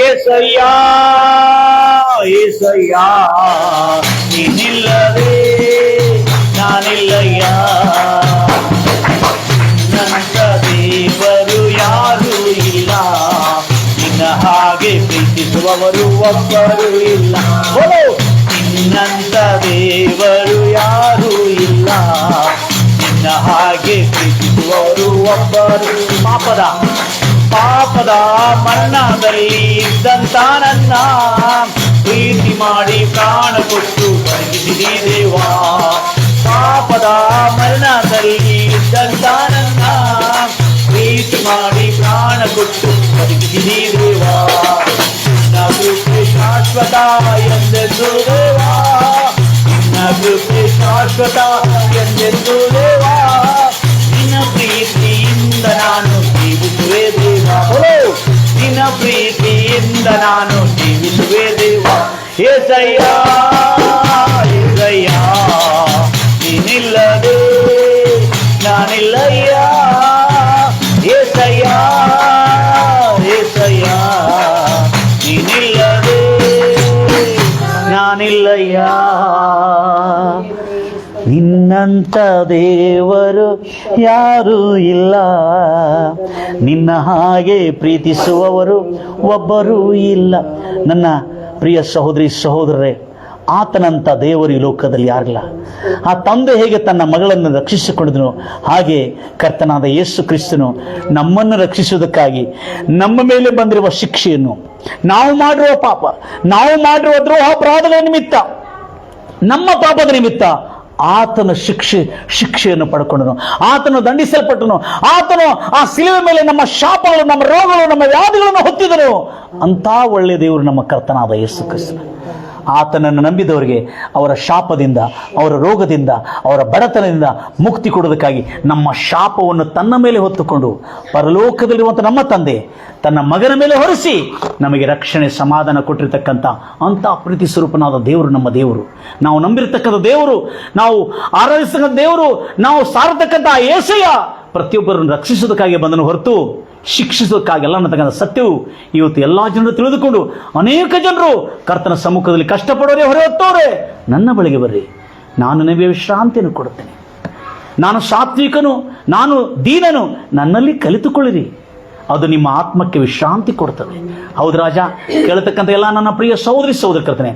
A: ಏಸಯ್ಯ ಏಸಯ್ಯ, ನೀನಿಲ್ಲದೆ ನಾನಿಲ್ಲಯ್ಯ. ನನ್ನ ದೇವರು ಯಾರೂ ಇಲ್ಲ, ನಿನ್ನ ಹಾಗೆ ಪ್ರೀತಿಸುವವರು ಒಬ್ಬರು ಇಲ್ಲ. ನಿನ್ನಂತ ದೇವರು ಯಾರೂ ಇಲ್ಲ, ನಿನ್ನ ಹಾಗೆ ಪ್ರೀತಿಸುವವರು ಒಬ್ಬರು. ಪಾಪದ ಮಣ್ಣದಲ್ಲಿ ಇದ್ದಂತ ನನ್ನ ಪ್ರೀತಿ ಮಾಡಿ ಪ್ರಾಣ ಕೊಟ್ಟು ಬದುಕಿಸಿದಿ ದೇವಾ. ಪಾಪದ ಮರಣದಲ್ಲಿ ಇದ್ದಂತ ನನ್ನ ಪ್ರೀತಿ ಮಾಡಿ ಪ್ರಾಣ ಕೊಟ್ಟು ಬದುಕಿಸಿದಿ ದೇವಾ. ನಿನ್ನ ಕೃಪೆ ಶಾಶ್ವತ ಎಂದೆಂದು ದೇವಾ, ನಿನ್ನ ಕೃಪೆ ಶಾಶ್ವತ ಎಂದೆಂದು ದೇವಾ. ನಿನ್ನ ಪ್ರೀತಿಯಿಂದ ನಾನು ಜೀವಿಸುವೆ ದೇವಾ. ನಿನ್ನ ಪ್ರೀತಿಯಿಂದ ನಾನು ಜೀವಿಸುವೆ ದೇವಾ. ಏಸಯ್ಯ ಏಸಯ್ಯ, ನೀನಿಲ್ಲದೆ ನಾನಿಲ್ಲಯ್ಯ. ಏಸಯ್ಯ ಏಸಯ್ಯ, ನೀನಿಲ್ಲದೆ ನಾನಿಲ್ಲಯ್ಯ. ನಿನ್ನಂತ ದೇವರು ಯಾರೂ ಇಲ್ಲ, ನಿನ್ನ ಹಾಗೆ ಪ್ರೀತಿಸುವವರು ಒಬ್ಬರೂ ಇಲ್ಲ. ನನ್ನ ಪ್ರಿಯ ಸಹೋದರಿ ಸಹೋದರರೇ, ಆತನಂತ ದೇವರು ಈ ಲೋಕದಲ್ಲಿ ಯಾರಿಲ್ಲ. ಆ ತಂದೆ ಹೇಗೆ ತನ್ನ ಮಗಳನ್ನು ರಕ್ಷಿಸಿಕೊಂಡಿದನು, ಹಾಗೆ ಕರ್ತನಾದ ಯೇಸು ಕ್ರಿಸ್ತನು ನಮ್ಮನ್ನು ರಕ್ಷಿಸುವುದಕ್ಕಾಗಿ ನಮ್ಮ ಮೇಲೆ ಬಂದಿರುವ ಶಿಕ್ಷೆಯನ್ನು, ನಾವು ಮಾಡಿರುವ ಪಾಪ, ನಾವು ಮಾಡಿರುವ ದ್ರೋಹ ಅಪರಾಧಗಳ ನಿಮಿತ್ತ, ನಮ್ಮ ಪಾಪದ ನಿಮಿತ್ತ ಆತನ ಶಿಕ್ಷೆಯನ್ನು ಪಡ್ಕೊಂಡನು. ಆತನು ದಂಡಿಸಲ್ಪಟ್ಟನು. ಆತನು ಆ ಶಿಲುವೆ ಮೇಲೆ ನಮ್ಮ ಶಾಪಗಳು, ನಮ್ಮ ರೋಗಗಳು, ನಮ್ಮ ವ್ಯಾಧಿಗಳನ್ನು ಹೊತ್ತಿದನು. ಅಂತ ಒಳ್ಳೆಯ ದೇವರು ನಮ್ಮ ಕರ್ತನಾದ ಯೇಸು ಕ್ರಿಸ್ತನು. ಆತನನ್ನು ನಂಬಿದವರಿಗೆ ಅವರ ಶಾಪದಿಂದ, ಅವರ ರೋಗದಿಂದ, ಅವರ ಬಡತನದಿಂದ ಮುಕ್ತಿ ಕೊಡೋದಕ್ಕಾಗಿ ನಮ್ಮ ಶಾಪವನ್ನು ತನ್ನ ಮೇಲೆ ಹೊತ್ತುಕೊಂಡು ಪರಲೋಕದಲ್ಲಿರುವಂಥ ನಮ್ಮ ತಂದೆ ತನ್ನ ಮಗನ ಮೇಲೆ ಹೊರಿಸಿ ನಮಗೆ ರಕ್ಷಣೆ, ಸಮಾಧಾನ ಕೊಟ್ಟಿರ್ತಕ್ಕಂಥ ಅಂಥ ಪ್ರೀತಿ ಸ್ವರೂಪನಾದ ದೇವರು ನಮ್ಮ ದೇವರು. ನಾವು ನಂಬಿರತಕ್ಕಂಥ ದೇವರು, ನಾವು ಆರಾಧಿಸ್ತಕ್ಕಂಥ ದೇವರು, ನಾವು ಸಾರತಕ್ಕಂಥ ಯೇಸಯ್ಯ ಪ್ರತಿಯೊಬ್ಬರನ್ನು ರಕ್ಷಿಸೋದಕ್ಕಾಗಿ ಬಂದನು ಹೊರತು ಶಿಕ್ಷಿಸೋದಕ್ಕಾಗೆಲ್ಲ ಅನ್ನತಕ್ಕಂಥ ಸತ್ಯವು ಇವತ್ತು ಎಲ್ಲ ಜನರು ತಿಳಿದುಕೊಂಡು ಅನೇಕ ಜನರು ಕರ್ತನ ಸಮ್ಮುಖದಲ್ಲಿ ಕಷ್ಟಪಡೋರೆ ಹೊರೆ ಹೊತ್ತವರೇ. ನನ್ನ ಬಳಿಗೆ ಬರ್ರಿ, ನಾನು ನಿಮಗೆ ವಿಶ್ರಾಂತಿಯನ್ನು ಕೊಡುತ್ತೇನೆ. ನಾನು ಸಾತ್ವಿಕನು, ನಾನು ದೀನನು, ನನ್ನಲ್ಲಿ ಕಲಿತುಕೊಳ್ಳಿರಿ, ಅದು ನಿಮ್ಮ ಆತ್ಮಕ್ಕೆ ವಿಶ್ರಾಂತಿ ಕೊಡ್ತದೆ. ಹೌದು ರಾಜ, ಕೇಳತಕ್ಕಂಥ ಎಲ್ಲ ನನ್ನ ಪ್ರಿಯ ಸಹೋದರಿ ಸಹೋದರ ಕರ್ತನೆ,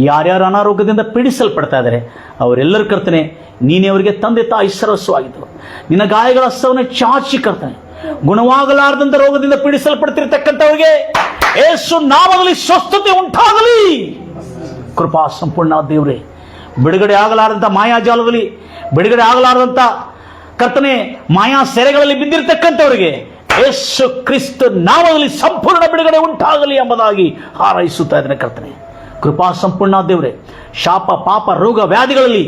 A: ಯಾರ್ಯಾರು ಅನಾರೋಗ್ಯದಿಂದ ಪೀಡಿಸಲ್ಪಡ್ತಾ ಇದ್ದಾರೆ ಅವರೆಲ್ಲರೂ ಕರ್ತನೆ, ನೀನೇ ಅವರಿಗೆ ತಂದೆ ತಾಯಿ ಸರ್ವಸ್ವವಾಗಿದ್ದರು. ನಿನ್ನ ಗಾಯಗಳ ಹಸ್ತವನ್ನೇ ಚಾಚಿ ಕರ್ತನೆ, ಗುಣವಾಗಲಾರದಂತ ರೋಗದಿಂದ ಪೀಡಿಸಲ್ಪಡ್ತಿರ್ತಕ್ಕಂಥವ್ರಿಗೆ ಯೇಸು ನಾಮದಲ್ಲಿ ಸ್ವಸ್ಥತೆ ಉಂಟಾಗಲಿ. ಕೃಪಾ ಸಂಪೂರ್ಣ ದೇವರೇ, ಬಿಡುಗಡೆ ಆಗಲಾರದಂಥ ಮಾಯಾಜಾಲದಲ್ಲಿ, ಬಿಡುಗಡೆ ಆಗಲಾರದಂಥ ಕರ್ತನೆ ಮಾಯಾ ಸೆರೆಗಳಲ್ಲಿ ಬಿದ್ದಿರತಕ್ಕಂಥವರಿಗೆ ಯೇಸು ಕ್ರಿಸ್ತ ನಾಮದಲ್ಲಿ ಸಂಪೂರ್ಣ ಬಿಡುಗಡೆ ಉಂಟಾಗಲಿ ಎಂಬುದಾಗಿ ಹಾರೈಸುತ್ತಾ ಇದ್ದೇನೆ ಕರ್ತನೆ. ಕೃಪಾ ಸಂಪೂರ್ಣ ದೇವರೇ, ಶಾಪ ಪಾಪ ರೋಗ ವ್ಯಾಧಿಗಳಲ್ಲಿ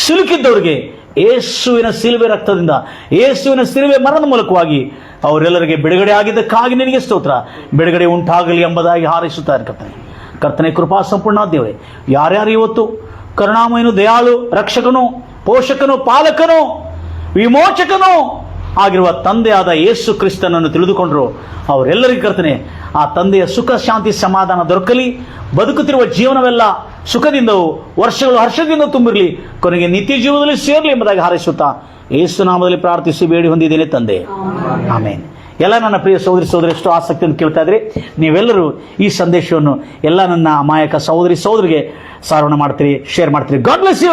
A: ಸಿಲುಕಿದ್ದವರಿಗೆ ಯೇಸುವಿನ ಸಿಲುವೆ ರಕ್ತದಿಂದ, ಯೇಸುವಿನ ಸಿಲುವೆ ಮರಣದ ಮೂಲಕವಾಗಿ ಅವರೆಲ್ಲರಿಗೆ ಬಿಡುಗಡೆ ಆಗಿದ್ದಕ್ಕಾಗಿ ನಿನಗೆ ಸ್ತೋತ್ರ. ಬಿಡುಗಡೆ ಉಂಟಾಗಲಿ ಎಂಬುದಾಗಿ ಹಾರೈಸುತ್ತಾ ಇರ್ತೇನೆ ಕರ್ತನೆ. ಕೃಪಾ ಸಂಪೂರ್ಣ ದೇವರೇ, ಯಾರ್ಯಾರು ಇವತ್ತು ಕರುಣಾಮಯನು, ದಯಾಳು, ರಕ್ಷಕನು, ಪೋಷಕನು, ಪಾಲಕನು, ವಿಮೋಚಕನು ಆಗಿರುವ ತಂದೆಯಾದ ಯೇಸು ಕ್ರಿಸ್ತನನ್ನು ತಿಳಿದುಕೊಂಡರು ಅವರೆಲ್ಲರಿಗೂ ಕರ್ತನೆ ಆ ತಂದೆಯ ಸುಖ ಶಾಂತಿ ಸಮಾಧಾನ ದೊರಕಲಿ. ಬದುಕುತ್ತಿರುವ ಜೀವನವೆಲ್ಲ ಸುಖದಿಂದವೂ ವರ್ಷಗಳು ಹರ್ಷದಿಂದ ತುಂಬಿರಲಿ, ಕೊನೆಗೆ ನಿತ್ಯ ಜೀವನದಲ್ಲಿ ಸೇರಲಿ ಎಂಬುದಾಗಿ ಹಾರೈಸುತ್ತಾ ಯೇಸು ನಾಮದಲ್ಲಿ ಪ್ರಾರ್ಥಿಸಿ ಬೇಡಿ ಹೊಂದಿದ್ದೇನೆ ತಂದೆ, ಆಮೇನ್. ಎಲ್ಲ ನನ್ನ ಪ್ರಿಯ ಸಹೋದರಿ ಸಹೋದರಿ ಎಷ್ಟು ಆಸಕ್ತಿಯನ್ನು ಕೇಳ್ತಾ ಇದ್ರಿ. ನೀವೆಲ್ಲರೂ ಈ ಸಂದೇಶವನ್ನು ಎಲ್ಲ ನನ್ನ ಅಮಾಯಕ ಸಹೋದರಿ ಸಹೋದರಿಗೆ ಸಾರಣ ಮಾಡ್ತೀರಿ, ಶೇರ್ ಮಾಡ್ತೀರಿ. God bless you.